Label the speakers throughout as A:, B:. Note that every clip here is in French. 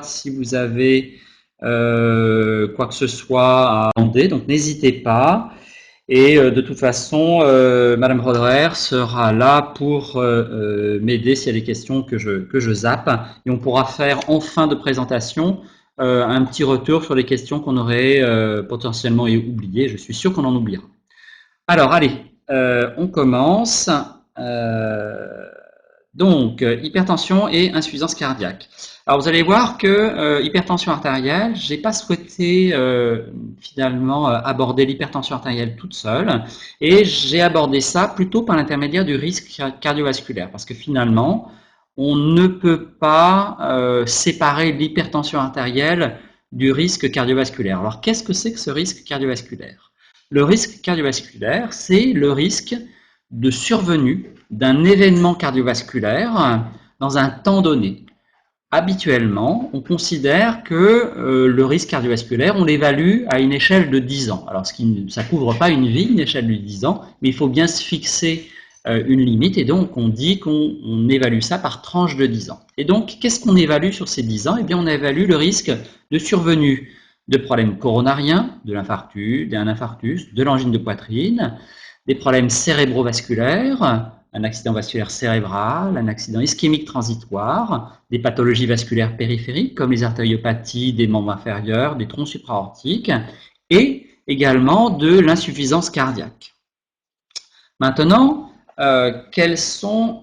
A: si vous avez quoi que ce soit à demander, donc n'hésitez pas. Et de toute façon, Madame Roderer sera là pour m'aider s'il y a des questions que je zappe. Et on pourra faire en fin de présentation un petit retour sur les questions qu'on aurait potentiellement oubliées. Je suis sûr qu'on en oubliera. Alors, allez, on commence. Donc, hypertension et insuffisance cardiaque. Alors, vous allez voir que hypertension artérielle, j'ai pas souhaité finalement aborder l'hypertension artérielle toute seule, et j'ai abordé ça plutôt par l'intermédiaire du risque cardiovasculaire, parce que finalement, on ne peut pas séparer l'hypertension artérielle du risque cardiovasculaire. Alors, qu'est-ce que c'est que ce risque cardiovasculaire? Le risque cardiovasculaire, c'est le risque de survenue d'un événement cardiovasculaire dans un temps donné. Habituellement, on considère que le risque cardiovasculaire, on l'évalue à une échelle de 10 ans. Alors, ça ne couvre pas une vie, une échelle de 10 ans, mais il faut bien se fixer une limite, et donc on dit qu'on évalue ça par tranche de 10 ans. Et donc, qu'est-ce qu'on évalue sur ces 10 ans? Eh bien, on évalue le risque de survenue de problèmes coronariens, de l'infarctus, d'un infarctus, de l'angine de poitrine, des problèmes cérébrovasculaires, un accident vasculaire cérébral, un accident ischémique transitoire, des pathologies vasculaires périphériques comme les artériopathies des membres inférieurs, des troncs supraortiques, et également de l'insuffisance cardiaque. Maintenant, quels sont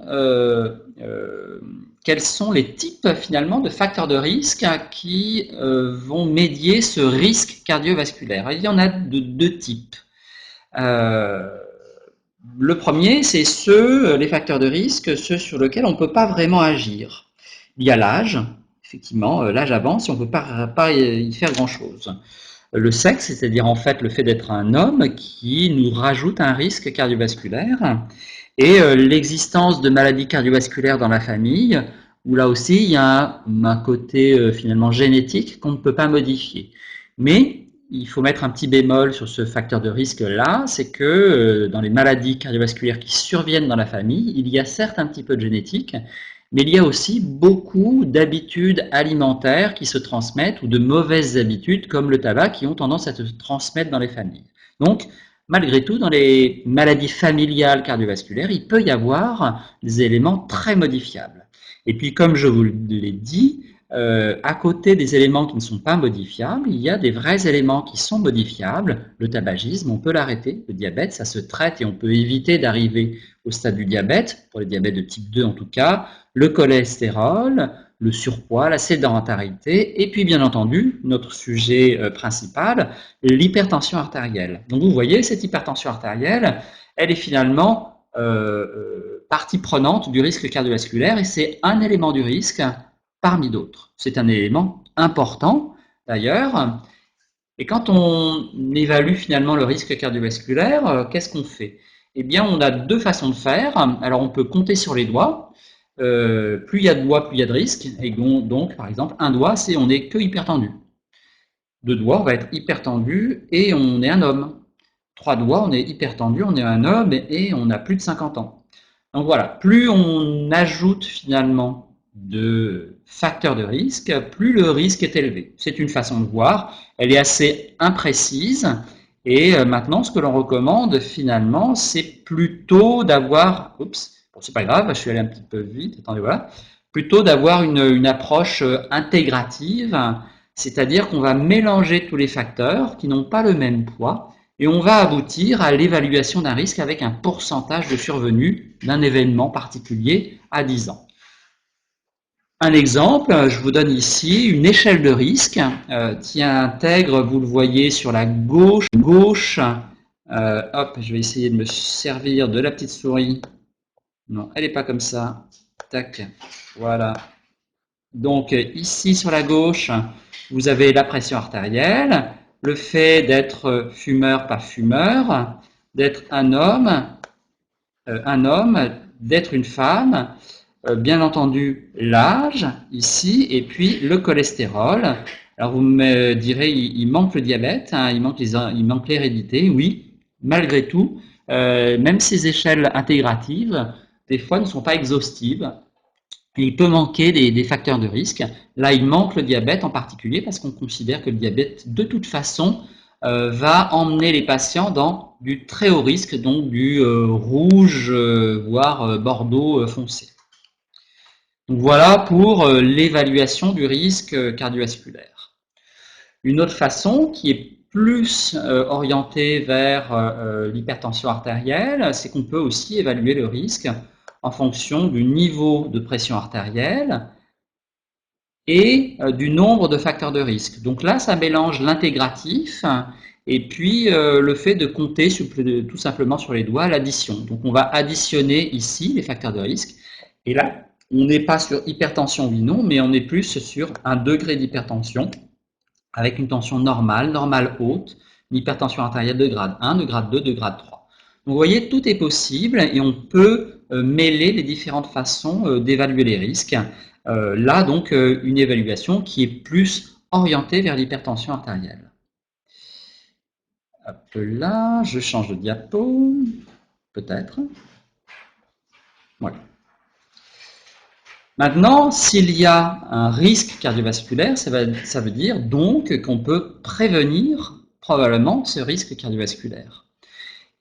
A: les types finalement de facteurs de risque qui vont médier ce risque cardiovasculaire? Il y en a de deux types. Le premier, c'est les facteurs de risque, ceux sur lesquels on ne peut pas vraiment agir. Il y a l'âge, effectivement, l'âge avance et on ne peut pas y faire grand-chose. Le sexe, c'est-à-dire en fait le fait d'être un homme qui nous rajoute un risque cardiovasculaire, et l'existence de maladies cardiovasculaires dans la famille, où là aussi il y a un côté finalement génétique qu'on ne peut pas modifier. Mais il faut mettre un petit bémol sur ce facteur de risque-là, c'est que dans les maladies cardiovasculaires qui surviennent dans la famille, il y a certes un petit peu de génétique, mais il y a aussi beaucoup d'habitudes alimentaires qui se transmettent, ou de mauvaises habitudes comme le tabac, qui ont tendance à se transmettre dans les familles. Donc, malgré tout, dans les maladies familiales cardiovasculaires, il peut y avoir des éléments très modifiables. Et puis, comme je vous l'ai dit, à côté des éléments qui ne sont pas modifiables, il y a des vrais éléments qui sont modifiables. Le tabagisme, on peut l'arrêter. Le diabète, ça se traite et on peut éviter d'arriver au stade du diabète, pour les diabètes de type 2 en tout cas. Le cholestérol, le surpoids, la sédentarité, et puis bien entendu, notre sujet principal, l'hypertension artérielle. Donc vous voyez, cette hypertension artérielle, elle est finalement partie prenante du risque cardiovasculaire, et c'est un élément du risque parmi d'autres. C'est un élément important d'ailleurs. Et quand on évalue finalement le risque cardiovasculaire, qu'est-ce qu'on fait? Eh bien, on a deux façons de faire. Alors, on peut compter sur les doigts. Plus il y a de doigts, plus il y a de risques. Et donc, par exemple, un doigt, c'est on n'est que hypertendu. Deux doigts, on va être hypertendu et on est un homme. Trois doigts, on est hypertendu, on est un homme et on a plus de 50 ans. Donc voilà, plus on ajoute finalement de facteurs de risque, plus le risque est élevé. C'est une façon de voir, elle est assez imprécise, et maintenant ce que l'on recommande finalement, c'est plutôt d'avoir, c'est pas grave, je suis allé un petit peu vite, attendez, voilà, plutôt d'avoir une approche intégrative, c'est-à-dire qu'on va mélanger tous les facteurs qui n'ont pas le même poids, et on va aboutir à l'évaluation d'un risque avec un pourcentage de survenue d'un événement particulier à 10 ans. Un exemple, je vous donne ici une échelle de risque qui intègre, vous le voyez sur la gauche, hop, je vais essayer de me servir de la petite souris. Non, elle n'est pas comme ça. Tac, voilà. Donc ici sur la gauche, vous avez la pression artérielle, le fait d'être fumeur, pas fumeur, d'être un homme, d'être une femme, bien entendu l'âge ici, et puis le cholestérol. Alors vous me direz, il manque le diabète, hein, il manque l'hérédité, oui, malgré tout, même ces échelles intégratives, des fois ne sont pas exhaustives. Et il peut manquer des facteurs de risque. Là, il manque le diabète en particulier parce qu'on considère que le diabète, de toute façon, va emmener les patients dans du très haut risque, donc du rouge, voire bordeaux foncé. Donc voilà pour l'évaluation du risque cardiovasculaire. Une autre façon qui est plus orientée vers l'hypertension artérielle, c'est qu'on peut aussi évaluer le risque en fonction du niveau de pression artérielle et du nombre de facteurs de risque. Donc là, ça mélange l'intégratif et puis le fait de compter tout simplement sur les doigts l'addition. Donc on va additionner ici les facteurs de risque. Et là, on n'est pas sur hypertension oui non, mais on est plus sur un degré d'hypertension avec une tension normale, normale haute, une hypertension artérielle de grade 1, de grade 2, de grade 3. Donc vous voyez, tout est possible et on peut mêler les différentes façons d'évaluer les risques. Là, donc, une évaluation qui est plus orientée vers l'hypertension artérielle. Hop là, je change de diapo, peut-être. Voilà. Maintenant, s'il y a un risque cardiovasculaire, ça veut dire donc qu'on peut prévenir probablement ce risque cardiovasculaire.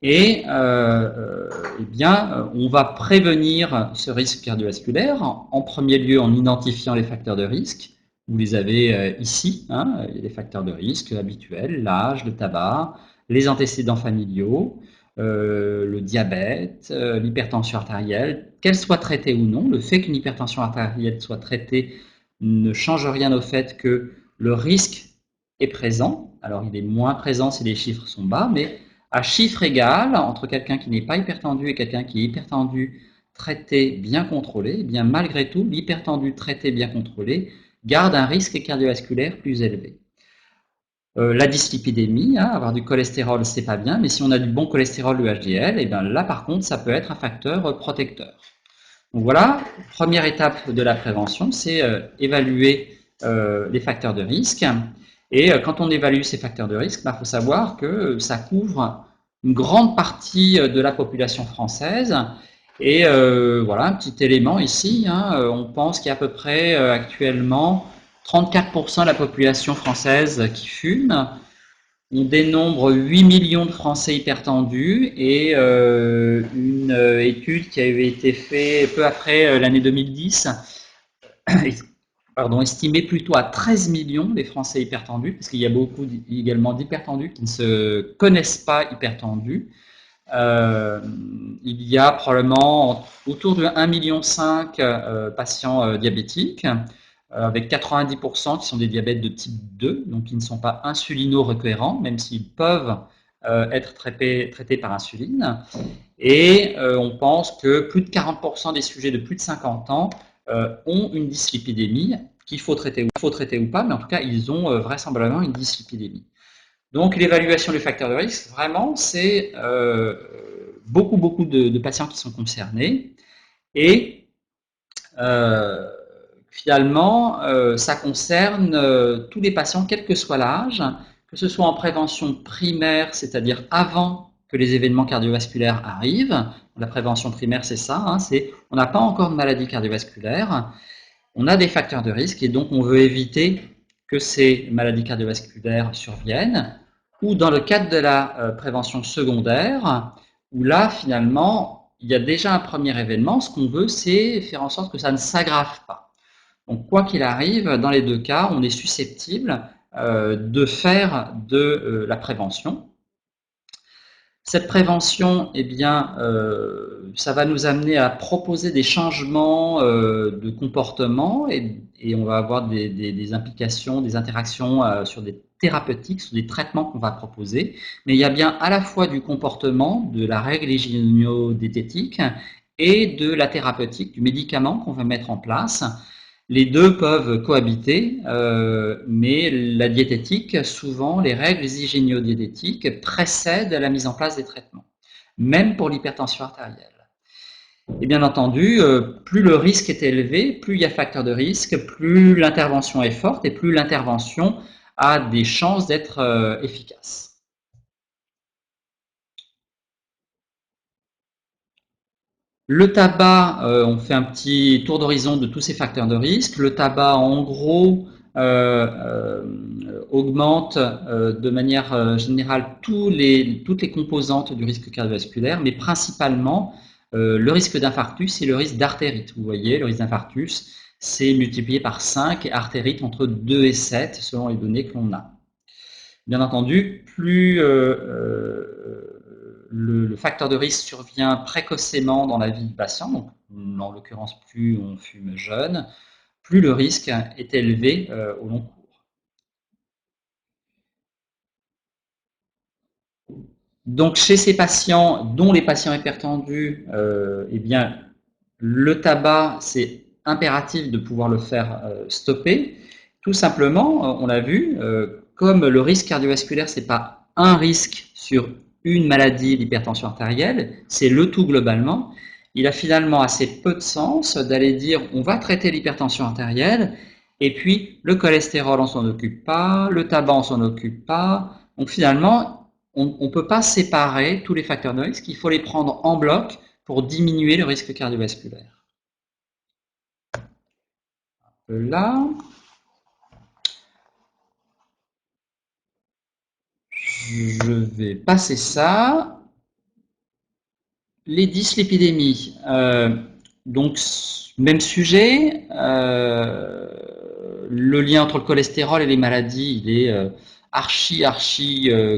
A: Et eh bien, on va prévenir ce risque cardiovasculaire en premier lieu en identifiant les facteurs de risque. Vous les avez ici, hein, les facteurs de risque habituels, l'âge, le tabac, les antécédents familiaux, le diabète, l'hypertension artérielle, qu'elle soit traitée ou non. Le fait qu'une hypertension artérielle soit traitée ne change rien au fait que le risque est présent. Alors, il est moins présent si les chiffres sont bas, mais à chiffre égal, entre quelqu'un qui n'est pas hypertendu et quelqu'un qui est hypertendu, traité, bien contrôlé, eh bien malgré tout, l'hypertendu traité, bien contrôlé, garde un risque cardiovasculaire plus élevé. La dyslipidémie, hein, avoir du cholestérol, c'est pas bien, mais si on a du bon cholestérol, le HDL, et bien là par contre, ça peut être un facteur protecteur. Donc voilà, première étape de la prévention, c'est évaluer les facteurs de risque. Et quand on évalue ces facteurs de risque, il faut savoir que ça couvre une grande partie de la population française. Et voilà, un petit élément ici, hein, on pense qu'il y a à peu près actuellement 34% de la population française qui fume. On dénombre 8 millions de Français hypertendus et une étude qui avait été faite peu après l'année 2010 estimait plutôt à 13 millions les Français hypertendus, parce qu'il y a beaucoup également d'hypertendus qui ne se connaissent pas hypertendus. Il y a probablement autour de 1,5 million patients diabétiques, avec 90% qui sont des diabètes de type 2, donc qui ne sont pas insulino-requérants, même s'ils peuvent être traités par insuline. Et on pense que plus de 40% des sujets de plus de 50 ans ont une dyslipidémie qu'il faut traiter ou pas, mais en tout cas, ils ont vraisemblablement une dyslipidémie. Donc, l'évaluation des facteurs de risque, vraiment, c'est beaucoup de patients qui sont concernés. Et finalement, ça concerne tous les patients, quel que soit l'âge, que ce soit en prévention primaire, c'est-à-dire avant que les événements cardiovasculaires arrivent. La prévention primaire, c'est ça, hein, on n'a pas encore de maladie cardiovasculaire, on a des facteurs de risque et donc on veut éviter que ces maladies cardiovasculaires surviennent, ou dans le cadre de la prévention secondaire, où là, finalement, il y a déjà un premier événement, ce qu'on veut, c'est faire en sorte que ça ne s'aggrave pas. Donc, quoi qu'il arrive, dans les deux cas, on est susceptible de faire de la prévention. Cette prévention, eh bien, ça va nous amener à proposer des changements de comportement et on va avoir des implications, des interactions sur des thérapeutiques, sur des traitements qu'on va proposer. Mais il y a bien à la fois du comportement, de la règle hygiéno-diététique et de la thérapeutique, du médicament qu'on veut mettre en place. Les deux peuvent cohabiter, mais la diététique, souvent, les règles hygiéno-diététiques précèdent la mise en place des traitements, même pour l'hypertension artérielle. Et bien entendu, plus le risque est élevé, plus il y a facteur de risque, plus l'intervention est forte et plus l'intervention a des chances d'être efficace. Le tabac, on fait un petit tour d'horizon de tous ces facteurs de risque. Le tabac, en gros, augmente de manière générale toutes les composantes du risque cardiovasculaire, mais principalement le risque d'infarctus et le risque d'artérite. Vous voyez, le risque d'infarctus, c'est multiplié par 5 et artérite entre 2 et 7 selon les données que l'on a. Bien entendu, plus le facteur de risque survient précocement dans la vie du patient, donc en l'occurrence plus on fume jeune, plus le risque est élevé au long cours. Donc chez ces patients, dont les patients hypertendus, eh bien, le tabac, c'est impératif de pouvoir le faire stopper. Tout simplement, on l'a vu, comme le risque cardiovasculaire, c'est pas un risque sur une maladie, l'hypertension artérielle, c'est le tout globalement. Il a finalement assez peu de sens d'aller dire on va traiter l'hypertension artérielle et puis le cholestérol on s'en occupe pas, le tabac on s'en occupe pas. Donc finalement, on ne peut pas séparer tous les facteurs de risque, il faut les prendre en bloc pour diminuer le risque cardiovasculaire. Là, je vais passer ça. Les dyslipidémies. Donc, même sujet. Le lien entre le cholestérol et les maladies, il est archi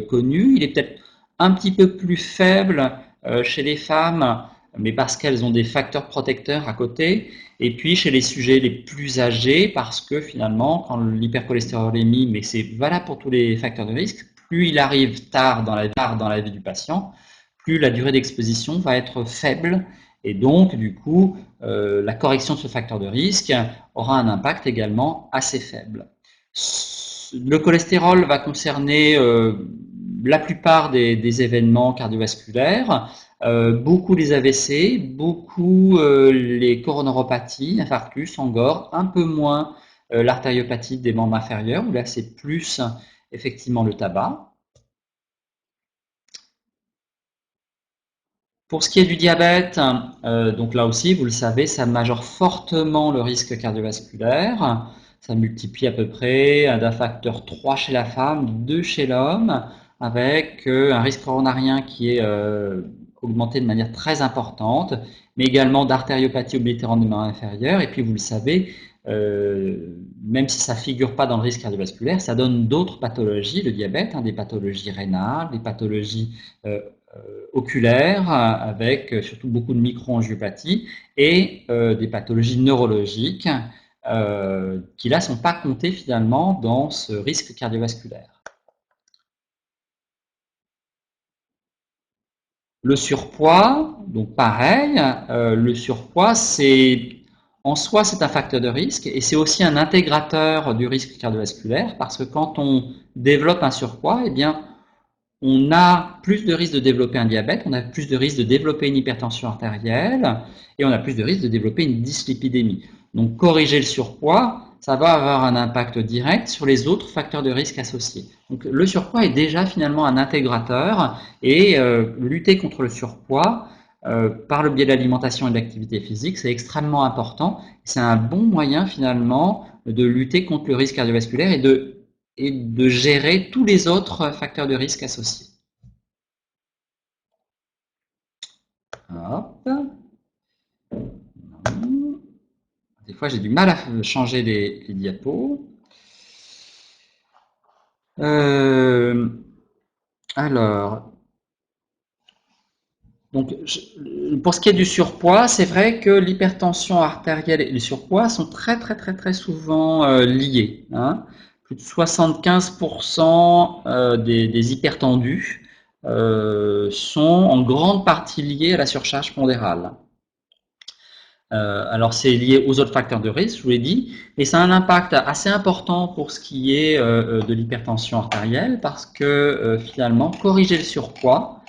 A: connu. Il est peut-être un petit peu plus faible chez les femmes, mais parce qu'elles ont des facteurs protecteurs à côté. Et puis chez les sujets les plus âgés, parce que finalement, quand l'hypercholestérolémie, mais c'est valable pour tous les facteurs de risque, plus il arrive tard dans la vie du patient, plus la durée d'exposition va être faible et donc du coup la correction de ce facteur de risque aura un impact également assez faible. Le cholestérol va concerner la plupart des événements cardiovasculaires, beaucoup les AVC, beaucoup les coronariopathies, infarctus, angor, un peu moins l'artériopathie des membres inférieurs, où là c'est plus effectivement le tabac. Pour ce qui est du diabète, donc là aussi, vous le savez, ça majore fortement le risque cardiovasculaire. Ça multiplie à peu près d'un facteur 3 chez la femme, 2 chez l'homme, avec un risque coronarien qui est augmenté de manière très importante, mais également d'artériopathie oblitérante des membres inférieurs. Et puis, vous le savez, même si ça ne figure pas dans le risque cardiovasculaire, ça donne d'autres pathologies, le diabète, des pathologies rénales, des pathologies oculaires, avec surtout beaucoup de microangiopathie et des pathologies neurologiques qui là ne sont pas comptées finalement dans ce risque cardiovasculaire. Le surpoids, donc pareil, le surpoids en soi c'est un facteur de risque et c'est aussi un intégrateur du risque cardiovasculaire parce que quand on développe un surpoids, eh bien on a plus de risques de développer un diabète, on a plus de risques de développer une hypertension artérielle et on a plus de risques de développer une dyslipidémie. Donc corriger le surpoids, ça va avoir un impact direct sur les autres facteurs de risque associés. Donc le surpoids est déjà finalement un intégrateur et lutter contre le surpoids par le biais de l'alimentation et de l'activité physique, c'est extrêmement important. C'est un bon moyen finalement de lutter contre le risque cardiovasculaire et de gérer tous les autres facteurs de risque associés. Hop. Des fois, j'ai du mal à changer les diapos. Alors, donc, pour ce qui est du surpoids, c'est vrai que l'hypertension artérielle et le surpoids sont très souvent liés. Plus de 75% des hypertendus sont en grande partie liés à la surcharge pondérale. Alors c'est lié aux autres facteurs de risque, je vous l'ai dit, mais ça a un impact assez important pour ce qui est de l'hypertension artérielle parce que finalement, corriger le surpoids,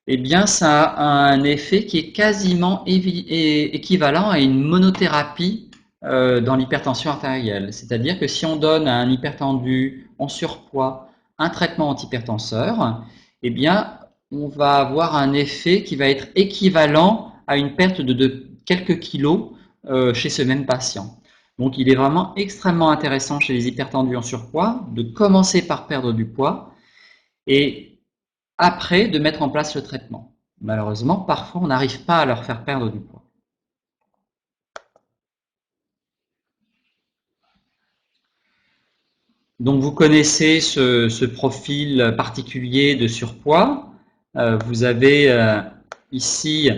A: eh bien, ça a un effet qui est quasiment équivalent à une monothérapie dans l'hypertension artérielle. C'est-à-dire que si on donne à un hypertendu en surpoids un traitement antihypertenseur, eh bien, on va avoir un effet qui va être équivalent à une perte de quelques kilos chez ce même patient. Donc il est vraiment extrêmement intéressant chez les hypertendus en surpoids de commencer par perdre du poids et après de mettre en place le traitement. Malheureusement, parfois on n'arrive pas à leur faire perdre du poids. Donc vous connaissez ce profil particulier de surpoids. Vous avez ici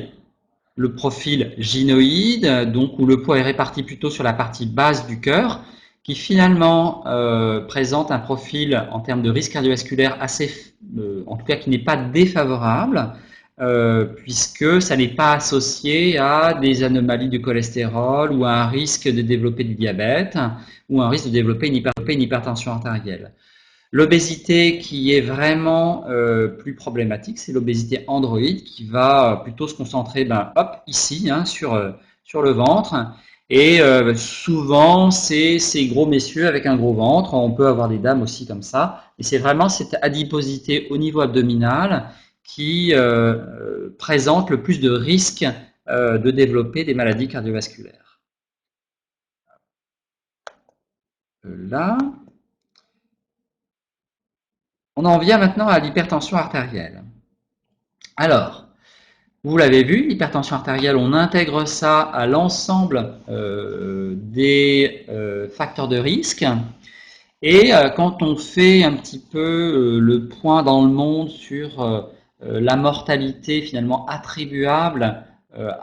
A: le profil gynoïde, donc où le poids est réparti plutôt sur la partie basse du cœur, qui finalement présente un profil en termes de risque cardiovasculaire assez, en tout cas qui n'est pas défavorable, puisque ça n'est pas associé à des anomalies du cholestérol ou à un risque de développer du diabète ou un risque de développer une hypertension artérielle. L'obésité qui est vraiment plus problématique, c'est l'obésité androïde qui va plutôt se concentrer ici, sur le ventre. Et souvent, c'est ces gros messieurs avec un gros ventre. On peut avoir des dames aussi comme ça. Et c'est vraiment cette adiposité au niveau abdominal qui présente le plus de risques de développer des maladies cardiovasculaires. Là. On en vient maintenant à l'hypertension artérielle. Alors, vous l'avez vu, l'hypertension artérielle, on intègre ça à l'ensemble des facteurs de risque. Et quand on fait un petit peu le point dans le monde sur la mortalité finalement attribuable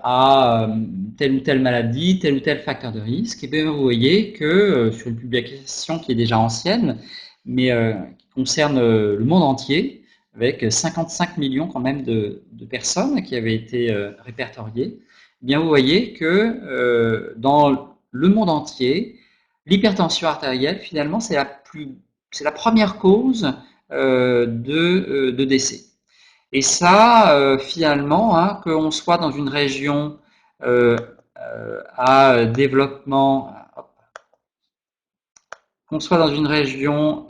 A: à telle ou telle maladie, tel ou tel facteur de risque, et bien vous voyez que sur une publication qui est déjà ancienne, mais qui concerne le monde entier, avec 55 millions quand même de personnes qui avaient été répertoriées, eh bien vous voyez que dans le monde entier, l'hypertension artérielle, finalement, c'est la première cause de décès. Et ça, finalement, qu'on soit dans une région à développement, qu'on soit dans une région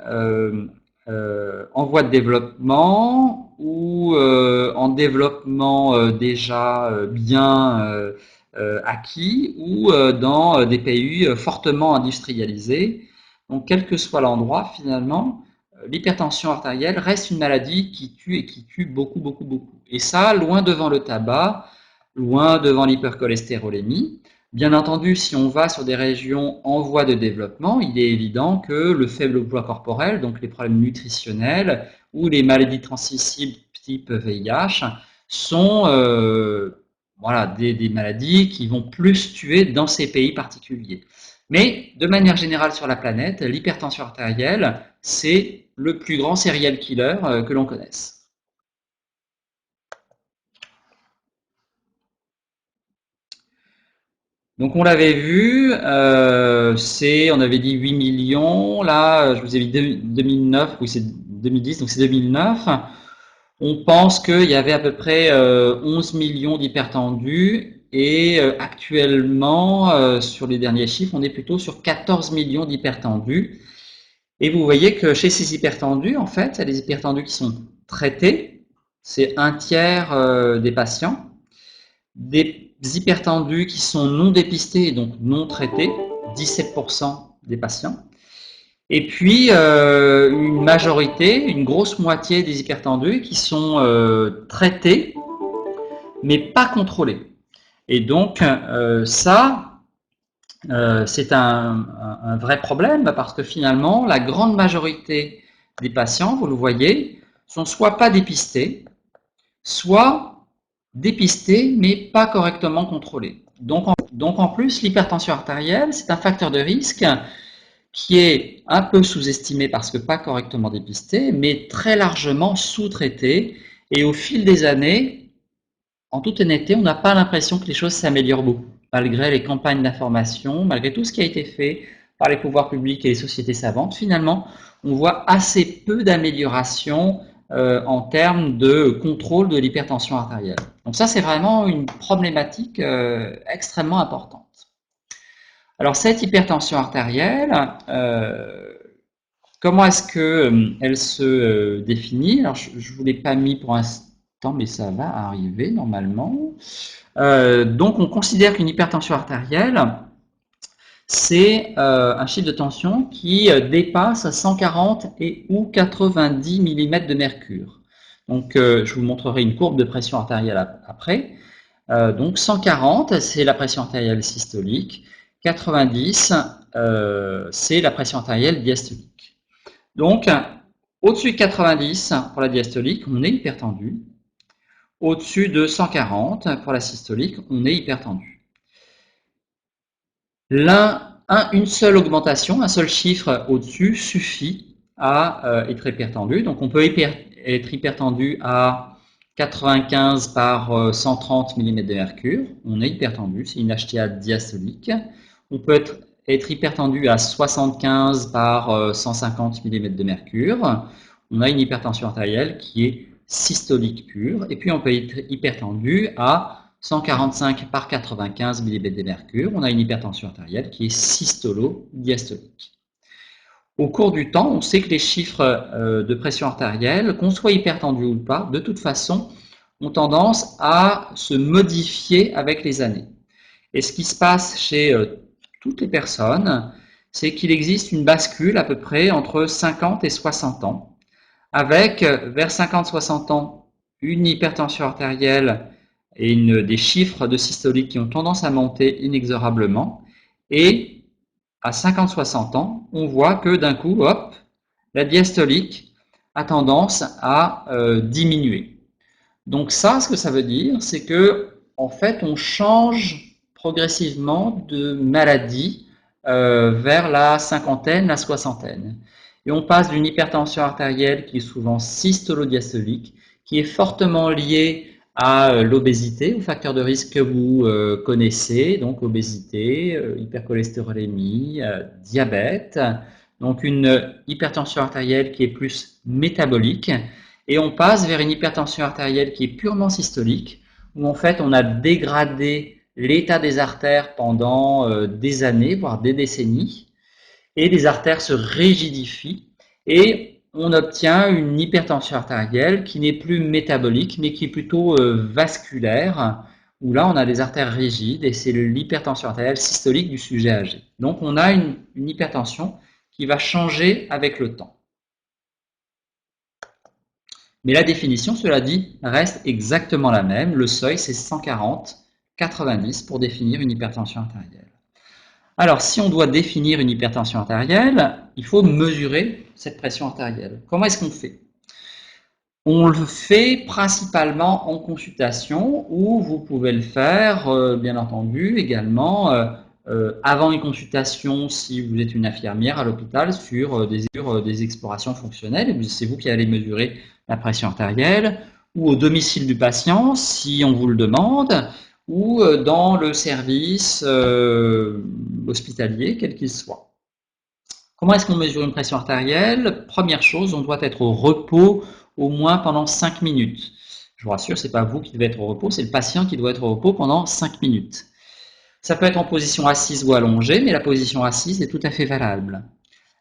A: en voie de développement ou en développement déjà bien acquis ou dans des pays fortement industrialisés. Donc, quel que soit l'endroit, finalement, l'hypertension artérielle reste une maladie qui tue et qui tue beaucoup, beaucoup, beaucoup. Et ça, loin devant le tabac, loin devant l'hypercholestérolémie. Bien entendu, si on va sur des régions en voie de développement, il est évident que le faible poids corporel, donc les problèmes nutritionnels ou les maladies transmissibles type VIH, sont des maladies qui vont plus tuer dans ces pays particuliers. Mais de manière générale sur la planète, l'hypertension artérielle, c'est le plus grand serial killer que l'on connaisse. Donc on l'avait vu, on avait dit 8 millions, là je vous ai dit 2009, oui c'est 2010, donc c'est 2009. On pense qu'il y avait à peu près 11 millions d'hypertendus et actuellement, sur les derniers chiffres, on est plutôt sur 14 millions d'hypertendus. Et vous voyez que chez ces hypertendus, en fait, il y a des hypertendus qui sont traités, c'est un tiers des patients. Des hypertendus qui sont non dépistés et donc non traités, 17% des patients. Et puis une majorité, une grosse moitié des hypertendus qui sont traités mais pas contrôlés. Et donc c'est un vrai problème parce que finalement la grande majorité des patients, vous le voyez, sont soit pas dépistés, soit dépistés mais pas correctement contrôlés. Donc en plus, l'hypertension artérielle, c'est un facteur de risque qui est un peu sous-estimé parce que pas correctement dépisté, mais très largement sous-traité. Et au fil des années, en toute honnêteté, on n'a pas l'impression que les choses s'améliorent beaucoup, malgré les campagnes d'information, malgré tout ce qui a été fait par les pouvoirs publics et les sociétés savantes. Finalement, on voit assez peu d'amélioration en termes de contrôle de l'hypertension artérielle. Donc ça, c'est vraiment une problématique extrêmement importante. Alors cette hypertension artérielle, comment est-ce qu'elle se définit? Alors je ne vous l'ai pas mis pour temps, mais ça va arriver normalement. Donc, on considère qu'une hypertension artérielle, c'est un chiffre de tension qui dépasse 140 et ou 90 mm de mercure. Donc, je vous montrerai une courbe de pression artérielle après. Donc, 140, c'est la pression artérielle systolique. 90, c'est la pression artérielle diastolique. Donc, au-dessus de 90 pour la diastolique, on est hypertendu. Au-dessus de 140 pour la systolique, on est hypertendu. Une seule augmentation, un seul chiffre au-dessus suffit à être hypertendu. Donc, on peut être hypertendu à 95 par 130 mm de mercure. On est hypertendu, c'est une HTA diastolique. On peut être hypertendu à 75 par 150 mm de mercure. On a une hypertension artérielle qui est systolique pure. Et puis, on peut être hypertendu à 145 par 95 mm de mercure. On a une hypertension artérielle qui est systolo-diastolique. Au cours du temps, on sait que les chiffres de pression artérielle, qu'on soit hypertendu ou pas, de toute façon, ont tendance à se modifier avec les années. Et ce qui se passe chez toutes les personnes, c'est qu'il existe une bascule à peu près entre 50 et 60 ans, avec vers 50-60 ans une hypertension artérielle et des chiffres de systolique qui ont tendance à monter inexorablement. Et à 50-60 ans, on voit que d'un coup, hop, la diastolique a tendance à diminuer. Donc ça, ce que ça veut dire, c'est que en fait, on change progressivement de maladie vers la cinquantaine, la soixantaine. Et on passe d'une hypertension artérielle qui est souvent systolo-diastolique, qui est fortement liée à l'obésité, aux facteurs de risque que vous connaissez, donc obésité, hypercholestérolémie, diabète, donc une hypertension artérielle qui est plus métabolique, et on passe vers une hypertension artérielle qui est purement systolique, où en fait on a dégradé l'état des artères pendant des années, voire des décennies, et les artères se rigidifient, et on obtient une hypertension artérielle qui n'est plus métabolique, mais qui est plutôt vasculaire, où là on a des artères rigides, et c'est l'hypertension artérielle systolique du sujet âgé. Donc on a une hypertension qui va changer avec le temps. Mais la définition, cela dit, reste exactement la même. Le seuil, c'est 140/90 pour définir une hypertension artérielle. Alors, si on doit définir une hypertension artérielle, il faut mesurer cette pression artérielle. Comment est-ce qu'on fait? On le fait principalement en consultation, ou vous pouvez le faire, bien entendu, également avant une consultation si vous êtes une infirmière à l'hôpital sur des explorations fonctionnelles. C'est vous qui allez mesurer la pression artérielle, ou au domicile du patient si on vous le demande, ou dans le service hospitalier, quel qu'il soit. Comment est-ce qu'on mesure une pression artérielle? Première chose, on doit être au repos au moins pendant 5 minutes. Je vous rassure, ce n'est pas vous qui devez être au repos, c'est le patient qui doit être au repos pendant 5 minutes. Ça peut être en position assise ou allongée, mais la position assise est tout à fait valable.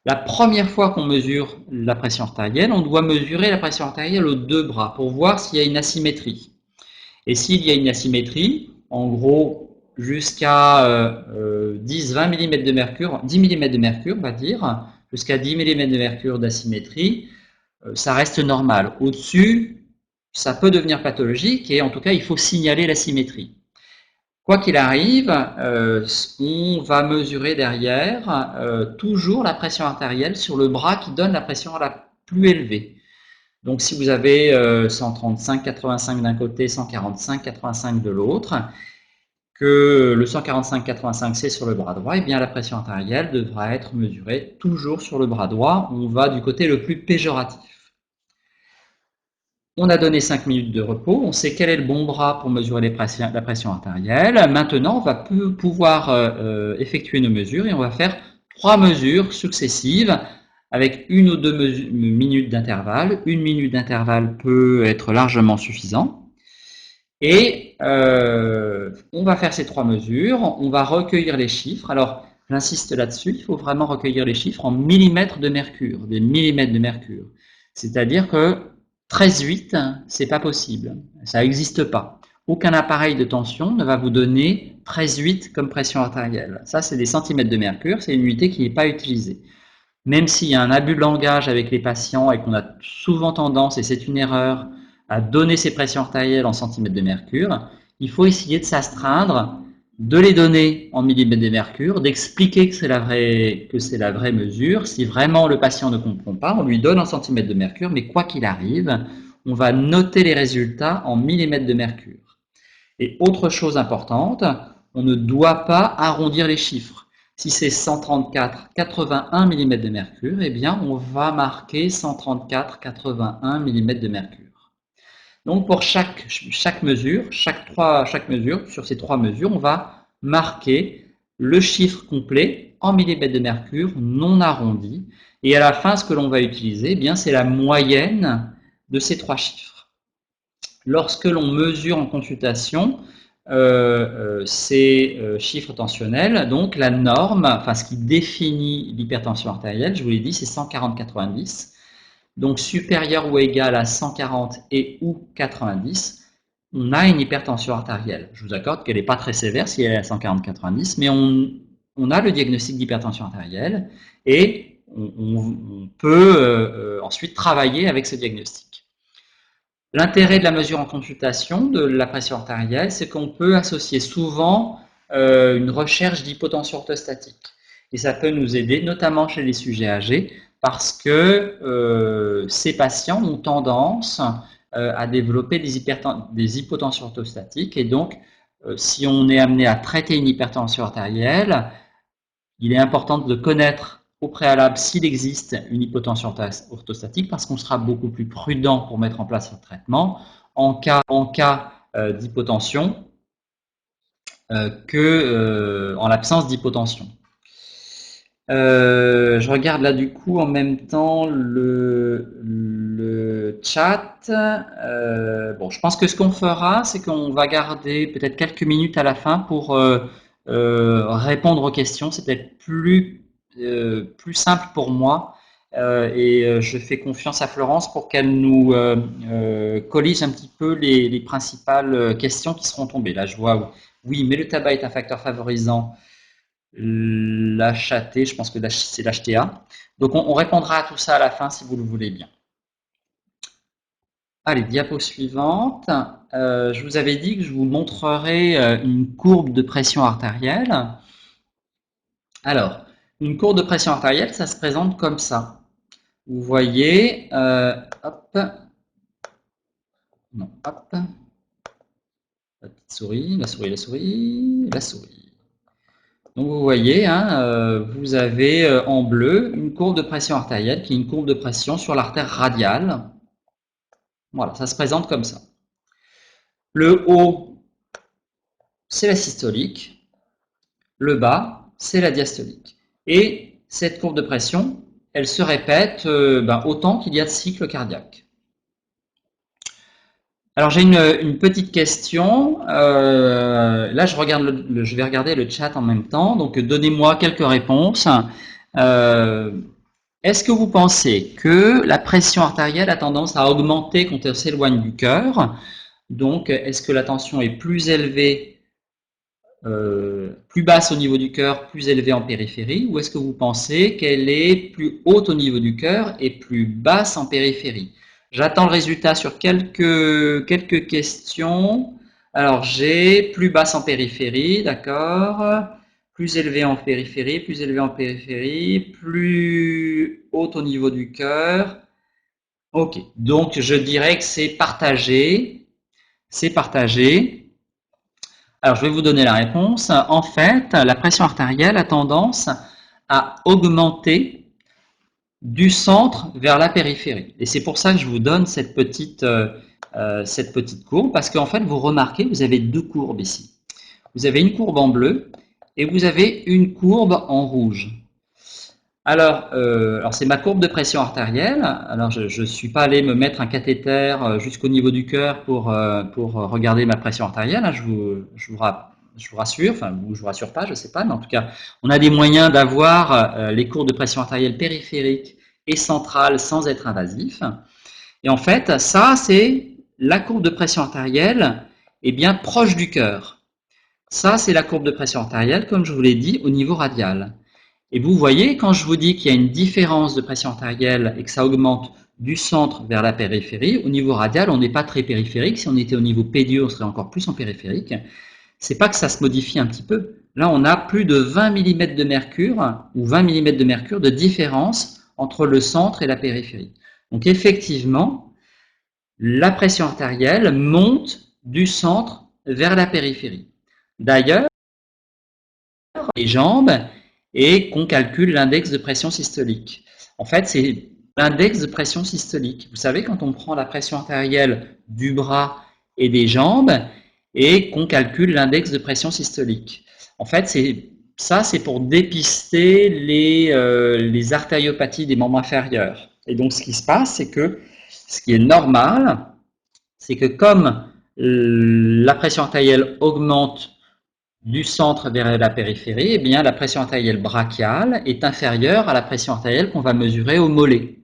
A: La première fois qu'on mesure la pression artérielle, on doit mesurer la pression artérielle aux deux bras pour voir s'il y a une asymétrie. Et s'il y a une asymétrie, en gros jusqu'à 10-20 mm de mercure, 10 mm de mercure, on va dire, jusqu'à 10 mm de mercure d'asymétrie, ça reste normal. Au-dessus, ça peut devenir pathologique et en tout cas, il faut signaler l'asymétrie. Quoi qu'il arrive, on va mesurer derrière toujours la pression artérielle sur le bras qui donne la pression la plus élevée. Donc si vous avez 135/85 d'un côté, 145/85 de l'autre, que le 145/85 c'est sur le bras droit, et bien la pression artérielle devra être mesurée toujours sur le bras droit. On va du côté le plus péjoratif. On a donné 5 minutes de repos, on sait quel est le bon bras pour mesurer la pression artérielle. Maintenant, on va pouvoir effectuer nos mesures et on va faire 3 mesures successives avec 1 ou 2 minutes d'intervalle. 1 minute d'intervalle peut être largement suffisant. Et on va faire ces 3 mesures, on va recueillir les chiffres. Alors, j'insiste là-dessus, il faut vraiment recueillir les chiffres en millimètres de mercure, des millimètres de mercure. C'est-à-dire que 13,8, c'est pas possible, ça n'existe pas. Aucun appareil de tension ne va vous donner 13,8 comme pression artérielle. Ça, c'est des centimètres de mercure, c'est une unité qui n'est pas utilisée. Même s'il y a un abus de langage avec les patients et qu'on a souvent tendance, et c'est une erreur, à donner ces pressions artérielles en centimètres de mercure, il faut essayer de s'astreindre, de les donner en millimètres de mercure, d'expliquer que c'est la vraie mesure. Si vraiment le patient ne comprend pas, on lui donne en centimètres de mercure, mais quoi qu'il arrive, on va noter les résultats en millimètres de mercure. Et autre chose importante, on ne doit pas arrondir les chiffres. Si c'est 134,81 mm de mercure, eh bien on va marquer 134,81 mm de mercure. Donc pour chaque mesure, chaque mesure, sur ces 3 mesures, on va marquer le chiffre complet en millimètres de mercure non arrondi. Et à la fin, ce que l'on va utiliser, eh bien c'est la moyenne de ces 3 chiffres. Lorsque l'on mesure en consultation ces chiffres tensionnels, donc la norme, enfin ce qui définit l'hypertension artérielle, je vous l'ai dit, c'est 140/90. Donc supérieur ou égal à 140 et ou 90, on a une hypertension artérielle. Je vous accorde qu'elle n'est pas très sévère si elle est à 140/90, mais on a le diagnostic d'hypertension artérielle et on peut ensuite travailler avec ce diagnostic. L'intérêt de la mesure en consultation de la pression artérielle, c'est qu'on peut associer souvent une recherche d'hypotension orthostatique. Et ça peut nous aider, notamment chez les sujets âgés, parce que ces patients ont tendance à développer des hypotensions orthostatiques. Et donc, si on est amené à traiter une hypertension artérielle, il est important de connaître au préalable s'il existe une hypotension orthostatique, parce qu'on sera beaucoup plus prudent pour mettre en place un traitement en cas d'hypotension qu'en l'absence d'hypotension. Je regarde là du coup en même temps le chat. Bon, je pense que ce qu'on fera, c'est qu'on va garder peut-être quelques minutes à la fin pour répondre aux questions. C'est peut-être plus simple pour moi. Et je fais confiance à Florence pour qu'elle nous collige un petit peu les principales questions qui seront tombées. Là, je vois, oui, mais le tabac est un facteur favorisant l'HAT, je pense que c'est l'HTA. Donc on répondra à tout ça à la fin si vous le voulez bien. Allez, diapo suivante. Je vous avais dit que je vous montrerai une courbe de pression artérielle. Alors, une courbe de pression artérielle, ça se présente comme ça. Vous voyez, hop, non, hop, la petite souris, la souris, la souris, la souris. Donc vous voyez, hein, vous avez en bleu une courbe de pression artérielle qui est une courbe de pression sur l'artère radiale. Voilà, ça se présente comme ça. Le haut, c'est la systolique. Le bas, c'est la diastolique. Et cette courbe de pression, elle se répète autant qu'il y a de cycles cardiaques. Alors j'ai une petite question. Là, je vais regarder le chat en même temps. Donc, donnez-moi quelques réponses. Est-ce que vous pensez que la pression artérielle a tendance à augmenter quand elle s'éloigne du cœur? Donc, est-ce que la tension est plus élevée, plus basse au niveau du cœur, plus élevée en périphérie? Ou est-ce que vous pensez qu'elle est plus haute au niveau du cœur et plus basse en périphérie? J'attends le résultat sur quelques questions. Alors, j'ai plus basse en périphérie, d'accord. Plus élevé en périphérie, plus élevé en périphérie, plus haute au niveau du cœur. Ok, donc je dirais que c'est partagé. C'est partagé. Alors, je vais vous donner la réponse. En fait, la pression artérielle a tendance à augmenter du centre vers la périphérie. Et c'est pour ça que je vous donne cette petite courbe, parce qu'en fait, vous remarquez, vous avez deux courbes ici. Vous avez une courbe en bleu et vous avez une courbe en rouge. Alors c'est ma courbe de pression artérielle. Alors, je ne suis pas allé me mettre un cathéter jusqu'au niveau du cœur pour regarder ma pression artérielle. Hein, je vous rassure, enfin, je vous rassure pas, je ne sais pas, mais en tout cas, on a des moyens d'avoir les courbes de pression artérielle périphériques et centrales sans être invasif. Et en fait, ça, c'est la courbe de pression artérielle est bien proche du cœur. Ça, c'est la courbe de pression artérielle, comme je vous l'ai dit, au niveau radial. Et vous voyez, quand je vous dis qu'il y a une différence de pression artérielle et que ça augmente du centre vers la périphérie, au niveau radial, on n'est pas très périphérique. Si on était au niveau pédieux, on serait encore plus en périphérique. C'est pas que ça se modifie un petit peu. Là, on a plus de 20 mm de mercure ou 20 mm de mercure de différence entre le centre et la périphérie. Donc effectivement, la pression artérielle monte du centre vers la périphérie. D'ailleurs, les jambes et qu'on calcule l'index de pression systolique. En fait, c'est l'index de pression systolique. Vous savez, quand on prend la pression artérielle du bras et des jambes et qu'on calcule l'index de pression systolique. En fait, c'est pour dépister les artériopathies des membres inférieurs. Et donc, ce qui se passe, c'est que ce qui est normal, c'est que comme la pression artérielle augmente du centre vers la périphérie, eh bien, la pression artérielle brachiale est inférieure à la pression artérielle qu'on va mesurer au mollet.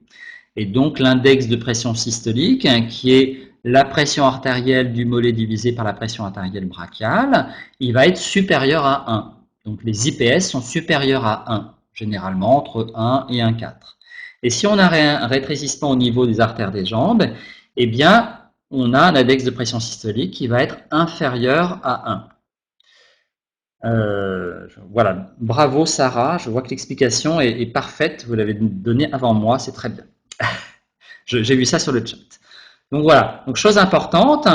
A: Et donc, l'index de pression systolique, qui est la pression artérielle du mollet divisée par la pression artérielle brachiale, il va être supérieur à 1. Donc, les IPS sont supérieurs à 1, généralement entre 1 et 1,4. Et si on a un rétrécissement au niveau des artères des jambes, eh bien, on a un index de pression systolique qui va être inférieur à 1. Voilà, bravo Sarah, je vois que l'explication est parfaite, vous l'avez donnée avant moi, c'est très bien. J'ai vu ça sur le chat. Donc voilà, donc chose importante,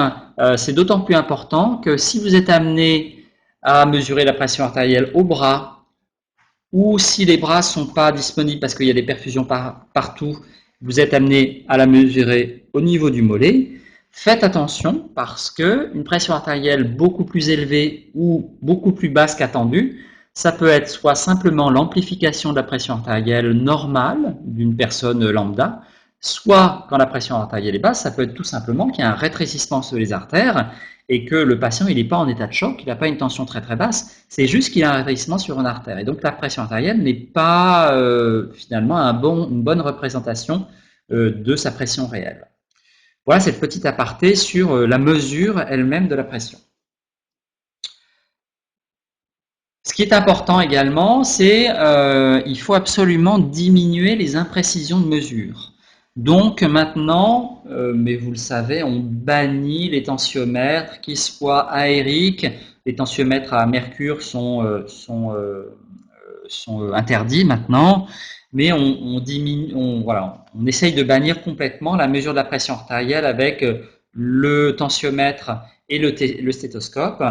A: c'est d'autant plus important que si vous êtes amené à mesurer la pression artérielle au bras, ou si les bras ne sont pas disponibles parce qu'il y a des perfusions partout, vous êtes amené à la mesurer au niveau du mollet. Faites attention parce qu'une pression artérielle beaucoup plus élevée ou beaucoup plus basse qu'attendue, ça peut être soit simplement l'amplification de la pression artérielle normale d'une personne lambda, soit quand la pression artérielle est basse, ça peut être tout simplement qu'il y a un rétrécissement sur les artères et que le patient il n'est pas en état de choc, il n'a pas une tension très très basse, c'est juste qu'il a un rétrécissement sur une artère. Et donc la pression artérielle n'est pas finalement une bonne représentation de sa pression réelle. Voilà cette petite aparté sur la mesure elle-même de la pression. Ce qui est important également, c'est il faut absolument diminuer les imprécisions de mesure. Donc maintenant, mais vous le savez, on bannit les tensiomètres, qu'ils soient aériques, les tensiomètres à mercure sont interdits maintenant, mais on essaye de bannir complètement la mesure de la pression artérielle avec le tensiomètre et le stéthoscope,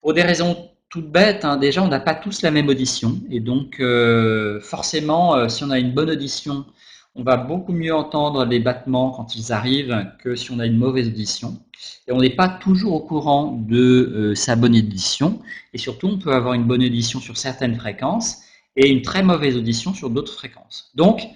A: pour des raisons toutes bêtes. Hein. Déjà, on n'a pas tous la même audition, et donc forcément, si on a une bonne audition, on va beaucoup mieux entendre les battements quand ils arrivent que si on a une mauvaise audition. Et on n'est pas toujours au courant de sa bonne audition, et surtout, on peut avoir une bonne audition sur certaines fréquences, et une très mauvaise audition sur d'autres fréquences. Donc,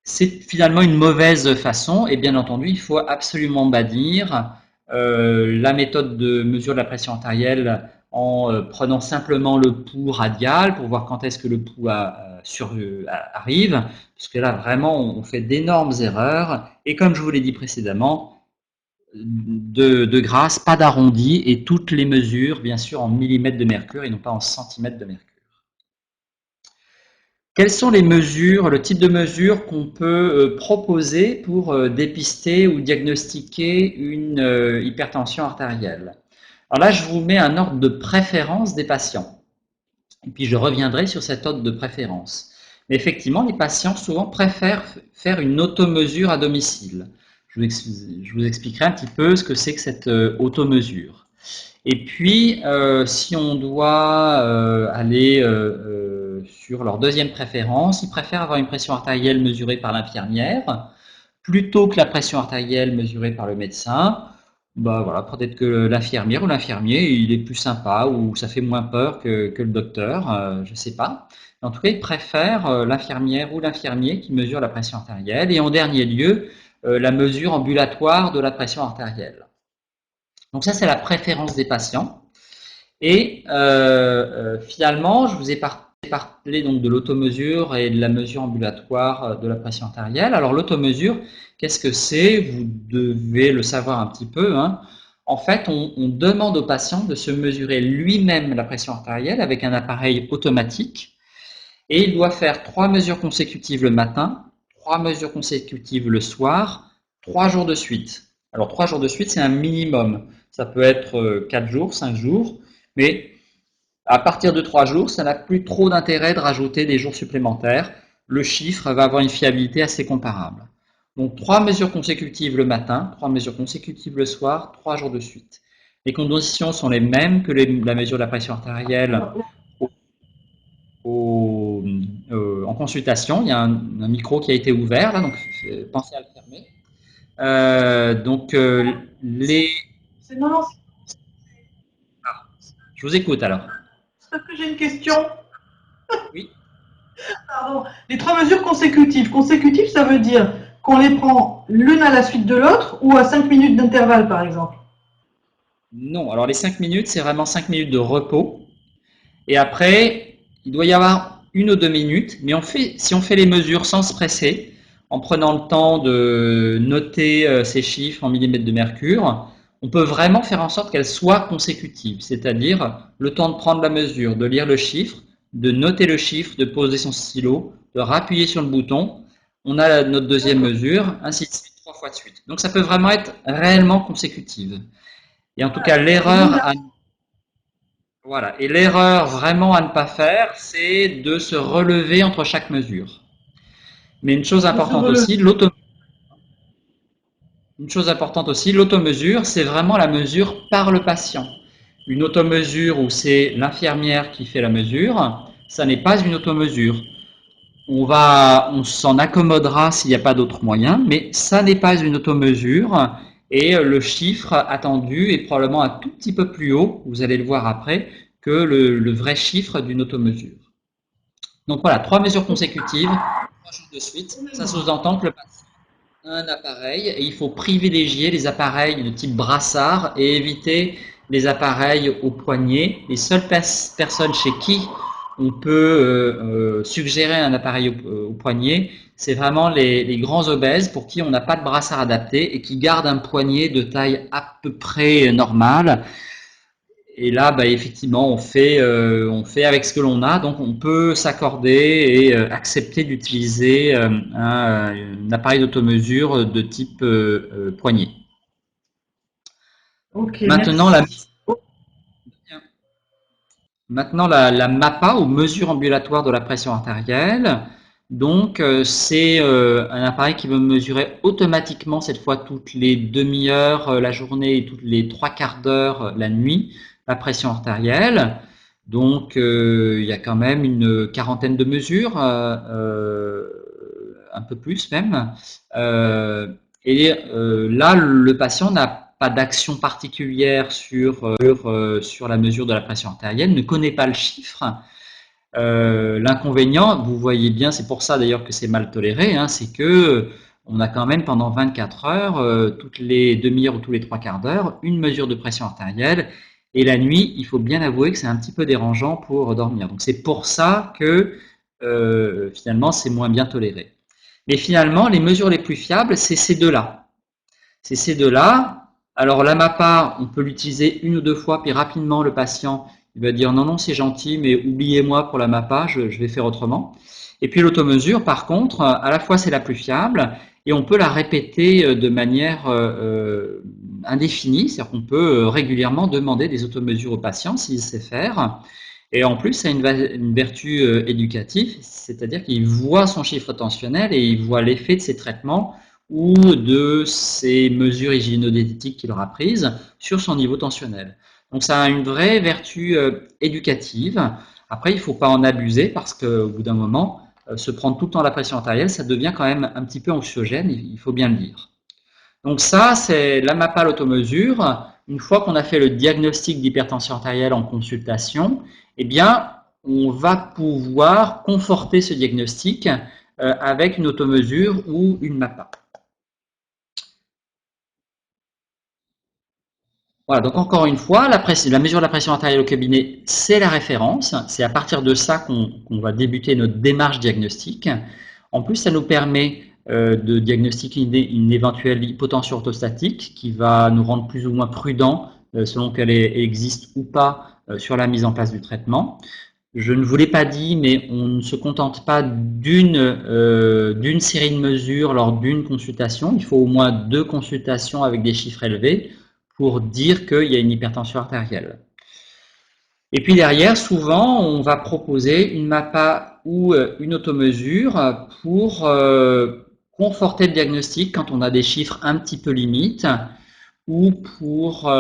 A: c'est finalement une mauvaise façon, et bien entendu, il faut absolument bannir la méthode de mesure de la pression artérielle en prenant simplement le pouls radial pour voir quand est-ce que le pouls arrive, parce que là, vraiment, on fait d'énormes erreurs, et comme je vous l'ai dit précédemment, de grâce, pas d'arrondi, et toutes les mesures, bien sûr, en millimètres de mercure et non pas en centimètres de mercure. Quelles sont les mesures, le type de mesures qu'on peut proposer pour dépister ou diagnostiquer une hypertension artérielle? Alors là, je vous mets un ordre de préférence des patients. Et puis, je reviendrai sur cet ordre de préférence. Mais effectivement, les patients souvent préfèrent faire une automesure à domicile. Je vous expliquerai un petit peu ce que c'est que cette automesure. Et puis, si on doit aller sur leur deuxième préférence, ils préfèrent avoir une pression artérielle mesurée par l'infirmière plutôt que la pression artérielle mesurée par le médecin. Bah voilà, peut-être que l'infirmière ou l'infirmier, il est plus sympa ou ça fait moins peur que le docteur, je ne sais pas. En tout cas, ils préfèrent l'infirmière ou l'infirmier qui mesure la pression artérielle. Et en dernier lieu, la mesure ambulatoire de la pression artérielle. Donc ça, c'est la préférence des patients. Et finalement, je vous ai parler donc de l'automesure et de la mesure ambulatoire de la pression artérielle. Alors l'automesure, qu'est-ce que c'est? Vous devez le savoir un petit peu, hein. En fait, on demande au patient de se mesurer lui-même la pression artérielle avec un appareil automatique et il doit faire 3 mesures consécutives le matin, 3 mesures consécutives le soir, 3 jours de suite. Alors 3 jours de suite, c'est un minimum. Ça peut être 4 jours, 5 jours, mais à partir de 3 jours, ça n'a plus trop d'intérêt de rajouter des jours supplémentaires. Le chiffre va avoir une fiabilité assez comparable. Donc 3 mesures consécutives le matin, 3 mesures consécutives le soir, 3 jours de suite. Les conditions sont les mêmes que la mesure de la pression artérielle en consultation. Il y a un micro qui a été ouvert, là, donc pensez à le fermer. Les...
B: Non, non,
A: Ah, je vous écoute alors.
B: c'est parce que j'ai une question.
A: Oui.
B: Pardon. Les 3 mesures consécutives. Consécutives, ça veut dire qu'on les prend l'une à la suite de l'autre ou à 5 minutes d'intervalle, par exemple.
A: Non, alors les 5 minutes, c'est vraiment 5 minutes de repos. Et après, il doit y avoir 1 ou 2 minutes, mais si on fait les mesures sans se presser, en prenant le temps de noter ces chiffres en millimètres de mercure, on peut vraiment faire en sorte qu'elles soient consécutives, c'est-à-dire le temps de prendre la mesure, de lire le chiffre, de noter le chiffre, de poser son stylo, de rappuyer sur le bouton. On a notre deuxième mesure, ainsi de suite, 3 fois de suite. Donc ça peut vraiment être réellement consécutive. Et en tout cas, voilà. Et l'erreur vraiment à ne pas faire, c'est de se relever entre chaque mesure. Mais une chose importante aussi, l'automesure, c'est vraiment la mesure par le patient. Une automesure où c'est l'infirmière qui fait la mesure, ça n'est pas une automesure. On s'en accommodera s'il n'y a pas d'autre moyen, mais ça n'est pas une automesure et le chiffre attendu est probablement un tout petit peu plus haut, vous allez le voir après, que le vrai chiffre d'une automesure. Donc voilà, 3 mesures consécutives, 3 jours de suite, ça sous-entend que le patient a un appareil et il faut privilégier les appareils de type brassard et éviter les appareils au poignet. Les seules personnes chez qui on peut suggérer un appareil au poignet, c'est vraiment les grands obèses pour qui on n'a pas de brassard adapté et qui gardent un poignet de taille à peu près normale. Et là, bah, effectivement, on fait avec ce que l'on a, donc on peut s'accorder et accepter d'utiliser un appareil d'automesure de type poignet.
B: Ok,
A: Maintenant,
B: merci.
A: la MAPA, ou mesure ambulatoire de la pression artérielle. Donc, c'est un appareil qui va mesurer automatiquement, cette fois toutes les demi-heures la journée et toutes les 3/4 d'heure la nuit, la pression artérielle. Donc, il y a quand même une quarantaine de mesures, un peu plus même. Là, le patient n'a pas d'action particulière sur la mesure de la pression artérielle, ne connaît pas le chiffre. L'inconvénient, vous voyez bien, c'est pour ça d'ailleurs que c'est mal toléré, hein, c'est que on a quand même pendant 24 heures, toutes les demi-heures ou tous les 3/4 d'heure, une mesure de pression artérielle. Et la nuit, il faut bien avouer que c'est un petit peu dérangeant pour dormir. Donc c'est pour ça que finalement c'est moins bien toléré. Mais finalement, les mesures les plus fiables, c'est ces deux-là. C'est ces deux-là. Alors la MAPA, on peut l'utiliser 1 ou 2 fois, puis rapidement le patient il va dire non, non, c'est gentil, mais oubliez-moi pour la MAPA, je vais faire autrement. Et puis l'automesure, par contre, à la fois c'est la plus fiable et on peut la répéter de manière indéfinie, c'est-à-dire qu'on peut régulièrement demander des automesures aux patients s'ils savent faire. Et en plus, ça a une vertu éducative, c'est-à-dire qu'il voit son chiffre tensionnel et il voit l'effet de ses traitements ou de ces mesures hygiéno-diététiques qu'il aura prises sur son niveau tensionnel. Donc ça a une vraie vertu éducative. Après, il ne faut pas en abuser parce qu'au bout d'un moment, se prendre tout le temps la pression artérielle, ça devient quand même un petit peu anxiogène, il faut bien le dire. Donc ça, c'est la MAPA, l'automesure. Une fois qu'on a fait le diagnostic d'hypertension artérielle en consultation, eh bien, on va pouvoir conforter ce diagnostic avec une automesure ou une MAPA. Voilà, donc encore une fois, la mesure de la pression artérielle au cabinet, c'est la référence. C'est à partir de ça qu'on va débuter notre démarche diagnostique. En plus, ça nous permet de diagnostiquer une éventuelle hypotension orthostatique qui va nous rendre plus ou moins prudents selon qu'elle existe ou pas sur la mise en place du traitement. Je ne vous l'ai pas dit, mais on ne se contente pas d'une série de mesures lors d'une consultation. Il faut au moins 2 consultations avec des chiffres élevés pour dire qu'il y a une hypertension artérielle. Et puis derrière, souvent, on va proposer une MAPA ou une automesure pour conforter le diagnostic quand on a des chiffres un petit peu limites ou pour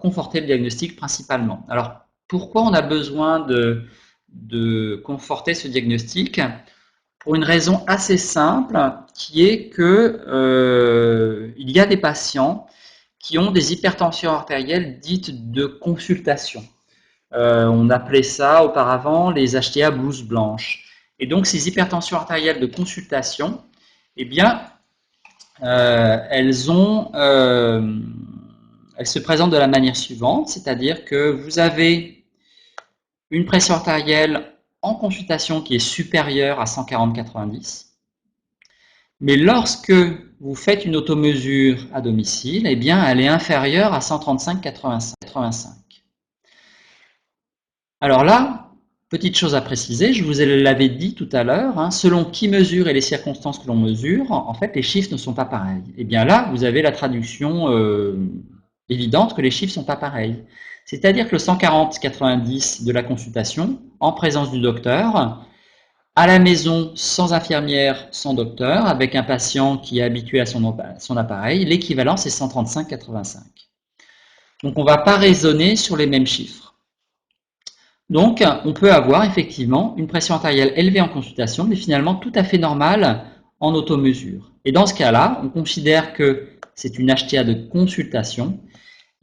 A: conforter le diagnostic principalement. Alors, pourquoi on a besoin de conforter ce diagnostic? Pour une raison assez simple, qui est que il y a des patients qui ont des hypertensions artérielles dites de consultation. On appelait ça auparavant les HTA blouse blanche. Et donc ces hypertensions artérielles de consultation, eh bien, elles se présentent de la manière suivante, c'est-à-dire que vous avez une pression artérielle en consultation qui est supérieure à 140/90, mais lorsque vous faites une automesure à domicile, eh bien, elle est inférieure à 135/85. Alors là, petite chose à préciser, je vous l'avais dit tout à l'heure, selon qui mesure et les circonstances que l'on mesure, en fait, les chiffres ne sont pas pareils. Et bien là, vous avez la traduction évidente que les chiffres ne sont pas pareils. C'est-à-dire que le 140/90 de la consultation, en présence du docteur, à la maison, sans infirmière, sans docteur, avec un patient qui est habitué à son appareil, l'équivalent c'est 135/85. Donc on ne va pas raisonner sur les mêmes chiffres. Donc on peut avoir effectivement une pression artérielle élevée en consultation, mais finalement tout à fait normale en automesure. Et dans ce cas-là, on considère que c'est une HTA de consultation,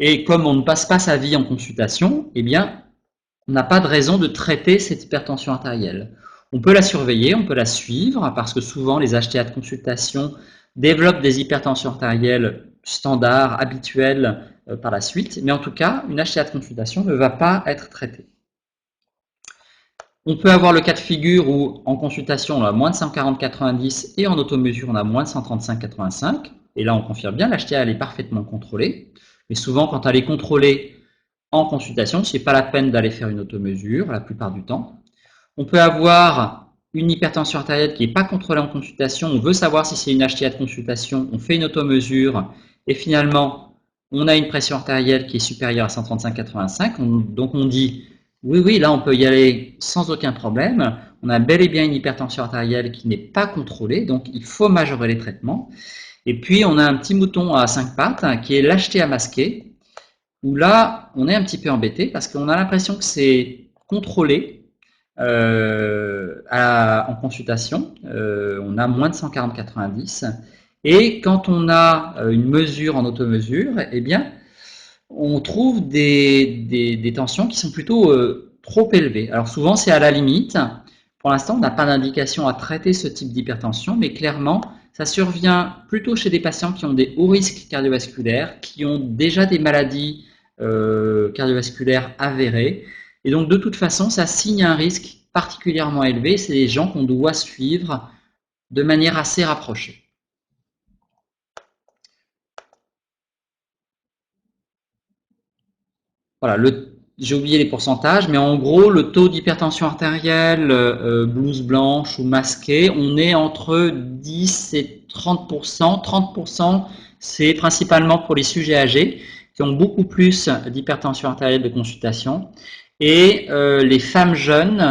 A: et comme on ne passe pas sa vie en consultation, eh bien, on n'a pas de raison de traiter cette hypertension artérielle. On peut la surveiller, on peut la suivre, parce que souvent les HTA de consultation développent des hypertensions artérielles standards, habituelles par la suite, mais en tout cas, une HTA de consultation ne va pas être traitée. On peut avoir le cas de figure où en consultation on a moins de 140/90 et en automesure on a moins de 135/85, et là on confirme bien, l'HTA elle est parfaitement contrôlée, mais souvent quand elle est contrôlée en consultation, ce n'est pas la peine d'aller faire une automesure la plupart du temps. On peut avoir une hypertension artérielle qui n'est pas contrôlée en consultation, on veut savoir si c'est une HTA de consultation, on fait une automesure et finalement on a une pression artérielle qui est supérieure à 135/85, donc on dit oui, là on peut y aller sans aucun problème, on a bel et bien une hypertension artérielle qui n'est pas contrôlée, donc il faut majorer les traitements. Et puis on a un petit mouton à 5 pattes qui est l'HTA masqué, où là on est un petit peu embêté parce qu'on a l'impression que c'est contrôlé en consultation, on a moins de 140/90, et quand on a une mesure en automesure, eh bien on trouve des tensions qui sont plutôt trop élevées. Alors souvent c'est à la limite, pour l'instant on n'a pas d'indication à traiter ce type d'hypertension, mais clairement ça survient plutôt chez des patients qui ont des hauts risques cardiovasculaires, qui ont déjà des maladies cardiovasculaires avérées, et donc de toute façon ça signe un risque particulièrement élevé, c'est des gens qu'on doit suivre de manière assez rapprochée. Voilà, j'ai oublié les pourcentages, mais en gros, le taux d'hypertension artérielle blouse blanche ou masquée, on est entre 10 et 30%. 30%, c'est principalement pour les sujets âgés qui ont beaucoup plus d'hypertension artérielle de consultation. Et les femmes jeunes,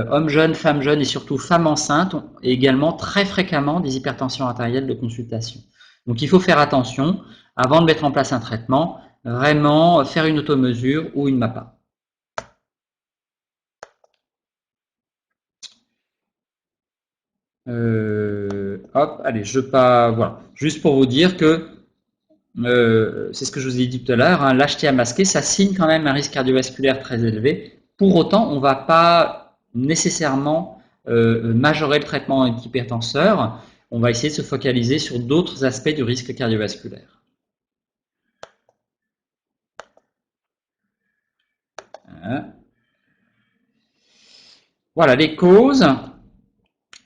A: hommes jeunes, femmes jeunes et surtout femmes enceintes ont également très fréquemment des hypertensions artérielles de consultation. Donc il faut faire attention avant de mettre en place un traitement, vraiment faire une automesure ou une MAPA. Hop, allez, voilà. Juste pour vous dire que c'est ce que je vous ai dit tout à l'heure, l'HTA masqué, ça signe quand même un risque cardiovasculaire très élevé. Pour autant, on ne va pas nécessairement majorer le traitement antihypertenseur. On va essayer de se focaliser sur d'autres aspects du risque cardiovasculaire. Voilà les causes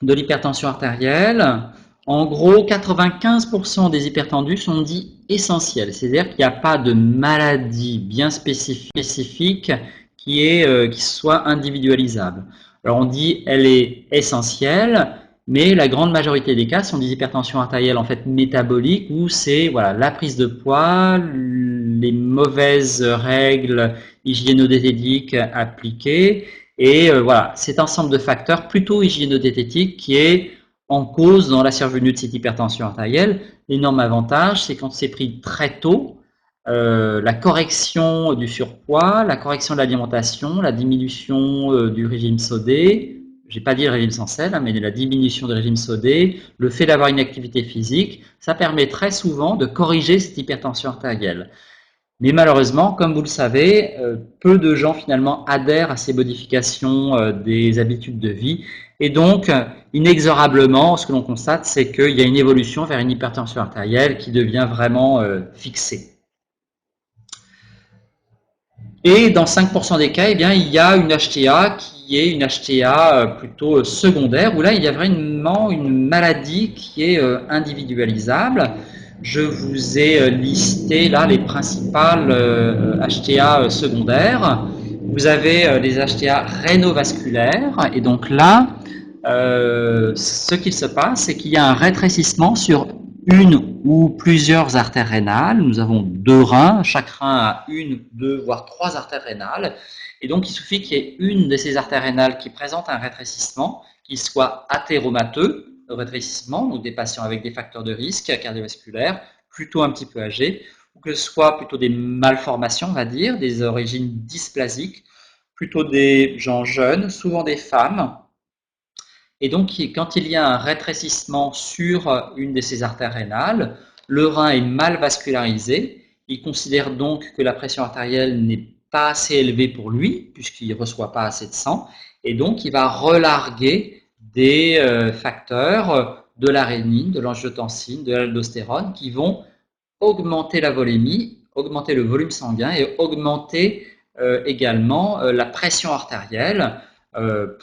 A: de l'hypertension artérielle. En gros, 95% des hypertendus sont dits essentiels, c'est-à-dire qu'il n'y a pas de maladie bien spécifique qui soit individualisable. Alors on dit elle est essentielle, mais la grande majorité des cas sont des hypertensions artérielles en fait métaboliques où c'est voilà, la prise de poids, les mauvaises règles hygiéno-diététiques appliquées et voilà, cet ensemble de facteurs plutôt hygiéno-diététiques qui est en cause dans la survenue de cette hypertension artérielle. L'énorme avantage, c'est quand c'est pris très tôt, la correction du surpoids, la correction de l'alimentation, la diminution du régime sodé, j'ai pas dit le régime sans sel, mais la diminution du régime sodé, le fait d'avoir une activité physique, ça permet très souvent de corriger cette hypertension artérielle. Mais malheureusement, comme vous le savez, peu de gens finalement adhèrent à ces modifications des habitudes de vie. Et donc, inexorablement, ce que l'on constate, c'est qu'il y a une évolution vers une hypertension artérielle qui devient vraiment fixée. Et dans 5% des cas, eh bien, il y a une HTA qui est une HTA plutôt secondaire, où là, il y a vraiment une maladie qui est individualisable. Je vous ai listé là les principales HTA secondaires. Vous avez les HTA rénovasculaires, et donc là, ce qu'il se passe, c'est qu'il y a un rétrécissement sur une ou plusieurs artères rénales. Nous avons 2 reins, chaque rein a 1, 2, voire 3 artères rénales. Et donc, il suffit qu'il y ait une de ces artères rénales qui présente un rétrécissement, qui soit athéromateux, le rétrécissement, donc des patients avec des facteurs de risque cardiovasculaires, plutôt un petit peu âgés, ou que ce soit plutôt des malformations, on va dire, des origines dysplasiques, plutôt des gens jeunes, souvent des femmes. Et donc, quand il y a un rétrécissement sur une de ces artères rénales, le rein est mal vascularisé. Il considère donc que la pression artérielle n'est pas assez élevée pour lui, puisqu'il ne reçoit pas assez de sang. Et donc, il va relarguer des facteurs de la rénine, de l'angiotensine, de l'aldostérone, qui vont augmenter la volémie, augmenter le volume sanguin et augmenter également la pression artérielle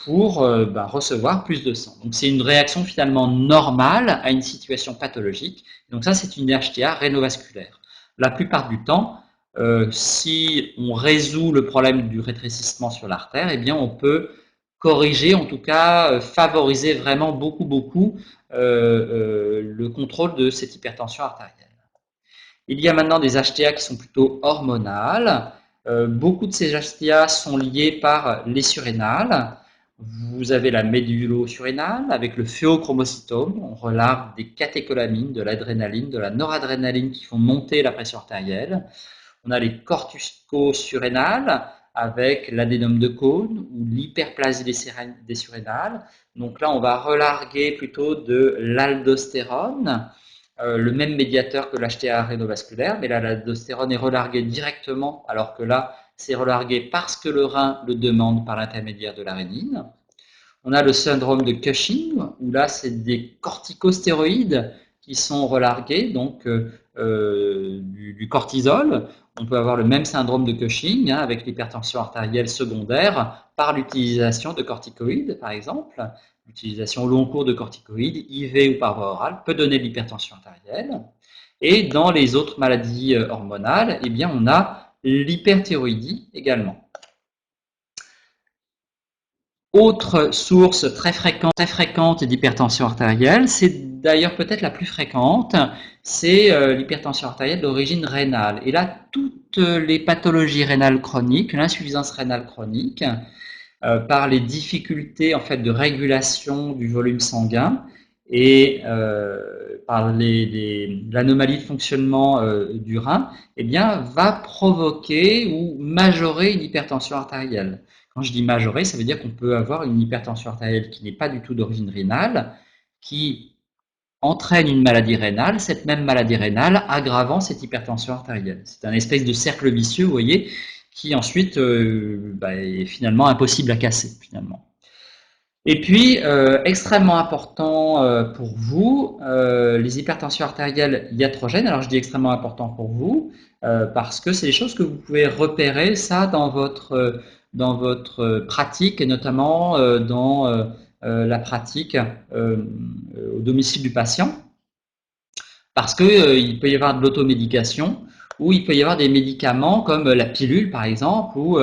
A: pour recevoir plus de sang. Donc c'est une réaction finalement normale à une situation pathologique. Donc ça, c'est une HTA rénovasculaire. La plupart du temps, si on résout le problème du rétrécissement sur l'artère, eh bien on peut corriger, en tout cas favoriser vraiment beaucoup le contrôle de cette hypertension artérielle. Il y a maintenant des HTA qui sont plutôt hormonales. Beaucoup de ces HTA sont liés par les surrénales. Vous avez la médullosurrénale avec le phéochromocytome. On relargue des catécholamines, de l'adrénaline, de la noradrénaline qui font monter la pression artérielle. On a les corticosurrénales avec l'adénome de Cône ou l'hyperplasie des surrénales. Donc là, on va relarguer plutôt de l'aldostérone, le même médiateur que l'HTA rénovasculaire, mais là, l'aldostérone est relarguée directement, alors que là, c'est relargué parce que le rein le demande par l'intermédiaire de la rénine. On a le syndrome de Cushing, où là, c'est des corticostéroïdes qui sont relargués, donc du cortisol. On peut avoir le même syndrome de Cushing avec l'hypertension artérielle secondaire par l'utilisation de corticoïdes, par exemple. L'utilisation au long cours de corticoïdes, IV ou par voie orale, peut donner de l'hypertension artérielle. Et dans les autres maladies hormonales, eh bien, on a l'hyperthyroïdie également. Autre source très fréquente d'hypertension artérielle, c'est d'ailleurs peut-être la plus fréquente, c'est l'hypertension artérielle d'origine rénale. Et là, toutes les pathologies rénales chroniques, l'insuffisance rénale chronique, par les difficultés en fait de régulation du volume sanguin et par l'anomalie de fonctionnement du rein, eh bien, va provoquer ou majorer une hypertension artérielle. Quand je dis majorer, ça veut dire qu'on peut avoir une hypertension artérielle qui n'est pas du tout d'origine rénale, qui entraîne une maladie rénale, cette même maladie rénale aggravant cette hypertension artérielle. C'est un espèce de cercle vicieux, vous voyez, qui ensuite est finalement impossible à casser, finalement. Et puis, extrêmement important pour vous, les hypertensions artérielles iatrogènes. Alors, je dis extrêmement important pour vous, parce que c'est des choses que vous pouvez repérer, ça, dans votre dans votre pratique, et notamment dans la pratique au domicile du patient, parce que il peut y avoir de l'automédication, ou il peut y avoir des médicaments comme la pilule par exemple, où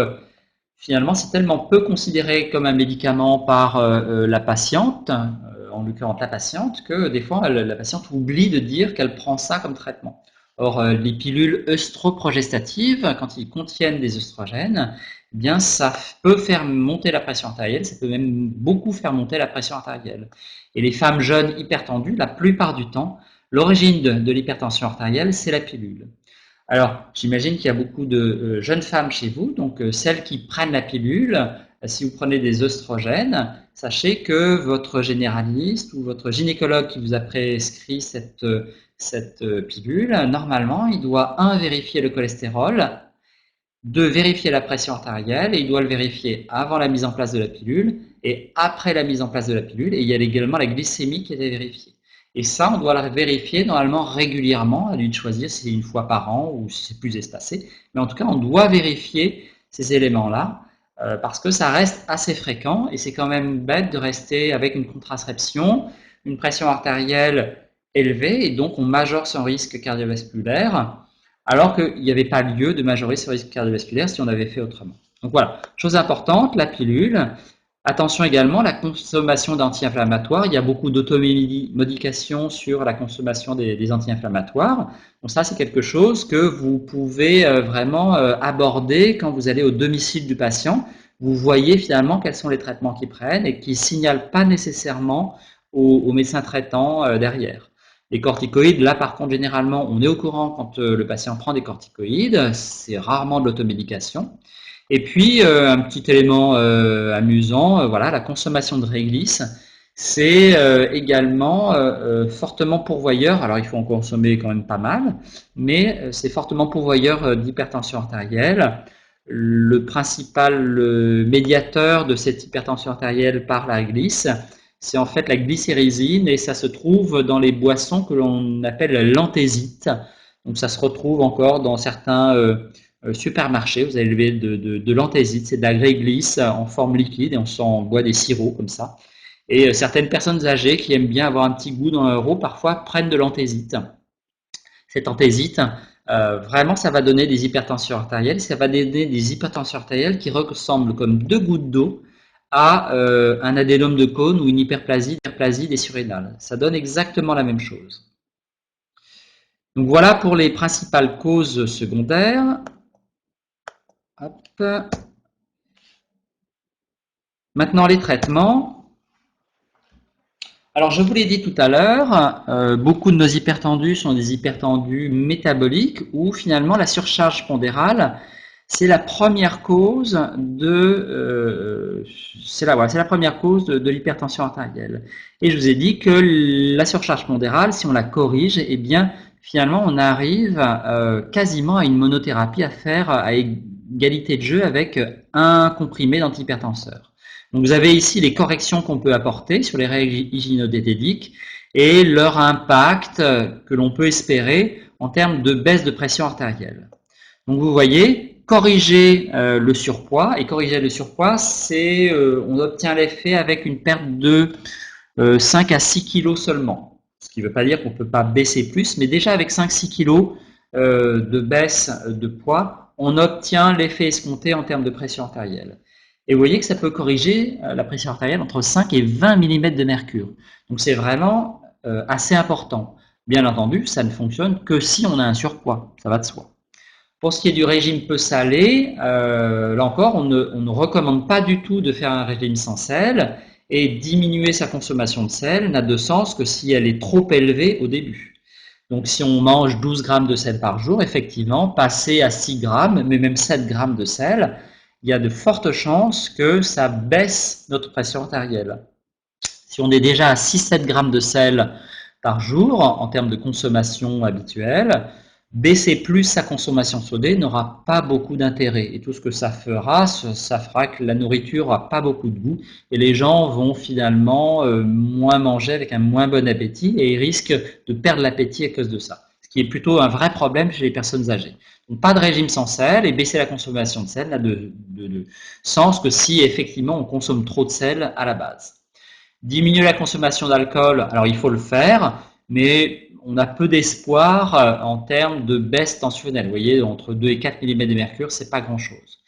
A: finalement c'est tellement peu considéré comme un médicament par la patiente, en l'occurrence la patiente, que des fois la patiente oublie de dire qu'elle prend ça comme traitement. Or, les pilules œstroprogestatives, quand ils contiennent des œstrogènes, eh bien ça peut faire monter la pression artérielle, ça peut même beaucoup faire monter la pression artérielle. Et les femmes jeunes hypertendues, la plupart du temps, l'origine de l'hypertension artérielle, c'est la pilule. Alors, j'imagine qu'il y a beaucoup de jeunes femmes chez vous, donc celles qui prennent la pilule, si vous prenez des œstrogènes, sachez que votre généraliste ou votre gynécologue qui vous a prescrit cette pilule, normalement, il doit, vérifier le cholestérol, 2, vérifier la pression artérielle, et il doit le vérifier avant la mise en place de la pilule et après la mise en place de la pilule, et il y a également la glycémie qui est vérifiée. Et ça, on doit la vérifier normalement régulièrement, à lui de choisir si c'est une fois par an ou si c'est plus espacé. Mais en tout cas, on doit vérifier ces éléments-là parce que ça reste assez fréquent et c'est quand même bête de rester avec une contraception, une pression artérielle élevée et donc on majore son risque cardiovasculaire alors qu'il n'y avait pas lieu de majorer ce risque cardiovasculaire si on avait fait autrement. Donc voilà, chose importante, la pilule. Attention également, la consommation d'anti-inflammatoires. Il y a beaucoup d'automodication sur la consommation des anti-inflammatoires. Donc ça, c'est quelque chose que vous pouvez vraiment aborder quand vous allez au domicile du patient. Vous voyez finalement quels sont les traitements qu'ils prennent et qui ne signalent pas nécessairement au médecin traitant derrière. Les corticoïdes, là par contre, généralement, on est au courant quand le patient prend des corticoïdes. C'est rarement de l'automédication. Et puis, un petit élément amusant, voilà, la consommation de réglisse, c'est également fortement pourvoyeur, alors il faut en consommer quand même pas mal, mais c'est fortement pourvoyeur d'hypertension artérielle. Le principal médiateur de cette hypertension artérielle par la réglisse, c'est en fait la glycérésine et ça se trouve dans les boissons que l'on appelle l'anthésite. Donc ça se retrouve encore dans certains supermarché, vous allez lever de l'anthésite, c'est de la réglisse en forme liquide et on s'en boit des sirops comme ça. Et certaines personnes âgées qui aiment bien avoir un petit goût dans leur eau, parfois prennent de l'anthésite. Cette anthésite, vraiment, ça va donner des hypertensions artérielles, ça va donner des hypertensions artérielles qui ressemblent comme 2 gouttes d'eau à un adénome de Cône ou une hyperplasie des surrénales. Ça donne exactement la même chose. Donc voilà pour les principales causes secondaires. Hop. Maintenant, les traitements. Alors, je vous l'ai dit tout à l'heure, beaucoup de nos hypertendus sont des hypertendus métaboliques où finalement la surcharge pondérale, c'est la première cause de l'hypertension artérielle. Et je vous ai dit que la surcharge pondérale, si on la corrige, eh bien, finalement, on arrive quasiment à une monothérapie à faire à égalité de jeu avec un comprimé d'antihypertenseur. Donc vous avez ici les corrections qu'on peut apporter sur les règles hyginodétédiques et leur impact que l'on peut espérer en termes de baisse de pression artérielle. Donc vous voyez, corriger le surpoids, et corriger le surpoids, c'est on obtient l'effet avec une perte de 5 à 6 kg seulement. Ce qui ne veut pas dire qu'on ne peut pas baisser plus, mais déjà avec 5-6 kg de baisse de poids, on obtient l'effet escompté en termes de pression artérielle. Et vous voyez que ça peut corriger la pression artérielle entre 5 et 20 mm de mercure. Donc c'est vraiment assez important. Bien entendu, ça ne fonctionne que si on a un surpoids, ça va de soi. Pour ce qui est du régime peu salé, là encore, on ne recommande pas du tout de faire un régime sans sel, et diminuer sa consommation de sel n'a de sens que si elle est trop élevée au début. Donc si on mange 12 grammes de sel par jour, effectivement, passer à 6 grammes, mais même 7 grammes de sel, il y a de fortes chances que ça baisse notre pression artérielle. Si on est déjà à 6-7 grammes de sel par jour, en termes de consommation habituelle, baisser plus sa consommation sodée n'aura pas beaucoup d'intérêt. Et tout ce que ça fera que la nourriture n'aura pas beaucoup de goût et les gens vont finalement moins manger avec un moins bon appétit et ils risquent de perdre l'appétit à cause de ça. Ce qui est plutôt un vrai problème chez les personnes âgées. Donc, pas de régime sans sel et baisser la consommation de sel n'a de sens que si effectivement on consomme trop de sel à la base. Diminuer la consommation d'alcool, alors il faut le faire, mais on a peu d'espoir en termes de baisse tensionnelle. Vous voyez, entre 2 et 4 mm de mercure, c'est pas grand-chose.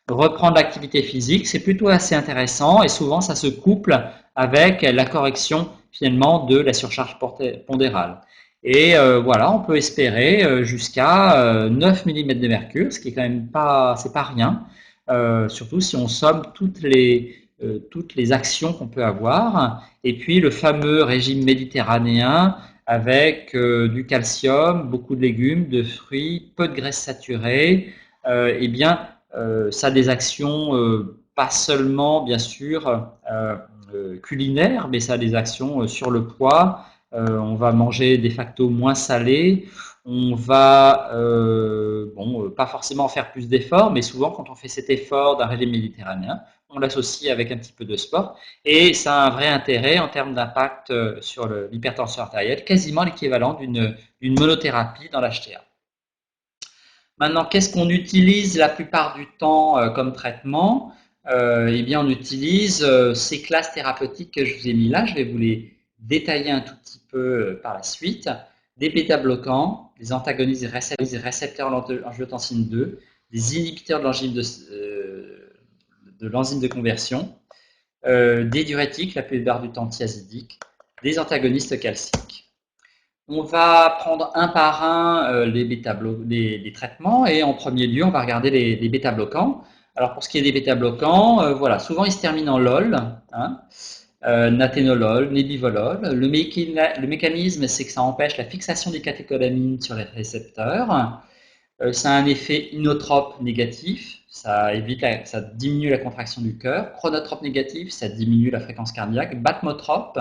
A: Reprendre l'activité physique, c'est plutôt assez intéressant et souvent ça se couple avec la correction finalement de la surcharge pondérale. Et voilà, on peut espérer jusqu'à 9 mm de mercure, ce qui est quand même pas, c'est pas rien, surtout si on somme toutes les actions qu'on peut avoir. Et puis le fameux régime méditerranéen avec du calcium, beaucoup de légumes, de fruits, peu de graisses saturées, eh bien, ça a des actions pas seulement, bien sûr, culinaires, mais ça a des actions sur le poids. On va manger de facto moins salé. On va, pas forcément faire plus d'efforts, mais souvent quand on fait cet effort d'un régime méditerranéen, on l'associe avec un petit peu de sport. Et ça a un vrai intérêt en termes d'impact sur l'hypertension artérielle, quasiment l'équivalent d'une monothérapie dans l'HTA. Maintenant, qu'est-ce qu'on utilise la plupart du temps comme traitement? Eh bien, on utilise ces classes thérapeutiques que je vous ai mis là. Je vais vous les détailler un tout petit peu par la suite. Des bêta-bloquants, des antagonistes des récepteurs angiotensine 2, des inhibiteurs de l'enzyme de conversion, des diurétiques, la plupart du temps thiazidiques, des antagonistes calciques. On va prendre un par un les traitements et en premier lieu, on va regarder les bêta-bloquants. Alors pour ce qui est des bêta-bloquants, voilà, souvent ils se terminent en LOL, hein, naténolol, nébivolol. Le mécanisme, c'est que ça empêche la fixation des catécholamines sur les récepteurs. Ça a un effet inotrope négatif, ça diminue la contraction du cœur. Chronotrope négatif, ça diminue la fréquence cardiaque. Batmotrope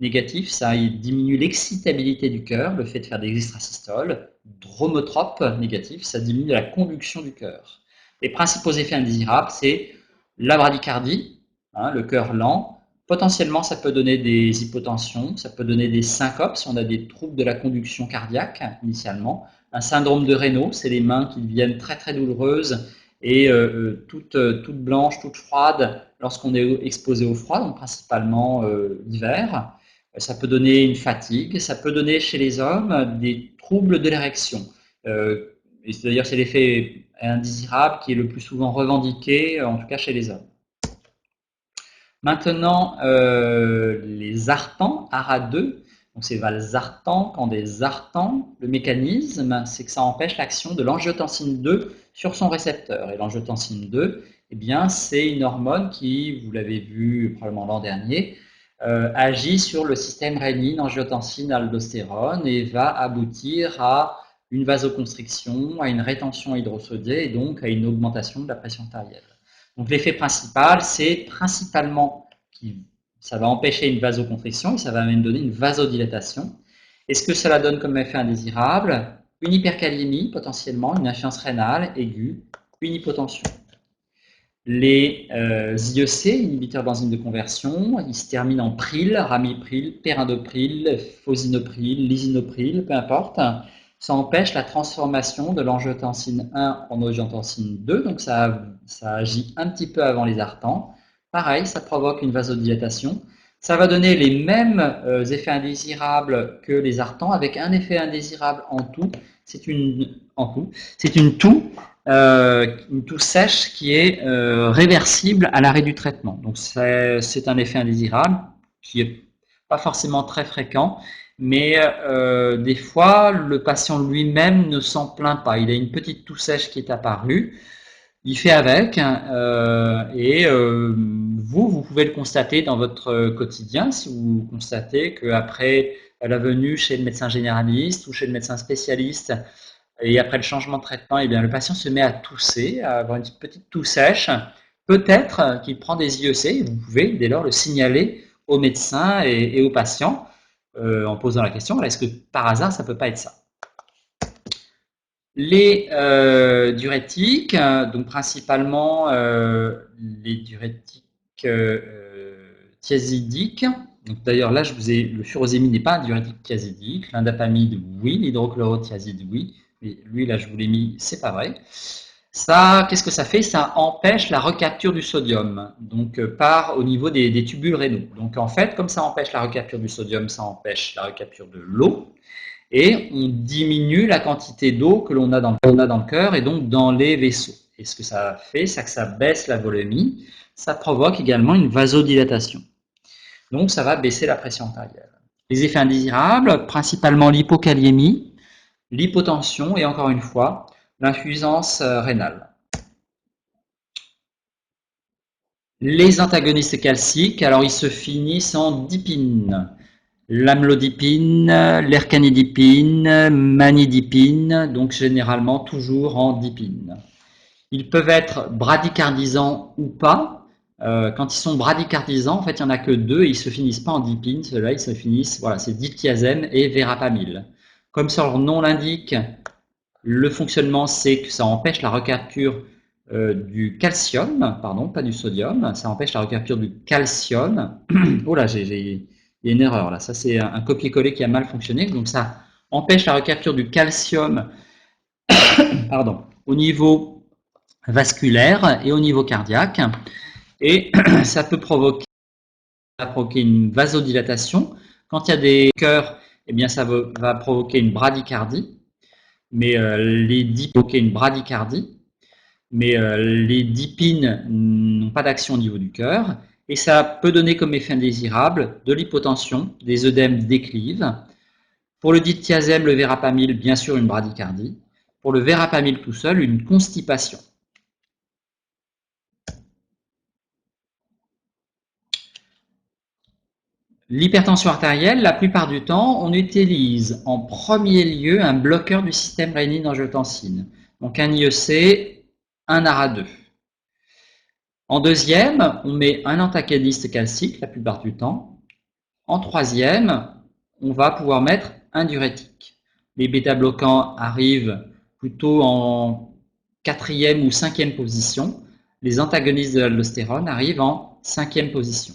A: négatif, ça diminue l'excitabilité du cœur, le fait de faire des extrasystoles. Dromotrope négatif, ça diminue la conduction du cœur. Les principaux effets indésirables, c'est la bradycardie, hein, le cœur lent. Potentiellement, ça peut donner des hypotensions, ça peut donner des syncopes si on a des troubles de la conduction cardiaque initialement. Un syndrome de Raynaud, c'est les mains qui deviennent très très douloureuses et toutes blanches, toutes froides lorsqu'on est exposé au froid, donc principalement l'hiver. Ça peut donner une fatigue, ça peut donner chez les hommes des troubles de l'érection. C'est-à-dire c'est l'effet indésirable qui est le plus souvent revendiqué, en tout cas chez les hommes. Maintenant, les artans, ARA2, donc c'est valsartan, candesartan. Le mécanisme, c'est que ça empêche l'action de l'angiotensine 2 sur son récepteur. Et l'angiotensine 2, eh bien, c'est une hormone qui, vous l'avez vu probablement l'an dernier, agit sur le système rénine, angiotensine, aldostérone et va aboutir à une vasoconstriction, à une rétention hydrosodiée et donc à une augmentation de la pression artérielle. Donc l'effet principal, c'est principalement que ça va empêcher une vasoconstriction et ça va même donner une vasodilatation. Et ce que cela donne comme effet indésirable? Une hypercalémie potentiellement, une insuffisance rénale aiguë, une hypotension. Les IEC, inhibiteurs d'enzymes de conversion, ils se terminent en pril, ramipril, périndopril, fosinopril, lisinopril, peu importe. Ça empêche la transformation de l'angiotensine 1 en angiotensine 2, donc ça agit un petit peu avant les artans. Pareil, ça provoque une vasodilatation. Ça va donner les mêmes effets indésirables que les artans, avec un effet indésirable en tout. C'est une toux sèche qui est réversible à l'arrêt du traitement. Donc c'est un effet indésirable qui est pas forcément très fréquent, mais des fois le patient lui-même ne s'en plaint pas. Il a une petite toux sèche qui est apparue, il fait avec, et vous pouvez le constater dans votre quotidien si vous constatez qu'après la venue chez le médecin généraliste ou chez le médecin spécialiste et après le changement de traitement, eh bien, le patient se met à tousser, à avoir une petite toux sèche. Peut-être qu'il prend des IEC et vous pouvez dès lors le signaler au médecin et au patient en posant la question, est-ce que par hasard ça ne peut pas être ça? Les diurétiques, donc principalement les diurétiques thiazidiques. D'ailleurs là, le furosémine n'est pas un diurétique thiazidique, l'indapamide oui, l'hydrochlorothiazide oui, Mais lui, là, je vous l'ai mis, c'est pas vrai. Ça, qu'est-ce que ça fait? Ça empêche la recapture du sodium, donc au niveau des tubules rénaux. Donc en fait, comme ça empêche la recapture du sodium, ça empêche la recapture de l'eau, et on diminue la quantité d'eau que l'on a dans le cœur et donc dans les vaisseaux. Et ce que ça fait, c'est que ça baisse la volémie, ça provoque également une vasodilatation. Donc ça va baisser la pression artérielle. Les effets indésirables, principalement l'hypokaliémie, l'hypotension et encore une fois, l'insuffisance rénale. Les antagonistes calciques, alors ils se finissent en dipine. L'amlodipine, l'ercanidipine, manidipine, donc généralement toujours en dipine. Ils peuvent être bradycardisants ou pas. Quand ils sont bradycardisants, en fait, il n'y en a que deux et ils ne se finissent pas en dipine. Ceux-là, ils se finissent, voilà, c'est diltiazème et verapamil. Comme leur nom l'indique, le fonctionnement, c'est que ça empêche la recapture du calcium, pardon, pas du sodium, ça empêche la recapture du calcium. Oh là, il y a une erreur là, ça c'est un copier-coller qui a mal fonctionné, donc ça empêche la recapture du calcium pardon, au niveau vasculaire et au niveau cardiaque, et ça peut provoquer une vasodilatation. Quand il y a des cœurs, eh bien ça va provoquer une bradycardie. Mais les dipines n'ont pas d'action au niveau du cœur et ça peut donner comme effet indésirable de l'hypotension, des œdèmes déclives. Pour le diltiazème, le verapamil, bien sûr une bradycardie. Pour le verapamil tout seul, une constipation. L'hypertension artérielle, la plupart du temps, on utilise en premier lieu un bloqueur du système rénine-angiotensine. Donc un IEC, un ARA2. En deuxième, on met un antagoniste calcique la plupart du temps. En troisième, on va pouvoir mettre un diurétique. Les bêta-bloquants arrivent plutôt en quatrième ou cinquième position. Les antagonistes de l'aldostérone arrivent en cinquième position.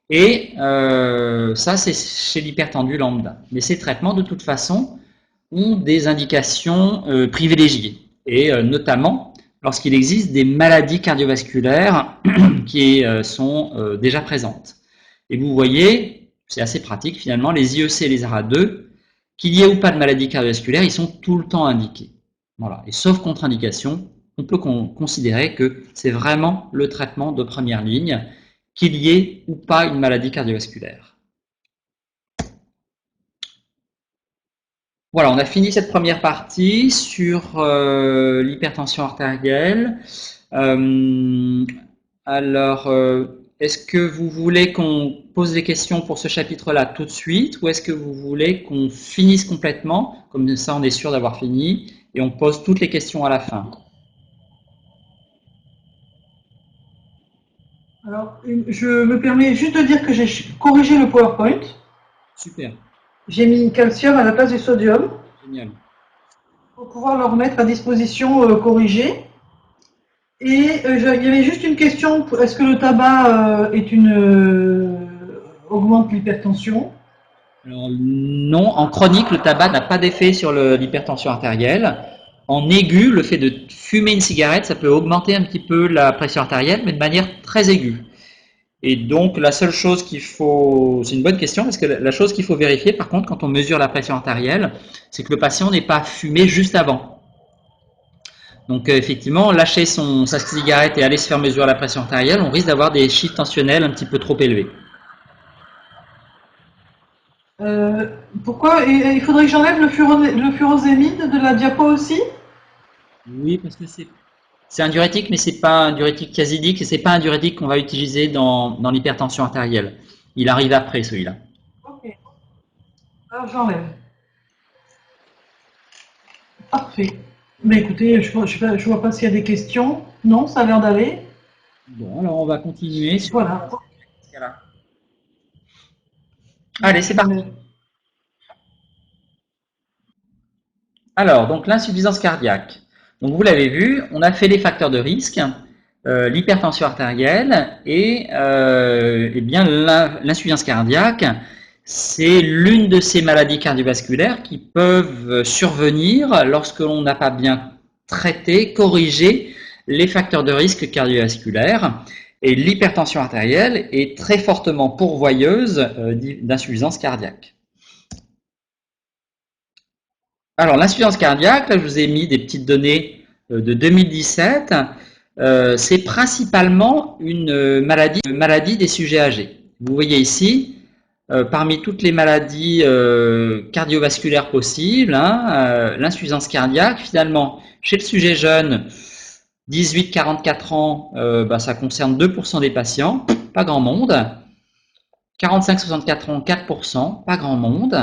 A: Et ça, c'est chez l'hypertendu lambda. Mais ces traitements, de toute façon, ont des indications privilégiées. Et notamment lorsqu'il existe des maladies cardiovasculaires qui sont déjà présentes. Et vous voyez, c'est assez pratique finalement, les IEC et les ARA2, qu'il y ait ou pas de maladie cardiovasculaire, ils sont tout le temps indiqués. Voilà. Et sauf contre-indication, on peut considérer que c'est vraiment le traitement de première ligne, qu'il y ait ou pas une maladie cardiovasculaire. Voilà, on a fini cette première partie sur l'hypertension artérielle. Est-ce que vous voulez qu'on pose des questions pour ce chapitre-là tout de suite ou est-ce que vous voulez qu'on finisse complètement, comme ça on est sûr d'avoir fini, et on pose toutes les questions à la fin?
B: Alors, je me permets juste de dire que j'ai corrigé le PowerPoint.
A: Super.
B: J'ai mis calcium à la place du sodium.
A: Génial.
B: Pour pouvoir le remettre à disposition corrigée. Et il y avait juste une question, est-ce que le tabac augmente l'hypertension?
A: Alors, non, en chronique, le tabac n'a pas d'effet sur l'hypertension artérielle. En aigu, le fait de fumer une cigarette, ça peut augmenter un petit peu la pression artérielle, mais de manière très aiguë. Et donc, la seule chose qu'il faut... C'est une bonne question, parce que la chose qu'il faut vérifier, par contre, quand on mesure la pression artérielle, c'est que le patient n'ait pas fumé juste avant. Donc, effectivement, lâcher sa cigarette et aller se faire mesurer la pression artérielle, on risque d'avoir des chiffres tensionnels un petit peu trop élevés.
B: Pourquoi? Il faudrait que j'enlève le furosémide de la diapo aussi?
A: Oui, parce que c'est un diurétique, mais c'est pas un diurétique casidique et c'est pas un diurétique qu'on va utiliser dans l'hypertension artérielle. Il arrive après celui-là.
B: Ok. Alors j'enlève. Parfait. Mais écoutez, je vois pas s'il y a des questions. Non, ça a l'air d'aller.
A: Bon, alors on va continuer.
B: Voilà.
A: Allez, c'est parti. Alors, donc l'insuffisance cardiaque. Donc vous l'avez vu, on a fait les facteurs de risque, l'hypertension artérielle et bien l'insuffisance cardiaque. c'est l'une de ces maladies cardiovasculaires qui peuvent survenir lorsque l'on n'a pas bien traité, corrigé les facteurs de risque cardiovasculaires. Et l'hypertension artérielle est très fortement pourvoyeuse d'insuffisance cardiaque. Alors, l'insuffisance cardiaque, là, je vous ai mis des petites données de 2017. C'est principalement une maladie des sujets âgés. Vous voyez ici, parmi toutes les maladies cardiovasculaires possibles, l'insuffisance cardiaque, finalement, chez le sujet jeune, 18-44 ans, ça concerne 2% des patients, pas grand monde. 45-64 ans, 4%, pas grand monde.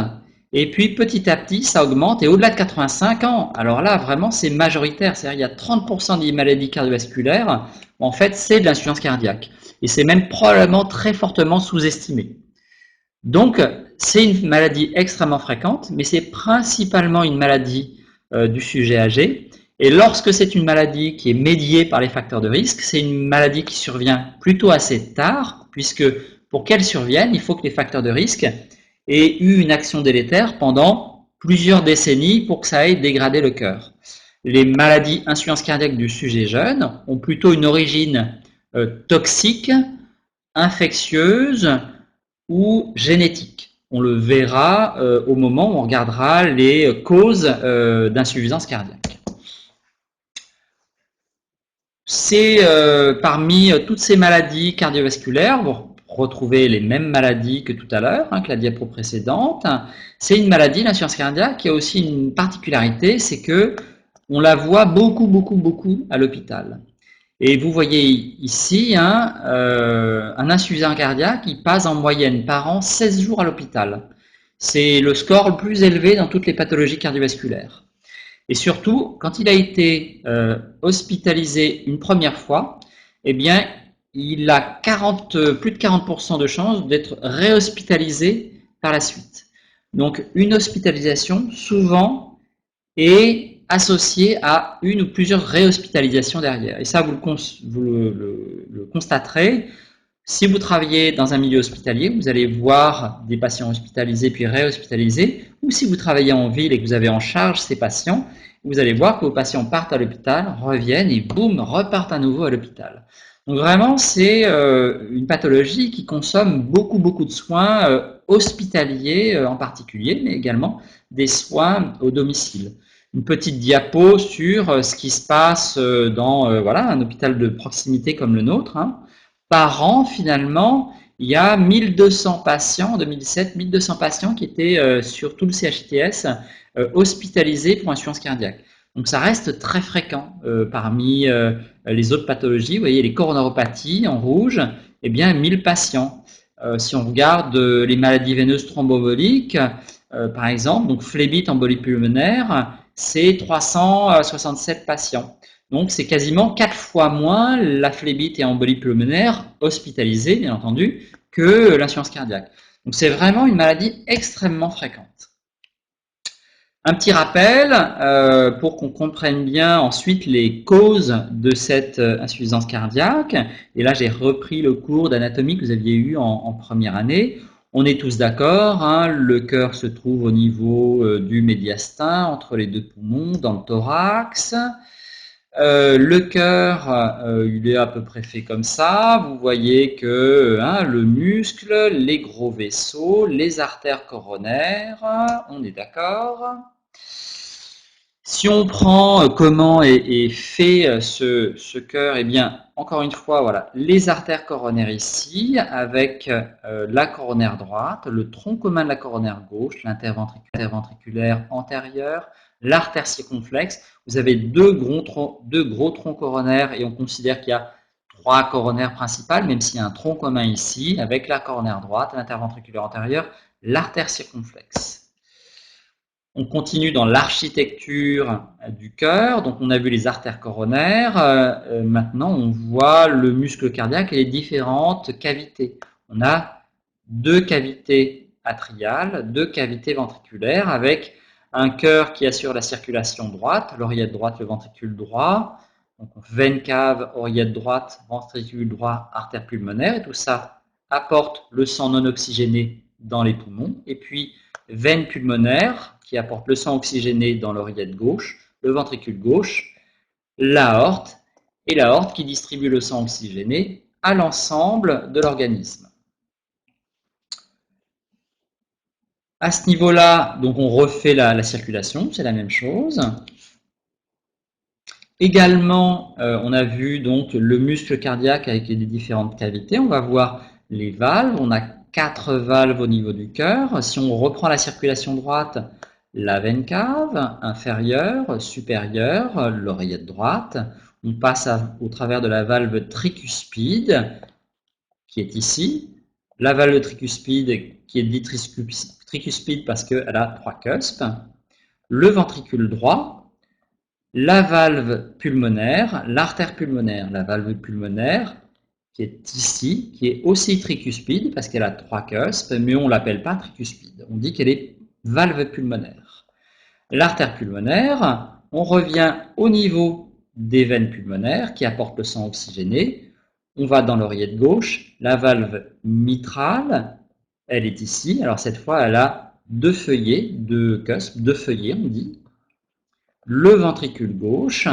A: Et puis petit à petit, ça augmente. Et au-delà de 85 ans, alors là, vraiment, c'est majoritaire. C'est-à-dire il y a 30% des maladies cardiovasculaires, en fait, c'est de l'insuffisance cardiaque. Et c'est même probablement très fortement sous-estimé. Donc, c'est une maladie extrêmement fréquente, mais c'est principalement une maladie du sujet âgé. Et lorsque c'est une maladie qui est médiée par les facteurs de risque, c'est une maladie qui survient plutôt assez tard, puisque pour qu'elle survienne, il faut que les facteurs de risque aient eu une action délétère pendant plusieurs décennies pour que ça ait dégradé le cœur. Les maladies insuffisance cardiaque du sujet jeune ont plutôt une origine toxique, infectieuse ou génétique. On le verra au moment où on regardera les causes d'insuffisance cardiaque. C'est parmi toutes ces maladies cardiovasculaires, vous retrouvez les mêmes maladies que tout à l'heure, que la diapo précédente. C'est une maladie, l'insuffisance cardiaque, qui a aussi une particularité, c'est que on la voit beaucoup à l'hôpital. Et vous voyez ici un insuffisant cardiaque qui passe en moyenne par an 16 jours à l'hôpital. C'est le score le plus élevé dans toutes les pathologies cardiovasculaires. Et surtout, quand il a été hospitalisé une première fois, eh bien, il a plus de 40% de chances d'être réhospitalisé par la suite. Donc, une hospitalisation, souvent, est associée à une ou plusieurs réhospitalisations derrière. Et ça, vous le constaterez. Si vous travaillez dans un milieu hospitalier, vous allez voir des patients hospitalisés puis réhospitalisés, ou si vous travaillez en ville et que vous avez en charge ces patients, vous allez voir que vos patients partent à l'hôpital, reviennent et boum, repartent à nouveau à l'hôpital. Donc vraiment, c'est une pathologie qui consomme beaucoup de soins hospitaliers en particulier, mais également des soins au domicile. Une petite diapo sur ce qui se passe dans un hôpital de proximité comme le nôtre. Par an, finalement, il y a 1200 patients, en 2017, 1200 patients qui étaient sur tout le CHTS hospitalisés pour insuffisance cardiaque. Donc ça reste très fréquent parmi les autres pathologies. Vous voyez les coronaropathies en rouge, eh bien 1000 patients. Si on regarde les maladies veineuses thromboemboliques, par exemple, donc phlébite, embolie pulmonaire, c'est 367 patients. Donc c'est quasiment 4 fois moins la phlébite et embolie pulmonaire hospitalisée, bien entendu, que l'insuffisance cardiaque. Donc c'est vraiment une maladie extrêmement fréquente. Un petit rappel pour qu'on comprenne bien ensuite les causes de cette insuffisance cardiaque. Et là, j'ai repris le cours d'anatomie que vous aviez eu en première année. On est tous d'accord, le cœur se trouve au niveau du médiastin, entre les deux poumons, dans le thorax. Le cœur, il est à peu près fait comme ça. Vous voyez que le muscle, les gros vaisseaux, les artères coronaires, on est d'accord. Si on prend comment est fait ce cœur, eh bien, encore une fois, voilà, les artères coronaires ici, avec la coronaire droite, le tronc commun de la coronaire gauche, l'interventriculaire antérieur, l'artère circonflexe. Vous avez deux gros troncs coronaires et on considère qu'il y a 3 coronaires principales, même s'il y a un tronc commun ici, avec la coronaire droite, l'interventriculaire antérieur, l'artère circonflexe. On continue dans l'architecture du cœur. Donc, on a vu les artères coronaires. Maintenant, on voit le muscle cardiaque et les différentes cavités. On a 2 cavités atriales, 2 cavités ventriculaires avec un cœur qui assure la circulation droite, l'oreillette droite, le ventricule droit. Donc, veine cave, oreillette droite, ventricule droit, artère pulmonaire. Et tout ça apporte le sang non oxygéné dans les poumons, et puis veine pulmonaire qui apporte le sang oxygéné dans l'oreillette gauche, le ventricule gauche, l'aorte, et l'aorte qui distribue le sang oxygéné à l'ensemble de l'organisme. À ce niveau-là, donc on refait la circulation, c'est la même chose. Également, on a vu donc le muscle cardiaque avec les différentes cavités. On va voir les valves. On a 4 valves au niveau du cœur. Si on reprend la circulation droite, la veine cave, inférieure, supérieure, l'oreillette droite. On passe au travers de la valve tricuspide, qui est ici. La valve tricuspide, qui est dite tricuspide parce qu'elle a 3 cuspes. Le ventricule droit. La valve pulmonaire, l'artère pulmonaire, la valve pulmonaire qui est ici, qui est aussi tricuspide parce qu'elle a 3 cuspes, mais on ne l'appelle pas tricuspide, on dit qu'elle est valve pulmonaire. L'artère pulmonaire, on revient au niveau des veines pulmonaires qui apportent le sang oxygéné, on va dans l'oreillette gauche, la valve mitrale, elle est ici, alors cette fois elle a 2 feuillets, 2 cuspes, 2 feuillets on dit. Le ventricule gauche,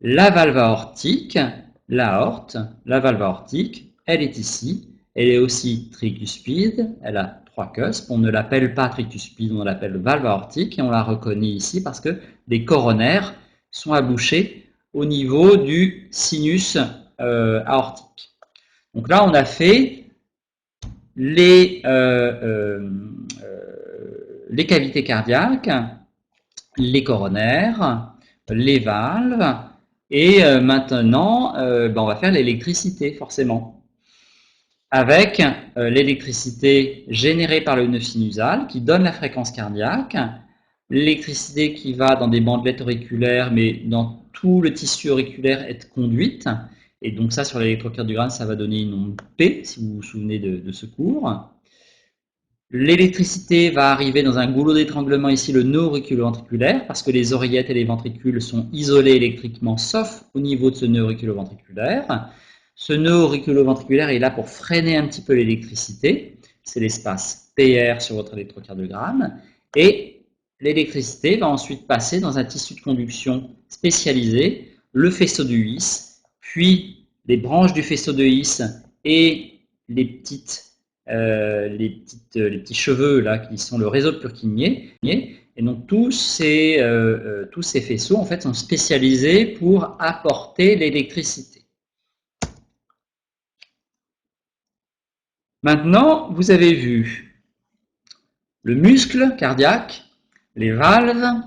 A: la valve aortique, l'aorte, la valve aortique, elle est ici, elle est aussi tricuspide, elle a 3 cuspes, on ne l'appelle pas tricuspide, on l'appelle valve aortique et on la reconnaît ici parce que les coronaires sont abouchés au niveau du sinus aortique. Donc là, on a fait les cavités cardiaques, les coronaires, les valves, et maintenant, on va faire l'électricité, forcément. Avec l'électricité générée par le nœud sinusal, qui donne la fréquence cardiaque, l'électricité qui va dans des bandelettes auriculaires, mais dans tout le tissu auriculaire est conduite, et donc ça, sur l'électrocardiogramme, ça va donner une onde P, si vous vous souvenez de ce cours. L'électricité va arriver dans un goulot d'étranglement ici, le nœud auriculo-ventriculaire, parce que les oreillettes et les ventricules sont isolés électriquement, sauf au niveau de ce nœud auriculo-ventriculaire. Ce nœud auriculo-ventriculaire est là pour freiner un petit peu l'électricité. C'est l'espace PR sur votre électrocardiogramme. Et l'électricité va ensuite passer dans un tissu de conduction spécialisé, le faisceau de His, puis les branches du faisceau de His et les petits cheveux là qui sont le réseau de Purkinje, et donc tous ces faisceaux en fait sont spécialisés pour apporter l'électricité. Maintenant, vous avez vu le muscle cardiaque, les valves,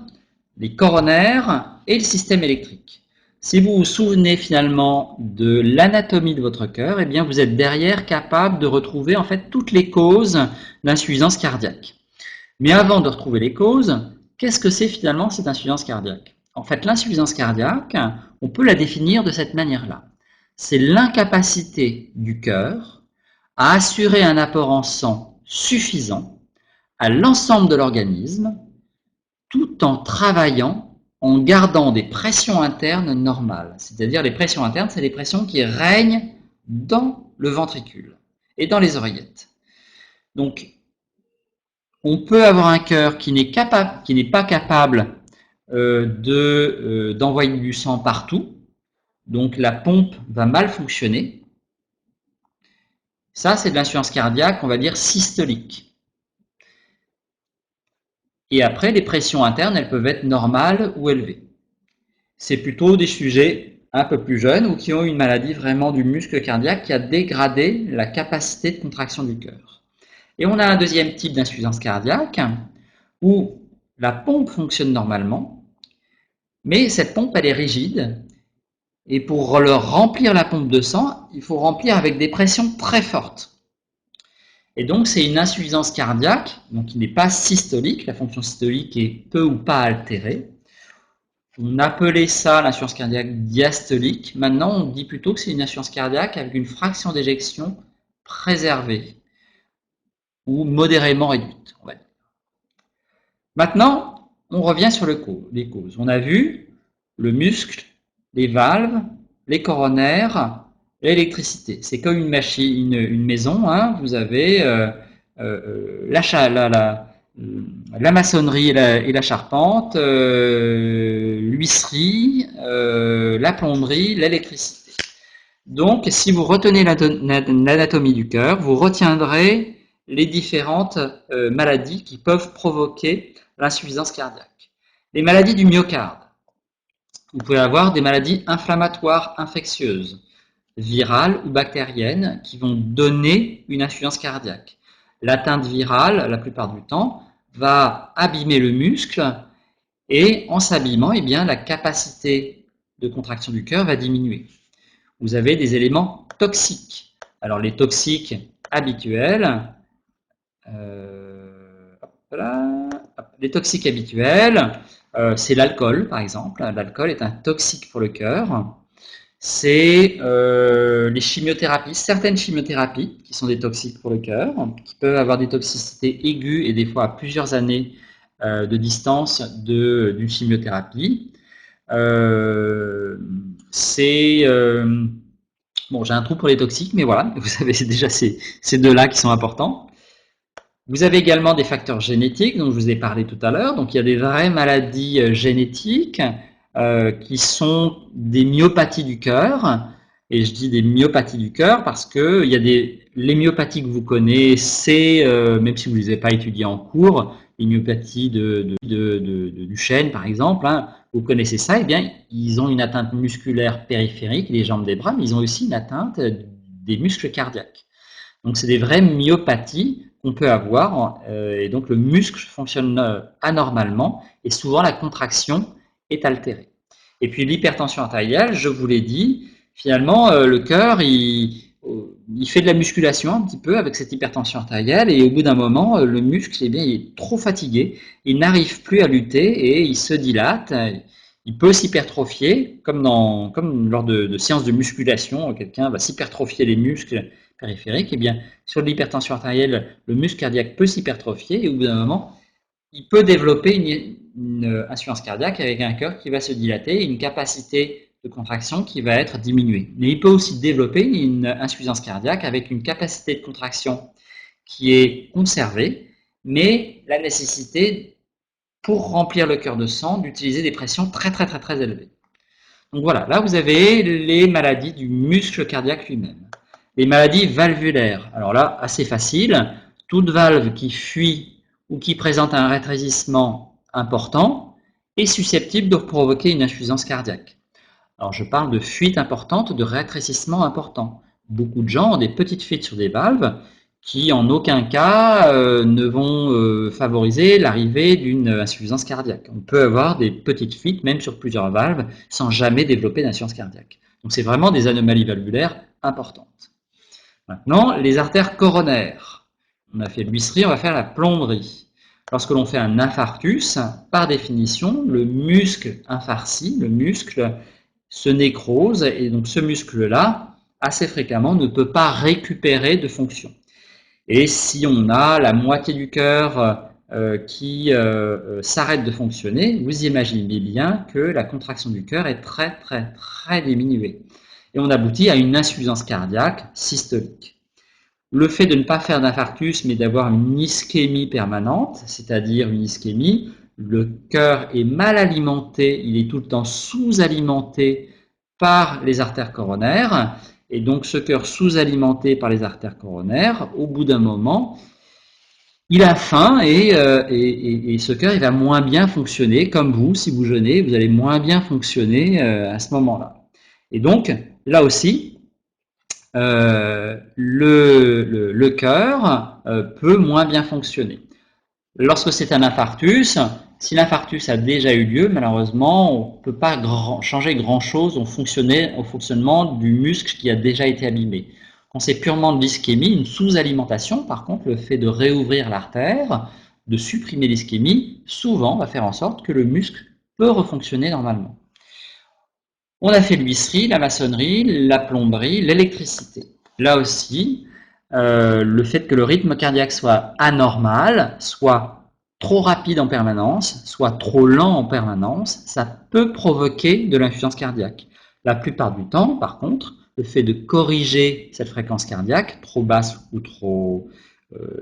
A: les coronaires et le système électrique. Si vous vous souvenez finalement de l'anatomie de votre cœur, eh bien vous êtes derrière capable de retrouver en fait toutes les causes d'insuffisance cardiaque. Mais avant de retrouver les causes, qu'est-ce que c'est finalement cette insuffisance cardiaque? En fait, l'insuffisance cardiaque, on peut la définir de cette manière-là. C'est l'incapacité du cœur à assurer un apport en sang suffisant à l'ensemble de l'organisme tout en travaillant en gardant des pressions internes normales. C'est-à-dire les pressions internes, c'est les pressions qui règnent dans le ventricule et dans les oreillettes. Donc, on peut avoir un cœur qui n'est pas capable d'envoyer du sang partout. Donc, la pompe va mal fonctionner. Ça, c'est de l'insuffisance cardiaque, on va dire systolique. Et après, les pressions internes, elles peuvent être normales ou élevées. C'est plutôt des sujets un peu plus jeunes ou qui ont une maladie vraiment du muscle cardiaque qui a dégradé la capacité de contraction du cœur. Et on a un deuxième type d'insuffisance cardiaque où la pompe fonctionne normalement, mais cette pompe, elle est rigide. Et pour leur remplir la pompe de sang, il faut remplir avec des pressions très fortes. Et donc, c'est une insuffisance cardiaque, donc qui n'est pas systolique, la fonction systolique est peu ou pas altérée. On appelait ça l'insuffisance cardiaque diastolique. Maintenant, on dit plutôt que c'est une insuffisance cardiaque avec une fraction d'éjection préservée ou modérément réduite, on va dire. Maintenant, on revient sur les causes. On a vu le muscle, les valves, les coronaires, l'électricité. C'est comme une machine, une maison. Hein. Vous avez la maçonnerie et la charpente, l'huisserie, la plomberie, l'électricité. Donc, si vous retenez l'anatomie du cœur, vous retiendrez les différentes maladies qui peuvent provoquer l'insuffisance cardiaque. Les maladies du myocarde. Vous pouvez avoir des maladies inflammatoires infectieuses, virales ou bactériennes, qui vont donner une insuffisance cardiaque. L'atteinte virale, la plupart du temps, va abîmer le muscle et en s'abîmant, eh bien, la capacité de contraction du cœur va diminuer. Vous avez des éléments toxiques. Alors les toxiques habituels, c'est l'alcool par exemple. L'alcool est un toxique pour le cœur. C'est les chimiothérapies, certaines chimiothérapies qui sont des toxiques pour le cœur, qui peuvent avoir des toxicités aiguës et des fois à plusieurs années de distance d'une chimiothérapie. Bon, j'ai un trou pour les toxiques, mais voilà, vous avez déjà ces deux-là qui sont importants. Vous avez également des facteurs génétiques dont je vous ai parlé tout à l'heure. Donc il y a des vraies maladies génétiques qui sont des myopathies du cœur. Et je dis des myopathies du cœur parce que il y a les myopathies que vous connaissez, même si vous ne les avez pas étudiées en cours, les myopathies du chêne par exemple, hein, vous connaissez ça, eh bien ils ont une atteinte musculaire périphérique, les jambes, des bras, mais ils ont aussi une atteinte des muscles cardiaques. Donc c'est des vraies myopathies qu'on peut avoir, et donc le muscle fonctionne anormalement et souvent la contraction est altérée. Et puis l'hypertension artérielle, je vous l'ai dit, finalement le cœur il fait de la musculation un petit peu avec cette hypertension artérielle et au bout d'un moment le muscle il est trop fatigué, il n'arrive plus à lutter et il se dilate, il peut s'hypertrophier comme lors de séances de musculation, quelqu'un va s'hypertrophier les muscles périphériques, et bien sur l'hypertension artérielle, le muscle cardiaque peut s'hypertrophier et au bout d'un moment, il peut développer une insuffisance cardiaque avec un cœur qui va se dilater et une capacité de contraction qui va être diminuée. Mais il peut aussi développer une insuffisance cardiaque avec une capacité de contraction qui est conservée, mais la nécessité pour remplir le cœur de sang d'utiliser des pressions très élevées. Donc voilà, là vous avez les maladies du muscle cardiaque lui-même. Les maladies valvulaires, alors là, assez facile, toute valve qui fuit ou qui présente un rétrécissement important est susceptible de provoquer une insuffisance cardiaque. Alors je parle de fuite importante, de rétrécissement important. Beaucoup de gens ont des petites fuites sur des valves qui en aucun cas ne vont favoriser l'arrivée d'une insuffisance cardiaque. On peut avoir des petites fuites, même sur plusieurs valves, sans jamais développer d'insuffisance cardiaque. Donc c'est vraiment des anomalies valvulaires importantes. Maintenant, les artères coronaires. On a fait l'huisserie, on va faire la plomberie. Lorsque l'on fait un infarctus, par définition, le muscle infarci, le muscle se nécrose et donc ce muscle-là, assez fréquemment, ne peut pas récupérer de fonction. Et si on a la moitié du cœur qui s'arrête de fonctionner, vous imaginez bien que la contraction du cœur est très diminuée. Et on aboutit à une insuffisance cardiaque systolique. Le fait de ne pas faire d'infarctus, mais d'avoir une ischémie permanente, c'est-à-dire une ischémie, le cœur est mal alimenté, il est tout le temps sous-alimenté par les artères coronaires, et donc ce cœur sous-alimenté par les artères coronaires, au bout d'un moment, il a faim et ce cœur il va moins bien fonctionner, comme vous, si vous jeûnez, vous allez moins bien fonctionner à ce moment-là. Et donc, là aussi, le cœur peut moins bien fonctionner. Lorsque c'est un infarctus, si l'infarctus a déjà eu lieu, malheureusement, on ne peut pas changer grand-chose au fonctionnement du muscle qui a déjà été abîmé. Quand c'est purement de l'ischémie, une sous-alimentation, par contre, le fait de réouvrir l'artère, de supprimer l'ischémie, souvent va faire en sorte que le muscle peut refonctionner normalement. On a fait l'huisserie, la maçonnerie, la plomberie, l'électricité. Là aussi, le fait que le rythme cardiaque soit anormal, soit trop rapide en permanence, soit trop lent en permanence, ça peut provoquer de l'insuffisance cardiaque. La plupart du temps, par contre, le fait de corriger cette fréquence cardiaque, trop basse ou trop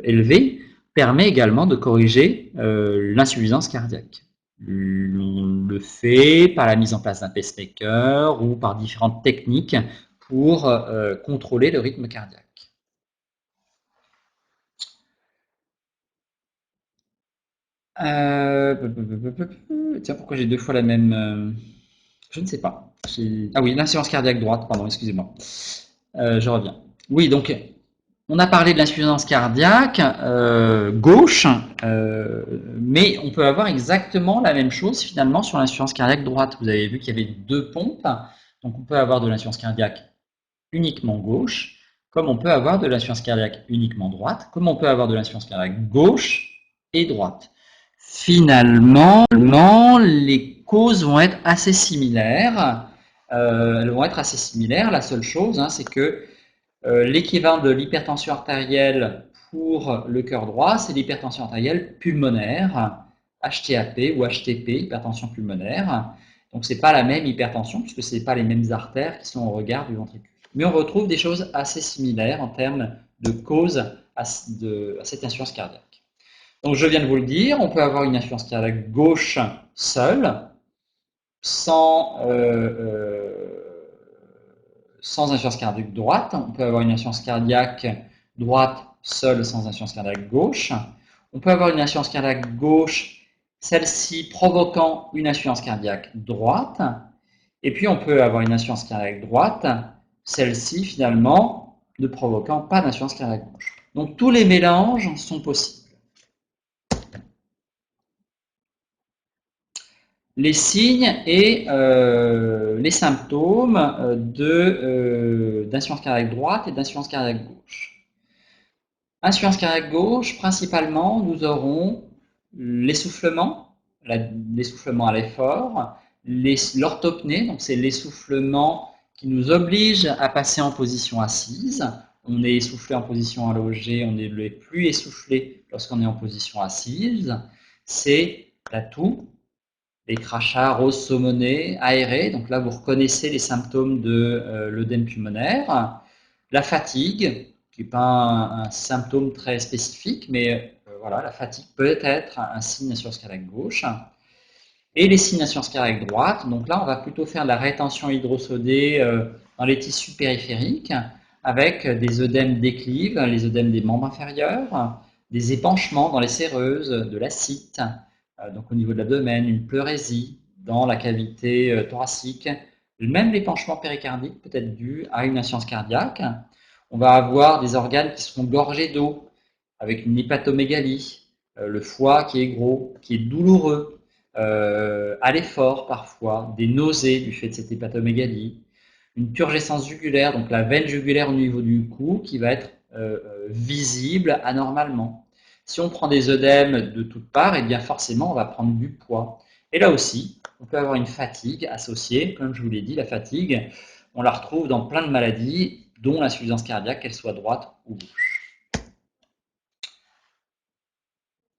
A: élevé permet également de corriger l'insuffisance cardiaque. On le fait par la mise en place d'un pacemaker ou par différentes techniques pour contrôler le rythme cardiaque. Tiens, pourquoi j'ai deux fois la même... je ne sais pas. Ah oui, l'insuffisance cardiaque droite, pardon, excusez-moi. Je reviens. Oui, donc on a parlé de l'insuffisance cardiaque gauche, mais on peut avoir exactement la même chose finalement sur l'insuffisance cardiaque droite. Vous avez vu qu'il y avait deux pompes, donc on peut avoir de l'insuffisance cardiaque uniquement gauche, comme on peut avoir de l'insuffisance cardiaque uniquement droite, comme on peut avoir de l'insuffisance cardiaque gauche et droite. Finalement, les causes vont être assez similaires. Elles vont être assez similaires. La seule chose, c'est que l'équivalent de l'hypertension artérielle pour le cœur droit, c'est l'hypertension artérielle pulmonaire, HTAP ou HTP, hypertension pulmonaire. Donc, ce n'est pas la même hypertension, puisque ce n'est pas les mêmes artères qui sont au regard du ventricule. Mais on retrouve des choses assez similaires en termes de cause à cette insuffisance cardiaque. Donc, je viens de vous le dire, on peut avoir une insuffisance cardiaque gauche seule, sans insuffisance cardiaque droite. On peut avoir une insuffisance cardiaque droite seule sans insuffisance cardiaque gauche. On peut avoir une insuffisance cardiaque gauche, celle-ci provoquant une insuffisance cardiaque droite. Et puis on peut avoir une insuffisance cardiaque droite, celle-ci finalement ne provoquant pas d'insuffisance cardiaque gauche. Donc tous les mélanges sont possibles. Les signes et les symptômes d'insuffisance cardiaque droite et d'insuffisance cardiaque gauche. Insuffisance cardiaque gauche, principalement, nous aurons l'essoufflement, l'essoufflement à l'effort, l'orthopnée, donc c'est l'essoufflement qui nous oblige à passer en position assise. On est essoufflé en position allongée, on n'est plus essoufflé lorsqu'on est en position assise. C'est la toux, les crachats roses saumonés, aérés. Donc là, vous reconnaissez les symptômes de l'œdème pulmonaire. La fatigue, qui n'est pas un symptôme très spécifique, mais voilà, la fatigue peut être un signe d'insuffisance cardiaque gauche. Et les signes d'insuffisance cardiaque droite, donc là, on va plutôt faire de la rétention hydrosodée dans les tissus périphériques, avec des œdèmes déclives, les œdèmes des membres inférieurs, des épanchements dans les séreuses, de l'ascite, donc au niveau de l'abdomen, une pleurésie dans la cavité thoracique, même l'épanchement péricardique peut être dû à une insuffisance cardiaque. On va avoir des organes qui seront gorgés d'eau, avec une hépatomégalie, le foie qui est gros, qui est douloureux, à l'effort parfois, des nausées du fait de cette hépatomégalie, une turgescence jugulaire, donc la veine jugulaire au niveau du cou qui va être visible anormalement. Si on prend des œdèmes de toutes parts, eh bien forcément on va prendre du poids. Et là aussi, on peut avoir une fatigue associée, comme je vous l'ai dit, la fatigue, on la retrouve dans plein de maladies, dont l'insuffisance cardiaque, qu'elle soit droite ou gauche.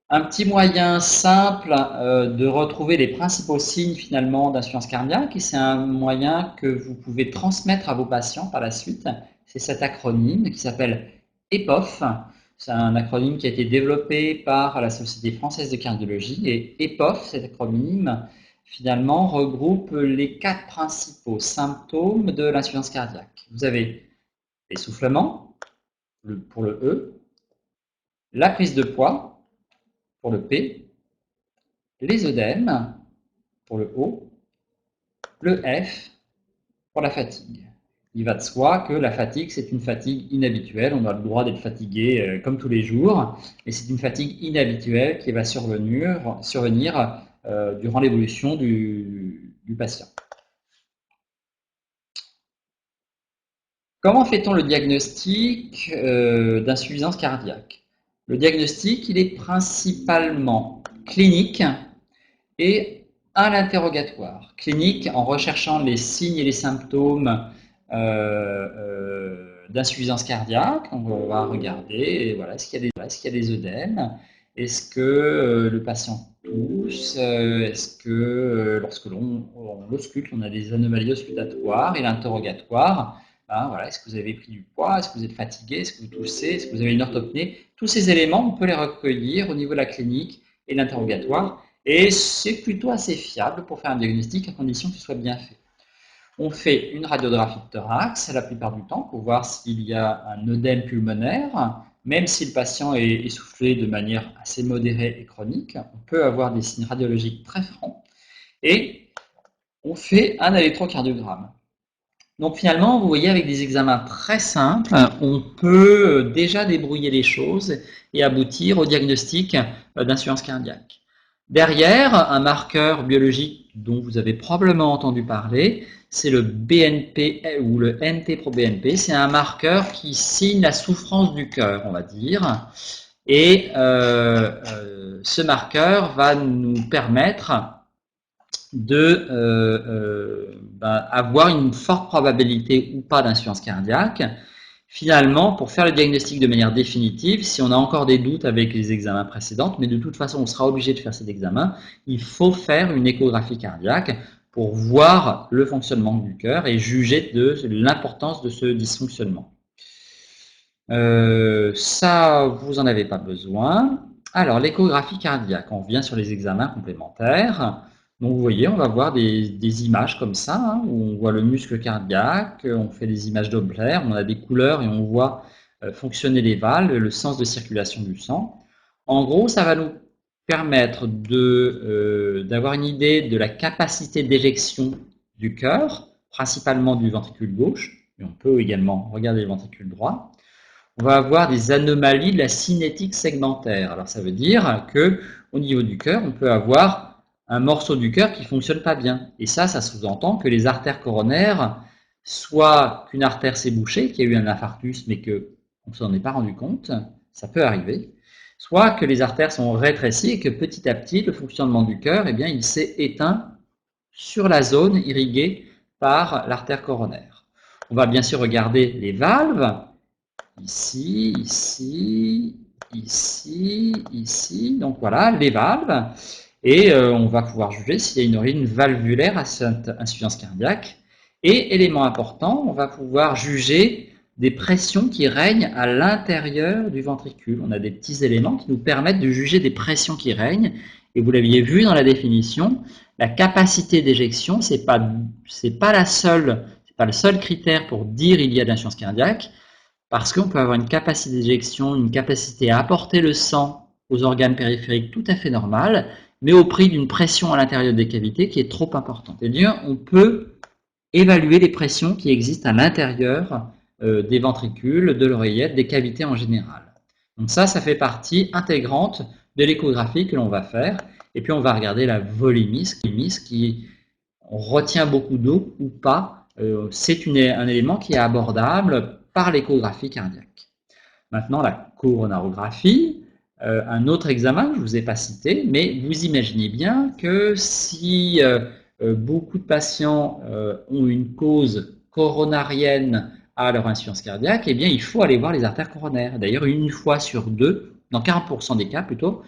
A: Un petit moyen simple de retrouver les principaux signes finalement d'insuffisance cardiaque, et c'est un moyen que vous pouvez transmettre à vos patients par la suite, c'est cet acronyme qui s'appelle EPOF. C'est un acronyme qui a été développé par la Société française de cardiologie, et EPOF, cet acronyme, finalement regroupe les 4 principaux symptômes de l'insuffisance cardiaque. Vous avez l'essoufflement, pour le E, la prise de poids, pour le P, les œdèmes, pour le O, le F, pour la fatigue. Il va de soi que la fatigue, c'est une fatigue inhabituelle. On a le droit d'être fatigué comme tous les jours, mais c'est une fatigue inhabituelle qui va survenir durant l'évolution du patient. Comment fait-on le diagnostic d'insuffisance cardiaque? Le diagnostic, il est principalement clinique et à l'interrogatoire. Clinique en recherchant les signes et les symptômes d'insuffisance cardiaque. On va regarder, voilà, est-ce qu'il y a des œdèmes? Est-ce que le patient tousse? Est-ce que lorsque l'on l'ausculte, on a des anomalies auscultatoires? Et l'interrogatoire Hein, voilà, est-ce que vous avez pris du poids? Est-ce que vous êtes fatigué? Est-ce que vous toussez? Est-ce que vous avez une orthopnée? Tous ces éléments, on peut les recueillir au niveau de la clinique et de l'interrogatoire. Et c'est plutôt assez fiable pour faire un diagnostic à condition qu'il soit bien fait. On fait une radiographie de thorax la plupart du temps pour voir s'il y a un œdème pulmonaire. Même si le patient est essoufflé de manière assez modérée et chronique, on peut avoir des signes radiologiques très francs. Et on fait un électrocardiogramme. Donc finalement, vous voyez, avec des examens très simples, on peut déjà débrouiller les choses et aboutir au diagnostic d'insuffisance cardiaque. Derrière, un marqueur biologique dont vous avez probablement entendu parler, c'est le BNP ou le NT-proBNP. C'est un marqueur qui signe la souffrance du cœur, on va dire. Et ce marqueur va nous permettre de avoir une forte probabilité ou pas d'insuffisance cardiaque. Finalement, pour faire le diagnostic de manière définitive, si on a encore des doutes avec les examens précédents, mais de toute façon on sera obligé de faire cet examen, il faut faire une échographie cardiaque pour voir le fonctionnement du cœur et juger de l'importance de ce dysfonctionnement. Ça, vous n'en avez pas besoin. Alors, l'échographie cardiaque, on revient sur les examens complémentaires. Donc, vous voyez, on va voir des images comme ça, hein, où on voit le muscle cardiaque, on fait des images Doppler, on a des couleurs et on voit fonctionner les valves, le sens de circulation du sang. En gros, ça va nous permettre d'avoir une idée de la capacité d'éjection du cœur, principalement du ventricule gauche, mais on peut également regarder le ventricule droit. On va avoir des anomalies de la cinétique segmentaire. Alors ça veut dire que au niveau du cœur, on peut avoir un morceau du cœur qui ne fonctionne pas bien. Et ça sous-entend que les artères coronaires, soit qu'une artère s'est bouchée, qu'il y a eu un infarctus, mais qu'on ne s'en est pas rendu compte, ça peut arriver, soit que les artères sont rétrécies et que petit à petit, le fonctionnement du cœur, eh bien, il s'est éteint sur la zone irriguée par l'artère coronaire. On va bien sûr regarder les valves, ici, ici, ici, ici. Donc voilà, les valves. Et on va pouvoir juger s'il y a une origine valvulaire à cette insuffisance cardiaque. Et élément important, on va pouvoir juger des pressions qui règnent à l'intérieur du ventricule. On a des petits éléments qui nous permettent de juger des pressions qui règnent. Et vous l'aviez vu dans la définition, la capacité d'éjection, c'est pas le seul critère pour dire il y a de l'insuffisance cardiaque. Parce qu'on peut avoir une capacité d'éjection, une capacité à apporter le sang aux organes périphériques tout à fait normale, mais au prix d'une pression à l'intérieur des cavités qui est trop importante. Et bien, on peut évaluer les pressions qui existent à l'intérieur des ventricules, de l'oreillette, des cavités en général. Donc ça fait partie intégrante de l'échographie que l'on va faire. Et puis on va regarder la volémie, ce qui retient beaucoup d'eau ou pas. C'est un élément qui est abordable par l'échographie cardiaque. Maintenant, la coronarographie, un autre examen que je ne vous ai pas cité, mais vous imaginez bien que si beaucoup de patients ont une cause coronarienne à leur insuffisance cardiaque, eh bien, il faut aller voir les artères coronaires. D'ailleurs, une fois sur deux, dans 40% des cas plutôt,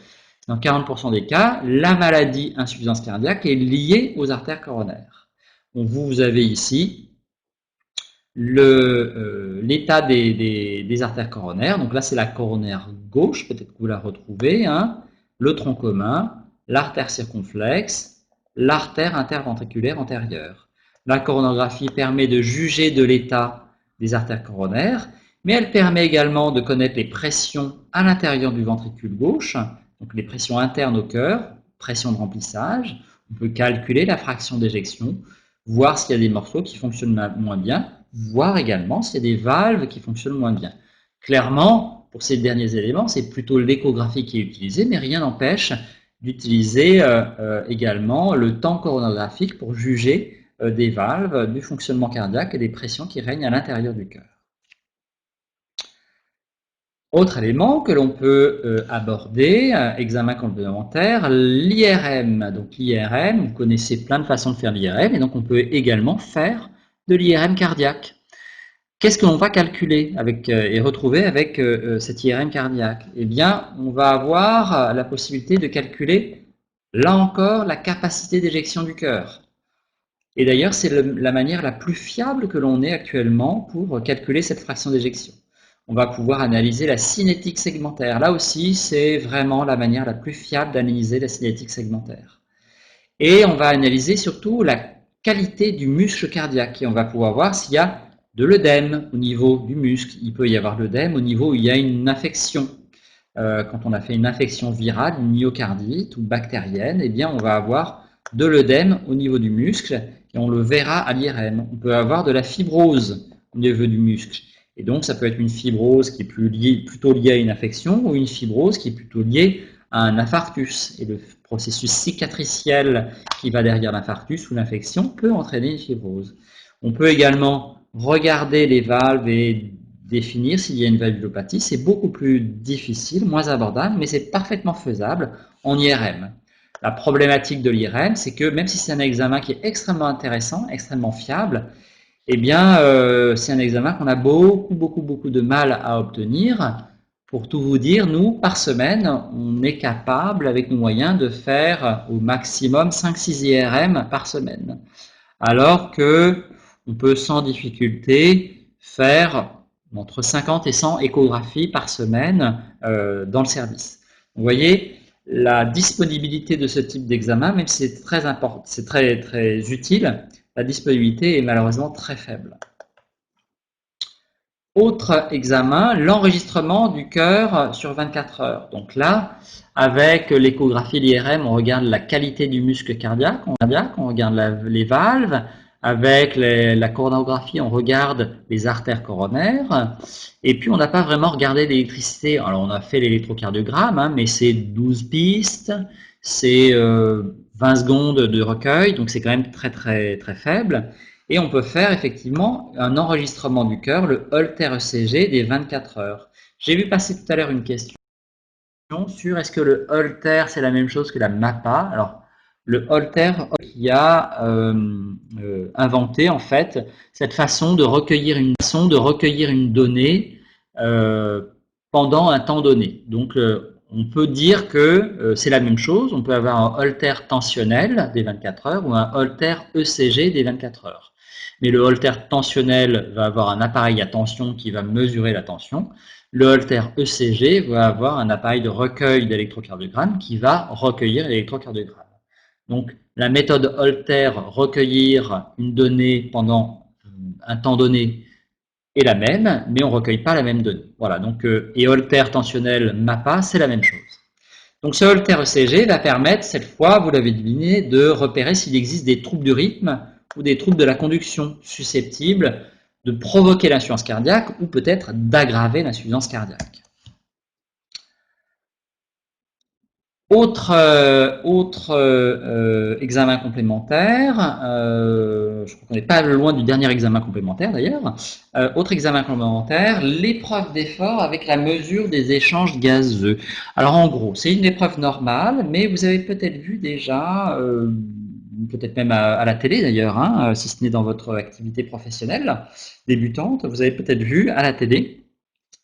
A: dans 40% des cas, la maladie insuffisance cardiaque est liée aux artères coronaires. Donc, vous avez ici l'état des artères coronaires. Donc là, c'est la coronaire gauche, peut-être que vous la retrouvez, hein, le tronc commun, l'artère circonflexe, l'artère interventriculaire antérieure. La coronographie permet de juger de l'état des artères coronaires, mais elle permet également de connaître les pressions à l'intérieur du ventricule gauche, donc les pressions internes au cœur, pression de remplissage. On peut calculer la fraction d'éjection, voir s'il y a des morceaux qui fonctionnent moins bien, voir également s'il y a des valves qui fonctionnent moins bien. Clairement, pour ces derniers éléments, c'est plutôt l'échographie qui est utilisée, mais rien n'empêche d'utiliser également le temps coronographique pour juger des valves, du fonctionnement cardiaque et des pressions qui règnent à l'intérieur du cœur. Autre élément que l'on peut aborder, examen complémentaire, l'IRM. Donc l'IRM, vous connaissez plein de façons de faire l'IRM, et donc on peut également faire de l'IRM cardiaque. Qu'est-ce que l'on va calculer et retrouver avec cette IRM cardiaque? Eh bien, on va avoir la possibilité de calculer, là encore, la capacité d'éjection du cœur. Et d'ailleurs, c'est la manière la plus fiable que l'on ait actuellement pour calculer cette fraction d'éjection. On va pouvoir analyser la cinétique segmentaire. Là aussi, c'est vraiment la manière la plus fiable d'analyser la cinétique segmentaire. Et on va analyser surtout la qualité du muscle cardiaque. Et on va pouvoir voir s'il y a de l'œdème au niveau du muscle. Il peut y avoir de l'œdème au niveau où il y a une infection. Quand on a fait une infection virale, une myocardite ou bactérienne, eh bien on va avoir de l'œdème au niveau du muscle et on le verra à l'IRM. On peut avoir de la fibrose au niveau du muscle. Et donc, ça peut être une fibrose qui est plutôt liée à une infection ou une fibrose qui est plutôt liée à un infarctus. Et le processus cicatriciel qui va derrière l'infarctus ou l'infection peut entraîner une fibrose. On peut également regarder les valves et définir s'il y a une valvulopathie. C'est beaucoup plus difficile, moins abordable, mais c'est parfaitement faisable en IRM. La problématique de l'IRM, c'est que même si c'est un examen qui est extrêmement intéressant, extrêmement fiable, eh bien, c'est un examen qu'on a beaucoup de mal à obtenir. Pour tout vous dire, nous, par semaine, on est capable, avec nos moyens, de faire au maximum 5-6 IRM par semaine. Alors que on peut sans difficulté faire entre 50 et 100 échographies par semaine dans le service. Vous voyez, la disponibilité de ce type d'examen, même si c'est très important, c'est très utile, la disponibilité est malheureusement très faible. Autre examen, l'enregistrement du cœur sur 24 heures. Donc là, avec l'échographie, l'IRM, on regarde la qualité du muscle cardiaque, on regarde les valves. Avec la coronographie, on regarde les artères coronaires. Et puis, on n'a pas vraiment regardé l'électricité. Alors, on a fait l'électrocardiogramme, mais c'est 12 pistes, c'est 20 secondes de recueil, donc c'est quand même très faible. Et on peut faire effectivement un enregistrement du cœur, le Holter ECG des 24 heures. J'ai vu passer tout à l'heure une question sur est-ce que le Holter c'est la même chose que la MAPA. Alors, le Holter qui a inventé en fait cette façon de recueillir une donnée pendant un temps donné. Donc, on peut dire que c'est la même chose. On peut avoir un Holter tensionnel des 24 heures ou un Holter ECG des 24 heures. Mais le Holter tensionnel va avoir un appareil à tension qui va mesurer la tension. Le Holter ECG va avoir un appareil de recueil d'électrocardiogramme qui va recueillir l'électrocardiogramme. Donc, la méthode Holter, recueillir une donnée pendant un temps donné, est la même, mais on ne recueille pas la même donnée. Voilà, donc, et Holter tensionnel MAPA, c'est la même chose. Donc, ce Holter ECG va permettre, cette fois, vous l'avez deviné, de repérer s'il existe des troubles du rythme ou des troubles de la conduction susceptibles de provoquer l'insuffisance cardiaque ou peut-être d'aggraver l'insuffisance cardiaque. Autre examen complémentaire, je crois qu'on n'est pas loin du dernier examen complémentaire d'ailleurs. Autre examen complémentaire, l'épreuve d'effort avec la mesure des échanges gazeux. Alors en gros, c'est une épreuve normale, mais vous avez peut-être vu déjà, peut-être même à la télé d'ailleurs, hein, si ce n'est dans votre activité professionnelle débutante, vous avez peut-être vu à la télé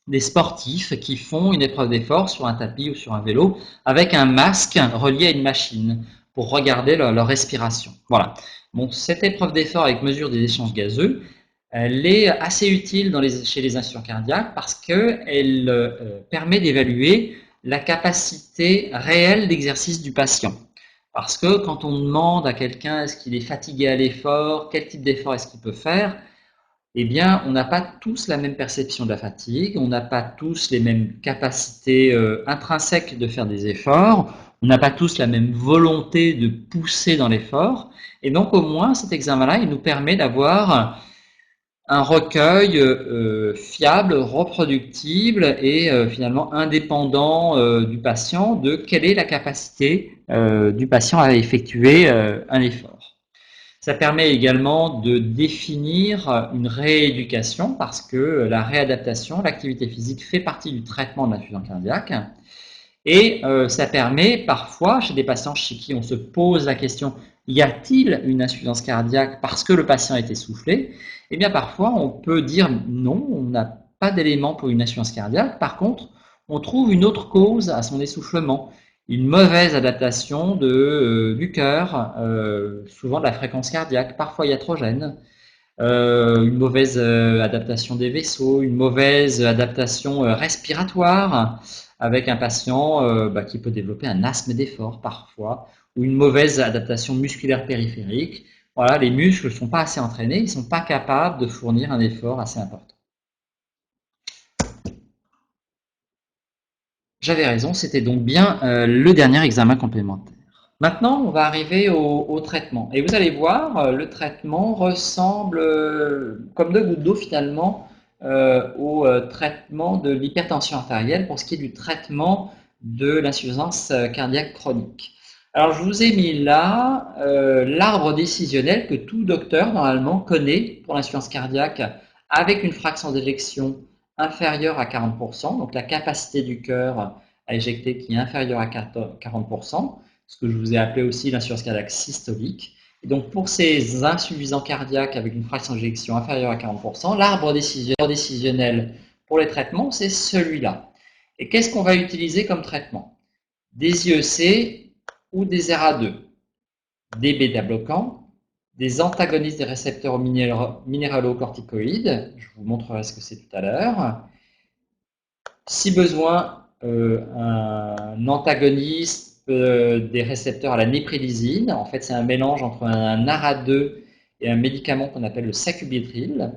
A: des sportifs qui font une épreuve d'effort sur un tapis ou sur un vélo avec un masque relié à une machine pour regarder leur respiration. Voilà. Bon, cette épreuve d'effort avec mesure des échanges gazeux, elle est assez utile chez les insuffisants cardiaques parce qu'elle permet d'évaluer la capacité réelle d'exercice du patient. Parce que quand on demande à quelqu'un est-ce qu'il est fatigué à l'effort, quel type d'effort est-ce qu'il peut faire, eh bien, on n'a pas tous la même perception de la fatigue, on n'a pas tous les mêmes capacités intrinsèques de faire des efforts, on n'a pas tous la même volonté de pousser dans l'effort, et donc au moins cet examen-là, il nous permet d'avoir un recueil fiable, reproductible et finalement indépendant du patient de quelle est la capacité du patient à effectuer un effort. Ça permet également de définir une rééducation parce que la réadaptation, l'activité physique fait partie du traitement de l'insuffisance cardiaque. Et ça permet parfois, chez des patients chez qui on se pose la question y a-t-il une insuffisance cardiaque parce que le patient est essoufflé? Eh bien parfois on peut dire non, on n'a pas d'éléments pour une insuffisance cardiaque. Par contre, on trouve une autre cause à son essoufflement. une mauvaise adaptation du cœur, souvent de la fréquence cardiaque, parfois iatrogène, une mauvaise adaptation des vaisseaux, une mauvaise adaptation respiratoire, avec un patient qui peut développer un asthme d'effort parfois, ou une mauvaise adaptation musculaire périphérique. Voilà, les muscles ne sont pas assez entraînés, ils ne sont pas capables de fournir un effort assez important. J'avais raison, c'était donc bien le dernier examen complémentaire. Maintenant, on va arriver au traitement. Et vous allez voir, le traitement ressemble comme deux gouttes d'eau finalement au traitement de l'hypertension artérielle pour ce qui est du traitement de l'insuffisance cardiaque chronique. Alors, je vous ai mis là l'arbre décisionnel que tout docteur normalement connaît pour l'insuffisance cardiaque avec une fraction d'éjection inférieure à 40%, donc la capacité du cœur à éjecter qui est inférieure à 40%, ce que je vous ai appelé aussi l'insuffisance cardiaque systolique. Et donc pour ces insuffisants cardiaques avec une fraction d'éjection inférieure à 40%, l'arbre décisionnel pour les traitements, c'est celui-là. Et qu'est-ce qu'on va utiliser comme traitement? Des IEC ou des RA2, des bêta-bloquants, des antagonistes des récepteurs minéralocorticoïdes, je vous montrerai ce que c'est tout à l'heure. Si besoin, un antagoniste des récepteurs à la néprilysine. En fait, c'est un mélange entre un ARA2 et un médicament qu'on appelle le sacubitril.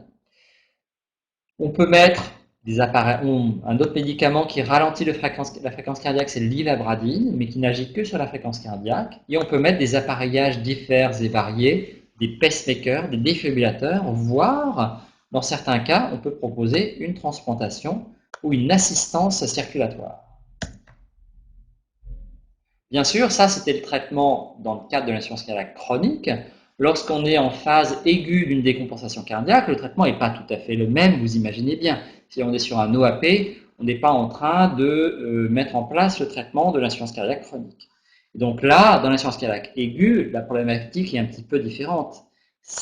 A: On peut mettre un autre médicament qui ralentit la fréquence cardiaque, c'est l'ivabradine, mais qui n'agit que sur la fréquence cardiaque. Et on peut mettre des appareillages divers et variés, des pacemakers, des défibrillateurs, voire, dans certains cas, on peut proposer une transplantation ou une assistance circulatoire. Bien sûr, ça c'était le traitement dans le cadre de l'insuffisance cardiaque chronique. Lorsqu'on est en phase aiguë d'une décompensation cardiaque, le traitement n'est pas tout à fait le même, vous imaginez bien. Si on est sur un OAP, on n'est pas en train de mettre en place le traitement de l'insuffisance cardiaque chronique. Et donc là, dans l'insuffisance cardiaque aiguë, la problématique est un petit peu différente.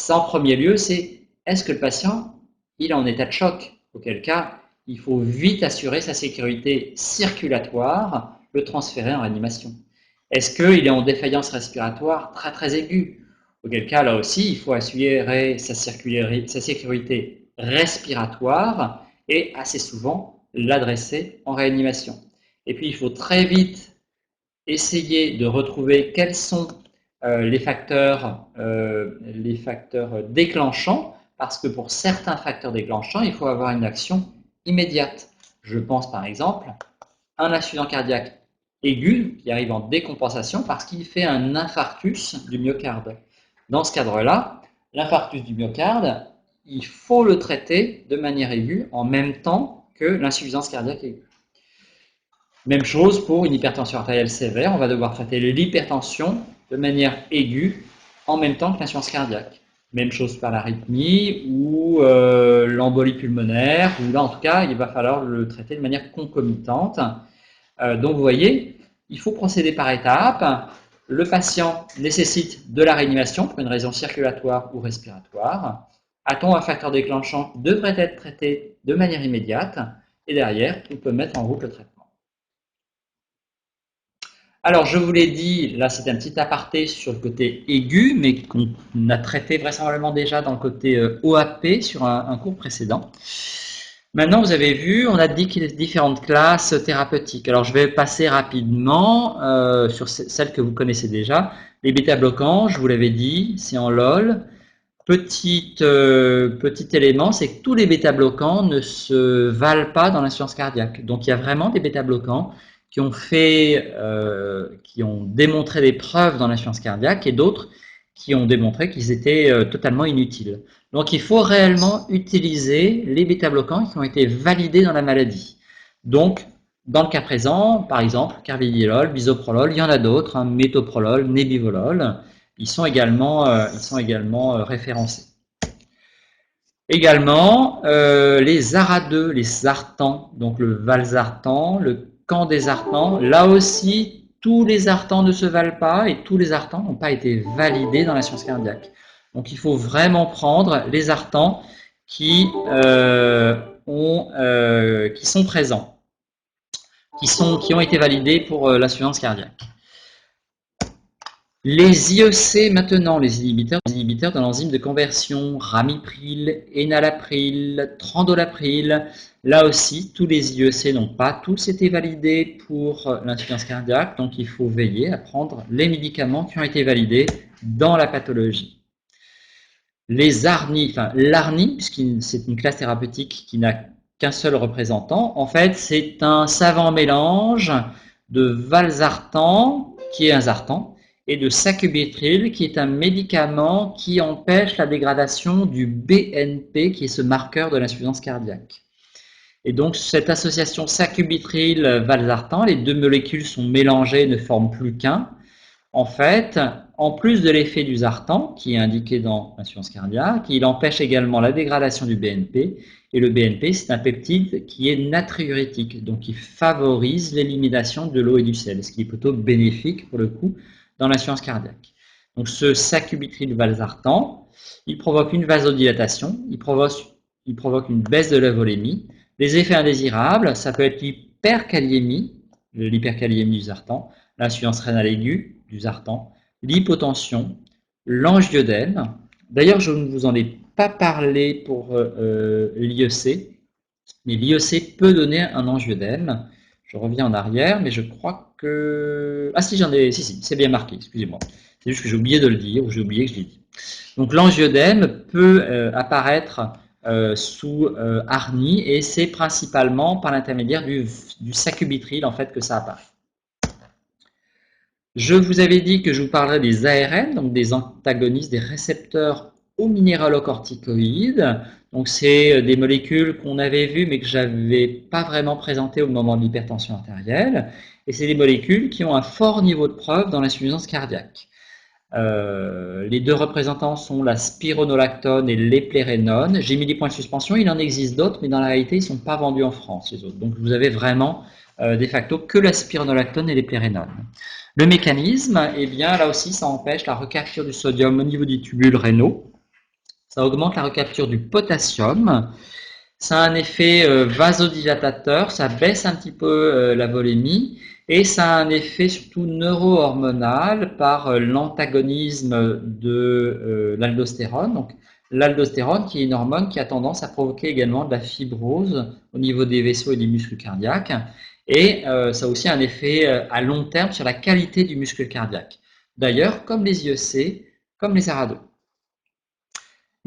A: En premier lieu, c'est est-ce que le patient il est en état de choc? Auquel cas, il faut vite assurer sa sécurité circulatoire, le transférer en réanimation. Est-ce qu'il est en défaillance respiratoire très très aiguë? Auquel cas, là aussi, il faut assurer sa sécurité respiratoire et assez souvent l'adresser en réanimation. Et puis, il faut très vite essayer de retrouver quels sont les facteurs déclenchants, parce que pour certains facteurs déclenchants, il faut avoir une action immédiate. Je pense par exemple à un accident cardiaque aigu qui arrive en décompensation parce qu'il fait un infarctus du myocarde. Dans ce cadre-là, l'infarctus du myocarde, il faut le traiter de manière aiguë en même temps que l'insuffisance cardiaque aiguë. Même chose pour une hypertension artérielle sévère, on va devoir traiter l'hypertension de manière aiguë en même temps que l'insuffisance cardiaque. Même chose par l'arythmie ou l'embolie pulmonaire, où là en tout cas il va falloir le traiter de manière concomitante. Donc vous voyez, il faut procéder par étapes. Le patient nécessite de la réanimation pour une raison circulatoire ou respiratoire. A-t-on un facteur déclenchant devrait être traité de manière immédiate et derrière on peut mettre en route le traitement. Alors, je vous l'ai dit, là c'est un petit aparté sur le côté aigu, mais qu'on a traité vraisemblablement déjà dans le côté OAP sur un cours précédent. Maintenant, vous avez vu, on a dit qu'il y a différentes classes thérapeutiques. Alors, je vais passer rapidement sur celles que vous connaissez déjà. Les bêta-bloquants, je vous l'avais dit, c'est en LOL. Petit élément, c'est que tous les bêta-bloquants ne se valent pas dans l'insuffisance cardiaque. Donc, il y a vraiment des bêta-bloquants qui ont démontré des preuves dans l'insuffisance cardiaque et d'autres qui ont démontré qu'ils étaient totalement inutiles. Donc il faut réellement utiliser les bêta-bloquants qui ont été validés dans la maladie. Donc dans le cas présent, par exemple, carvedilol, bisoprolol, il y en a d'autres, hein, métoprolol, nebivolol, ils sont également référencés. Également, les ARA2, les sartans, donc le valsartan, le candesartan, là aussi, tous les artans ne se valent pas et tous les artans n'ont pas été validés dans la science cardiaque. Donc il faut vraiment prendre les artans qui sont présents. qui ont été validés pour l'insuffisance cardiaque. Les IEC maintenant, les inhibiteurs de l'enzyme de conversion, ramipril, enalapril, trandolapril, là aussi, tous les IEC n'ont pas tous été validés pour l'insuffisance cardiaque, donc il faut veiller à prendre les médicaments qui ont été validés dans la pathologie. Les ARNI, enfin l'ARNI, puisque c'est une classe thérapeutique qui n'a qu'un seul représentant, en fait c'est un savant mélange de valsartan, qui est un zartan, et de sacubitril, qui est un médicament qui empêche la dégradation du BNP, qui est ce marqueur de l'insuffisance cardiaque. Et donc cette association sacubitril-valsartan, les deux molécules sont mélangées et ne forment plus qu'un. En fait, en plus de l'effet du zartan, qui est indiqué dans l'insuffisance cardiaque, il empêche également la dégradation du BNP. Et le BNP, c'est un peptide qui est natriurétique, donc il favorise l'élimination de l'eau et du sel, ce qui est plutôt bénéfique pour le coup dans l'insuffisance cardiaque. Donc ce sacubitril-valsartan, il provoque une vasodilatation, il provoque une baisse de la volémie. Les effets indésirables, ça peut être l'hyperkaliémie du zartan, l'insuffisance rénale aiguë du zartan, l'hypotension, l'angiodème. D'ailleurs, je ne vous en ai pas parlé pour l'IEC, mais l'IEC peut donner un angiodème. Je reviens en arrière, mais je crois que... Ah si, si, c'est bien marqué, excusez-moi. C'est juste que j'ai oublié de le dire, ou j'ai oublié que je l'ai dit. Donc l'angiodème peut apparaître sous ARNI, et c'est principalement par l'intermédiaire du sacubitril en fait que ça apparaît. Je vous avais dit que je vous parlerai des ARN, donc des antagonistes des récepteurs aux minéralocorticoïdes. Donc c'est des molécules qu'on avait vues mais que je n'avais pas vraiment présentées au moment de l'hypertension artérielle. Et c'est des molécules qui ont un fort niveau de preuve dans l'insuffisance cardiaque. Les deux représentants sont la spironolactone et l'éplérénone. J'ai mis des points de suspension, il en existe d'autres, mais dans la réalité, ils ne sont pas vendus en France, les autres. Donc vous avez vraiment, de facto, que la spironolactone et l'éplérénone. Le mécanisme, eh bien, là aussi, ça empêche la recapture du sodium au niveau des tubules rénaux. Ça augmente la recapture du potassium. Ça a un effet vasodilatateur, ça baisse un petit peu la volémie. Et ça a un effet surtout neuro-hormonal par l'antagonisme de l'aldostérone. Donc, l'aldostérone qui est une hormone qui a tendance à provoquer également de la fibrose au niveau des vaisseaux et des muscles cardiaques. Et ça a aussi un effet à long terme sur la qualité du muscle cardiaque. D'ailleurs, comme les IEC, comme les ARA2.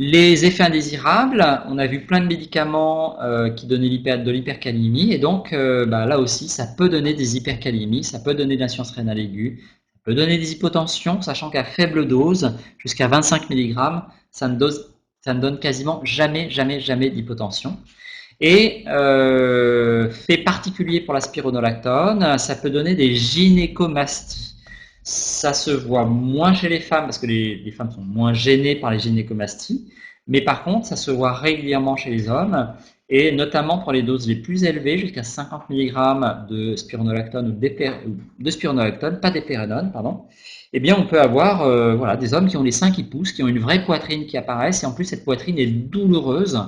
A: Les effets indésirables, on a vu plein de médicaments qui donnaient de l'hypercalémie, et donc là aussi, ça peut donner des hypercalémies, ça peut donner de l'insuffisance rénale aiguë, ça peut donner des hypotensions, sachant qu'à faible dose, jusqu'à 25 mg, ça ne donne quasiment jamais d'hypotension. Et fait particulier pour la spironolactone, ça peut donner des gynécomasties. Ça se voit moins chez les femmes parce que les femmes sont moins gênées par les gynécomasties, mais par contre, ça se voit régulièrement chez les hommes, et notamment pour les doses les plus élevées, jusqu'à 50 mg de spironolactone ou de spironolactone, pas d'éplérénone, pardon. Eh bien, on peut avoir voilà, des hommes qui ont les seins qui poussent, qui ont une vraie poitrine qui apparaissent, et en plus, cette poitrine est douloureuse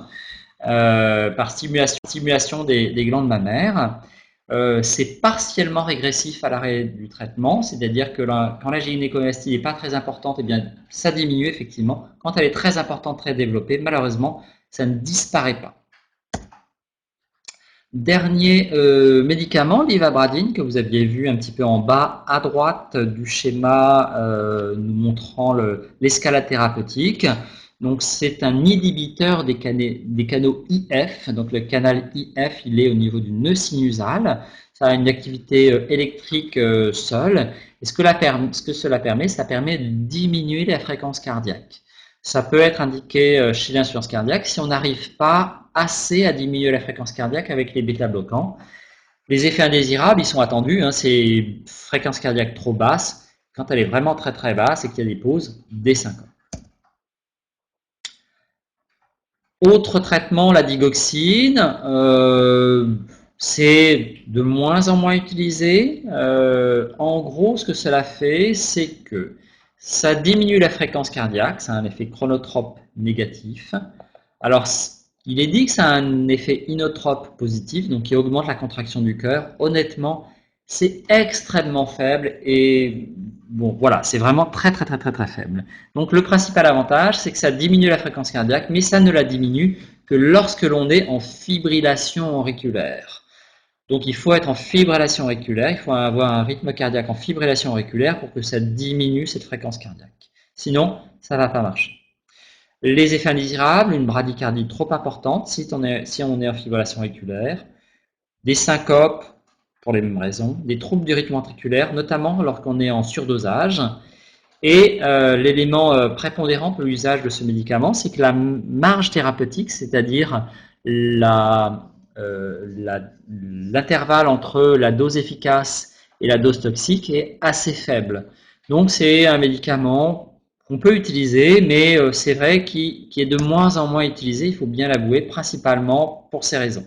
A: par stimulation des glandes mammaires. C'est partiellement régressif à l'arrêt du traitement, c'est-à-dire que quand la gynécomastie n'est pas très importante, eh bien, ça diminue effectivement. Quand elle est très importante, très développée, malheureusement, ça ne disparaît pas. Dernier médicament, l'ivabradine, que vous aviez vu un petit peu en bas à droite du schéma nous montrant l'escalade thérapeutique. Donc c'est un inhibiteur des canaux IF. Donc le canal IF, il est au niveau du nœud sinusal. Ça a une activité électrique seule. Et ce que cela permet, ça permet de diminuer la fréquence cardiaque. Ça peut être indiqué chez l'insuffisance cardiaque si on n'arrive pas assez à diminuer la fréquence cardiaque avec les bêta-bloquants. Les effets indésirables, ils sont attendus. C'est fréquence cardiaque trop basse. Quand elle est vraiment très très basse et qu'il y a des pauses, dès 5 ans. Autre traitement, la digoxine, c'est de moins en moins utilisé. En gros, ce que cela fait, c'est que ça diminue la fréquence cardiaque, ça a un effet chronotrope négatif. Alors, Il est dit que ça a un effet inotrope positif, donc qui augmente la contraction du cœur. Honnêtement, c'est extrêmement faible et bon, voilà, c'est vraiment très faible. Donc le principal avantage, c'est que ça diminue la fréquence cardiaque, mais ça ne la diminue que lorsque l'on est en fibrillation auriculaire. Donc il faut être en fibrillation auriculaire, il faut avoir un rythme cardiaque en fibrillation auriculaire pour que ça diminue cette fréquence cardiaque. Sinon, ça ne va pas marcher. Les effets indésirables, une bradycardie trop importante si on est en fibrillation auriculaire, des syncopes pour les mêmes raisons, des troubles du rythme ventriculaire, notamment lorsqu'on est en surdosage. Et l'élément prépondérant pour l'usage de ce médicament, c'est que la marge thérapeutique, c'est-à-dire l'intervalle entre la dose efficace et la dose toxique est assez faible. Donc c'est un médicament qu'on peut utiliser, mais c'est vrai qu'il est de moins en moins utilisé, il faut bien l'avouer, principalement pour ces raisons.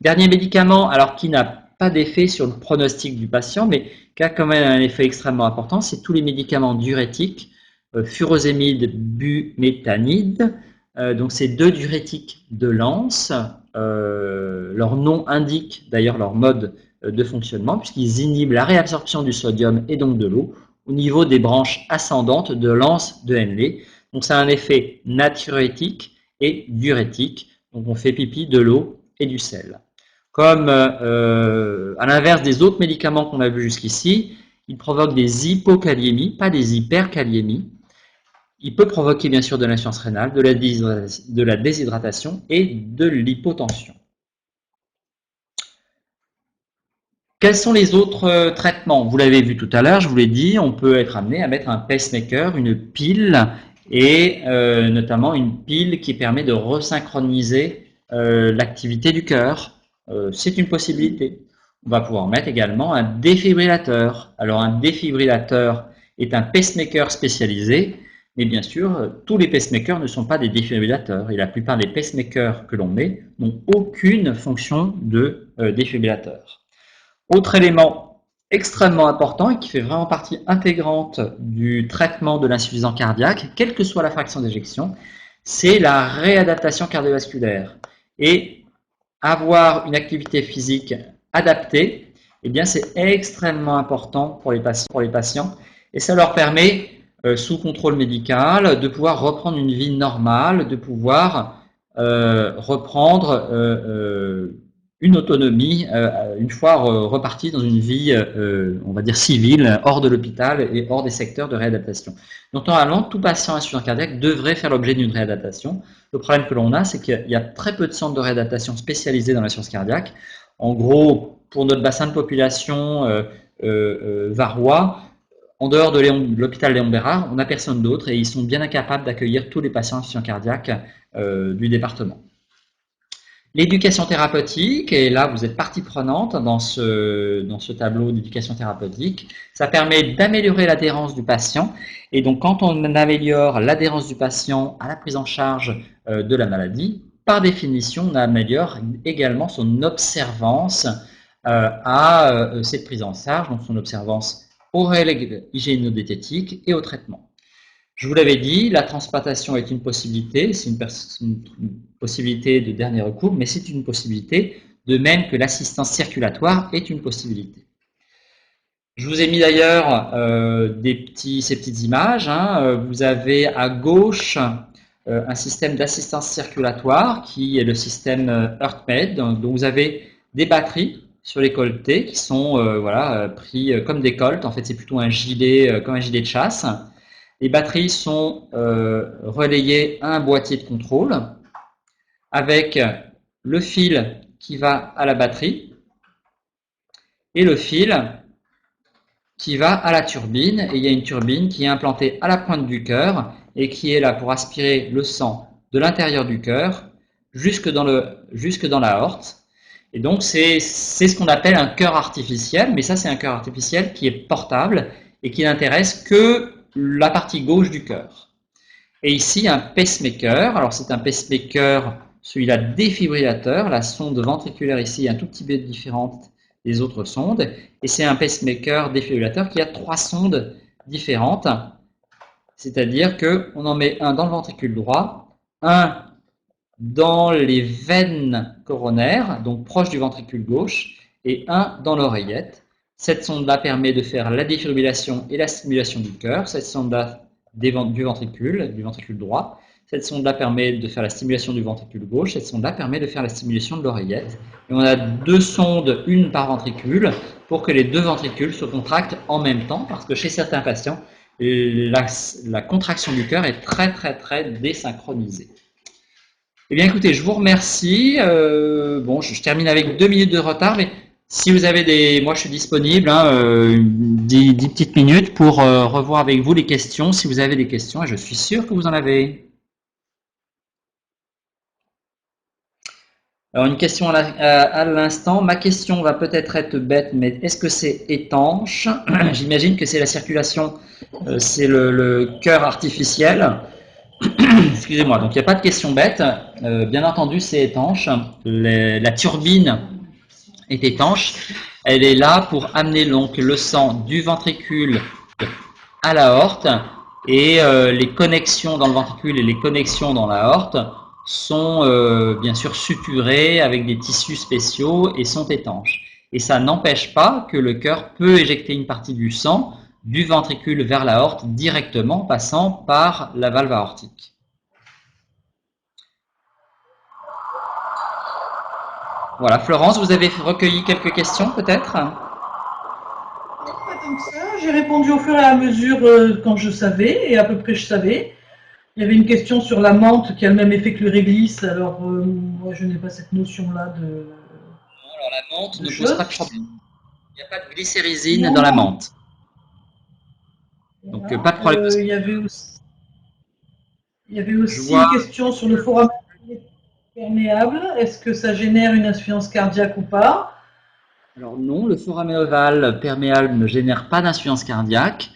A: Dernier médicament, alors qui n'a pas d'effet sur le pronostic du patient, mais qui a quand même un effet extrêmement important, c'est tous les médicaments diurétiques, furosémide, bumétanide. Donc c'est deux diurétiques de Lance. Leur nom indique d'ailleurs leur mode de fonctionnement, puisqu'ils inhibent la réabsorption du sodium et donc de l'eau au niveau des branches ascendantes de Lance de Henle. Donc ça a un effet natriurétique et diurétique. Donc on fait pipi, de l'eau et du sel. Comme à l'inverse des autres médicaments qu'on a vus jusqu'ici, il provoque des hypokaliémies, pas des hyperkaliémies. Il peut provoquer bien sûr de l'insuffisance rénale, de la déshydratation et de l'hypotension. Quels sont les autres traitements? Vous l'avez vu tout à l'heure, je vous l'ai dit, on peut être amené à mettre un pacemaker, une pile, et notamment une pile qui permet de resynchroniser l'activité du cœur. C'est une possibilité. On va pouvoir mettre également un défibrillateur. Alors un défibrillateur est un pacemaker spécialisé, mais bien sûr, tous les pacemakers ne sont pas des défibrillateurs. Et la plupart des pacemakers que l'on met n'ont aucune fonction de défibrillateur. Autre élément extrêmement important et qui fait vraiment partie intégrante du traitement de l'insuffisance cardiaque, quelle que soit la fraction d'éjection, c'est la réadaptation cardiovasculaire. Et avoir une activité physique adaptée, eh bien c'est extrêmement important pour les patients et ça leur permet, sous contrôle médical, de pouvoir reprendre une vie normale, de pouvoir reprendre une autonomie une fois repartis dans une vie, on va dire civile, hors de l'hôpital et hors des secteurs de réadaptation. Donc normalement, tout patient insuffisant cardiaque devrait faire l'objet d'une réadaptation. Le problème que l'on a, c'est qu'il y a très peu de centres de réadaptation spécialisés dans l'insuffisance cardiaque. En gros, pour notre bassin de population varois, en dehors de l'hôpital Léon Bérard, on n'a personne d'autre et ils sont bien incapables d'accueillir tous les patients insuffisants cardiaques du département. L'éducation thérapeutique, et là vous êtes partie prenante dans ce tableau d'éducation thérapeutique, ça permet d'améliorer l'adhérence du patient. Et donc quand on améliore l'adhérence du patient à la prise en charge de la maladie, par définition on améliore également son observance à cette prise en charge, donc son observance aux règles hygiéno-diététiques et au traitement. Je vous l'avais dit, la transplantation est une possibilité, c'est une possibilité de dernier recours, mais c'est une possibilité, de même que l'assistance circulatoire est une possibilité. Je vous ai mis d'ailleurs ces petites images. Vous avez à gauche un système d'assistance circulatoire qui est le système HeartMed, dont vous avez des batteries sur les colletés qui sont pris comme des coltes. En fait, c'est plutôt un gilet, comme un gilet de chasse. Les batteries sont relayées à un boîtier de contrôle avec le fil qui va à la batterie et le fil qui va à la turbine. Et il y a une turbine qui est implantée à la pointe du cœur et qui est là pour aspirer le sang de l'intérieur du cœur jusque dans la aorte. Et donc c'est ce qu'on appelle un cœur artificiel, mais ça c'est un cœur artificiel qui est portable et qui n'intéresse que la partie gauche du cœur. Et ici, un pacemaker. Alors, c'est un pacemaker, celui-là défibrillateur. La sonde ventriculaire ici est un tout petit peu différente des autres sondes. Et c'est un pacemaker défibrillateur qui a 3 sondes différentes. C'est-à-dire qu'on en met un dans le ventricule droit, un dans les veines coronaires, donc proche du ventricule gauche, et un dans l'oreillette. Cette sonde-là permet de faire la défibrillation et la stimulation du cœur. Cette sonde-là du ventricule droit. Cette sonde-là permet de faire la stimulation du ventricule gauche. Cette sonde-là permet de faire la stimulation de l'oreillette. Et on a 2 sondes, une par ventricule, pour que les 2 ventricules se contractent en même temps, parce que chez certains patients, la contraction du cœur est très désynchronisée. Eh bien, écoutez, je vous remercie. Bon, je termine avec 2 minutes de retard, mais si vous avez des... Moi, je suis disponible, 10 petites minutes pour revoir avec vous les questions, si vous avez des questions, et je suis sûr que vous en avez. Alors, une question à l'instant. Ma question va peut-être être bête, mais est-ce que c'est étanche? J'imagine que c'est la circulation, c'est le cœur artificiel. Excusez-moi, donc il n'y a pas de question bête. Bien entendu, c'est étanche. La turbine est étanche. Elle est là pour amener donc le sang du ventricule à l'aorte, et les connexions dans le ventricule et les connexions dans l'aorte sont bien sûr suturées avec des tissus spéciaux et sont étanches. Et ça n'empêche pas que le cœur peut éjecter une partie du sang du ventricule vers l'aorte directement, passant par la valve aortique. Voilà, Florence, vous avez recueilli quelques questions peut-être?
B: Pas tant que ça. J'ai répondu au fur et à mesure quand je savais, et à peu près je savais. Il y avait une question sur la menthe qui a le même effet que le réglisse. Alors, moi, je n'ai pas cette notion-là de.
A: Non, alors la menthe ne pose pas de problème. Il n'y a pas de glycérésine dans la menthe. Donc, pas de problème.
B: Il y avait aussi une question sur le foramen perméable. Est-ce que ça génère une insuffisance cardiaque ou pas?
A: Alors non, le foramen ovale perméable ne génère pas d'insuffisance cardiaque,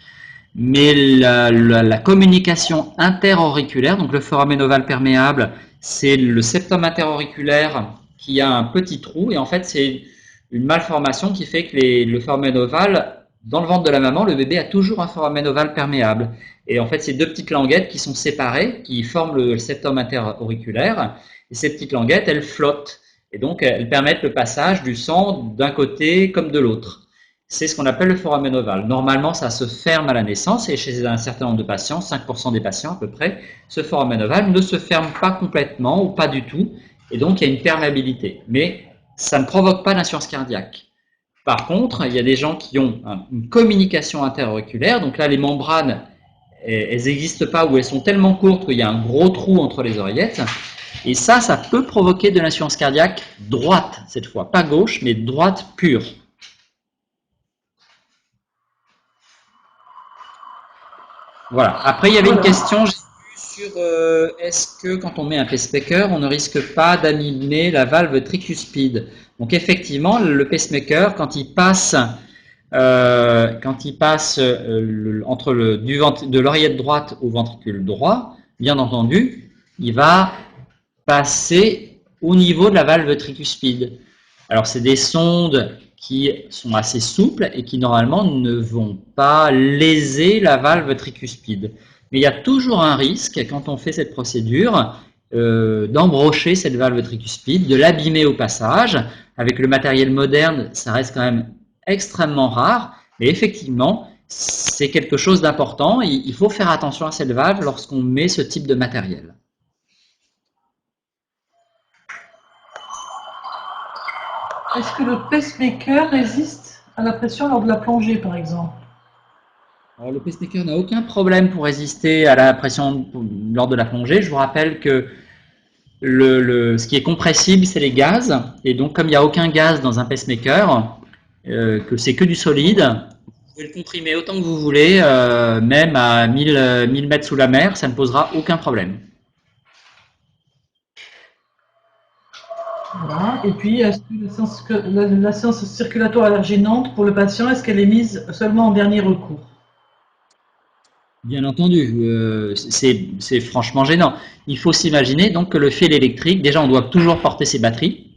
A: mais la communication interauriculaire, donc le foramen ovale perméable, c'est le septum interauriculaire qui a un petit trou, et en fait c'est une malformation qui fait que le foramen ovale, dans le ventre de la maman, le bébé a toujours un foramen ovale perméable. Et en fait, c'est 2 petites languettes qui sont séparées, qui forment le septum interauriculaire, et ces petites languettes, elles flottent. Et donc, elles permettent le passage du sang d'un côté comme de l'autre. C'est ce qu'on appelle le foramen ovale. Normalement, ça se ferme à la naissance, et chez un certain nombre de patients, 5% des patients à peu près, ce foramen ovale ne se ferme pas complètement ou pas du tout, et donc il y a une perméabilité. Mais ça ne provoque pas d'insuffisance cardiaque. Par contre, il y a des gens qui ont une communication interauriculaire, donc là les membranes, elles n'existent pas, ou elles sont tellement courtes qu'il y a un gros trou entre les oreillettes, et ça peut provoquer de l'insuffisance cardiaque droite cette fois, pas gauche, mais droite pure. Voilà. Après, il y avait une question sur est-ce que quand on met un pacemaker, on ne risque pas d'abîmer la valve tricuspide. Donc effectivement, le pacemaker, quand il passe entre de l'oreillette droite au ventricule droit, bien entendu, il va passer au niveau de la valve tricuspide. Alors c'est des sondes qui sont assez souples et qui normalement ne vont pas léser la valve tricuspide. Mais il y a toujours un risque, quand on fait cette procédure, d'embrocher cette valve tricuspide, de l'abîmer au passage. Avec le matériel moderne, ça reste quand même extrêmement rare, mais effectivement, c'est quelque chose d'important. Il faut faire attention à cette valve lorsqu'on met ce type de matériel.
B: Est-ce que le pacemaker résiste à la pression lors de la plongée, par exemple?
A: Alors, le pacemaker n'a aucun problème pour résister à la pression lors de la plongée. Je vous rappelle que ce qui est compressible, c'est les gaz. Et donc, comme il n'y a aucun gaz dans un pacemaker, que c'est que du solide, vous pouvez le comprimer autant que vous voulez, même à 1000 mètres sous la mer, ça ne posera aucun problème.
B: Voilà. Et puis, est-ce que la séance circulatoire gênante pour le patient, est-ce qu'elle est mise seulement en dernier recours?
A: Bien entendu, c'est franchement gênant. Il faut s'imaginer donc que le fil électrique, déjà on doit toujours porter ses batteries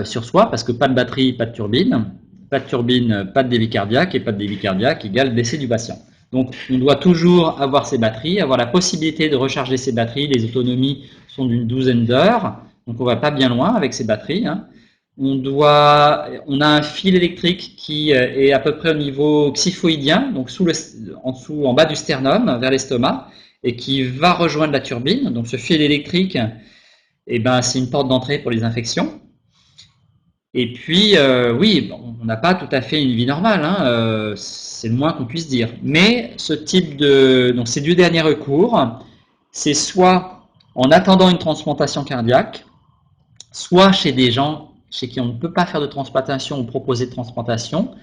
A: sur soi, parce que pas de batterie, pas de turbine, pas de débit cardiaque, et pas de débit cardiaque égale décès du patient. Donc, on doit toujours avoir ses batteries, avoir la possibilité de recharger ses batteries. Les autonomies sont d'une 12aine d'heures, donc on ne va pas bien loin avec ses batteries, hein. On a un fil électrique qui est à peu près au niveau xiphoïdien, donc en bas du sternum, vers l'estomac, et qui va rejoindre la turbine. Donc ce fil électrique, eh ben, c'est une porte d'entrée pour les infections. Et puis, oui, on n'a pas tout à fait une vie normale, hein, c'est le moins qu'on puisse dire. Mais ce type donc ces deux derniers recours, c'est soit en attendant une transplantation cardiaque, soit chez des gens chez qui on ne peut pas faire de transplantation ou proposer de transplantation.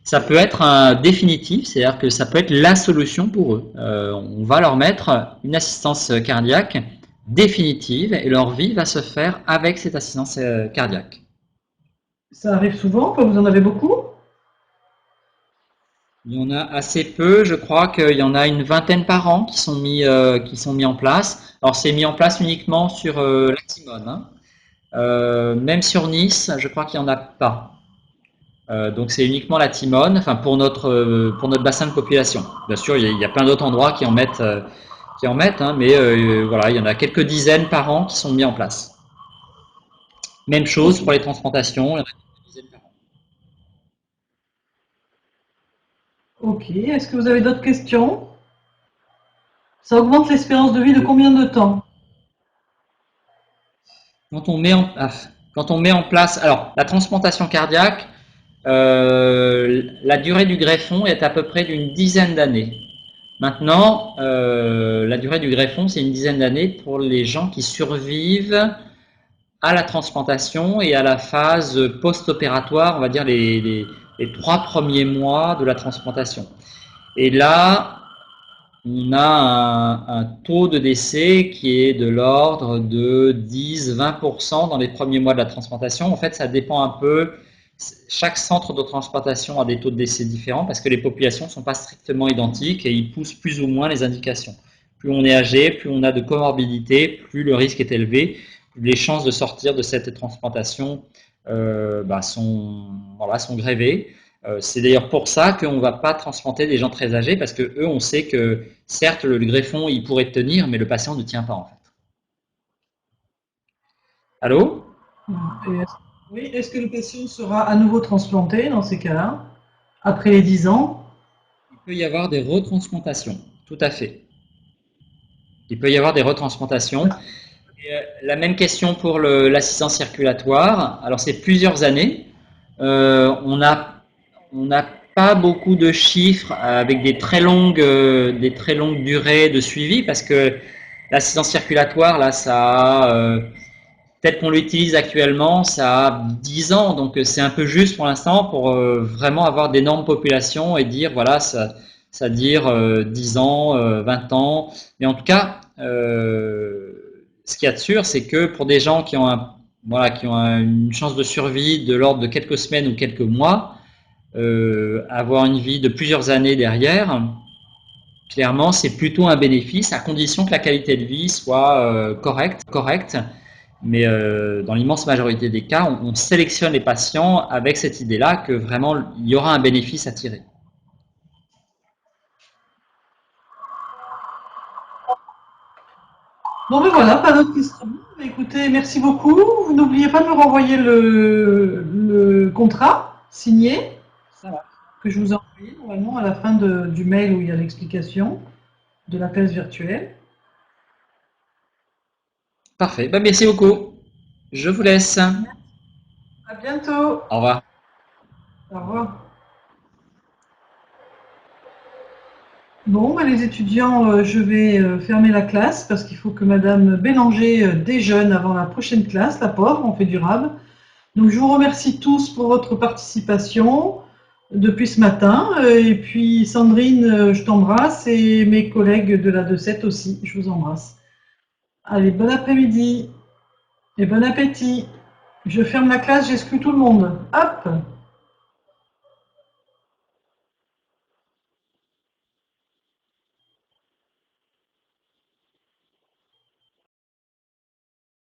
A: Ça peut être un définitif, c'est-à-dire que ça peut être la solution pour eux. On va leur mettre une assistance cardiaque définitive et leur vie va se faire avec cette assistance cardiaque.
B: Ça arrive souvent, quand vous en avez beaucoup?
A: Il y en a assez peu, je crois qu'il y en a une vingtaine par an qui sont mis en place. Alors c'est mis en place uniquement sur la Timone, hein. Même sur Nice, je crois qu'il n'y en a pas. Donc c'est uniquement la Timone, enfin pour notre bassin de population. Bien sûr, il y a plein d'autres endroits qui en mettent, hein, mais voilà, il y en a quelques dizaines par an qui sont mis en place. Même chose pour les transplantations, il y en a quelques dizaines par an.
B: Ok, est-ce que vous avez d'autres questions? Ça augmente l'espérance de vie de combien de temps?
A: Quand on met en place, alors la transplantation cardiaque, la durée du greffon est à peu près d'une dizaine d'années. Maintenant, la durée du greffon, c'est une dizaine d'années pour les gens qui survivent à la transplantation et à la phase post-opératoire, on va dire les 3 premiers mois de la transplantation. Et là, on a un taux de décès qui est de l'ordre de 10-20% dans les premiers mois de la transplantation. En fait, ça dépend un peu. Chaque centre de transplantation a des taux de décès différents parce que les populations ne sont pas strictement identiques et ils poussent plus ou moins les indications. Plus on est âgé, plus on a de comorbidité, plus le risque est élevé, plus les chances de sortir de cette transplantation sont grévées. C'est d'ailleurs pour ça qu'on ne va pas transplanter des gens très âgés parce que eux, on sait que certes le greffon il pourrait tenir, mais le patient ne tient pas en fait. Allô?
B: Oui, est-ce que le patient sera à nouveau transplanté dans ces cas-là, après les 10 ans?
A: Il peut y avoir des retransplantations, tout à fait. Il peut y avoir des retransplantations. Et, la même question pour l'assistance circulatoire. Alors c'est plusieurs années. On n'a pas beaucoup de chiffres avec des très longues durées de suivi parce que l'assistance circulatoire, là, tel qu'on l'utilise actuellement, ça a 10 ans, donc c'est un peu juste pour l'instant pour vraiment avoir d'énormes populations et dire, voilà, ça dure 10 ans, 20 ans. Mais en tout cas, ce qu'il y a de sûr, c'est que pour des gens qui ont une chance de survie de l'ordre de quelques semaines ou quelques mois, avoir une vie de plusieurs années derrière, clairement, c'est plutôt un bénéfice, à condition que la qualité de vie soit correcte. Mais dans l'immense majorité des cas, on sélectionne les patients avec cette idée-là que vraiment, il y aura un bénéfice à tirer.
B: Bon, ben voilà, pas d'autres questions. Écoutez, merci beaucoup. Vous n'oubliez pas de me renvoyer le contrat signé
A: Ça va.
B: que je vous ai envoyé normalement à la fin du mail où il y a l'explication de la thèse virtuelle.
A: Parfait. Ben, merci beaucoup. Je vous laisse.
B: À bientôt.
A: Au revoir.
B: Au revoir. Bon, ben les étudiants, je vais fermer la classe parce qu'il faut que Madame Bélanger déjeune avant la prochaine classe, la pauvre, on fait du rab. Donc je vous remercie tous pour votre participation depuis ce matin. Et puis Sandrine, je t'embrasse et mes collègues de la 2-7 aussi, je vous embrasse. Allez, bon après-midi et bon appétit. Je ferme la classe, j'exclus tout le monde. Hop!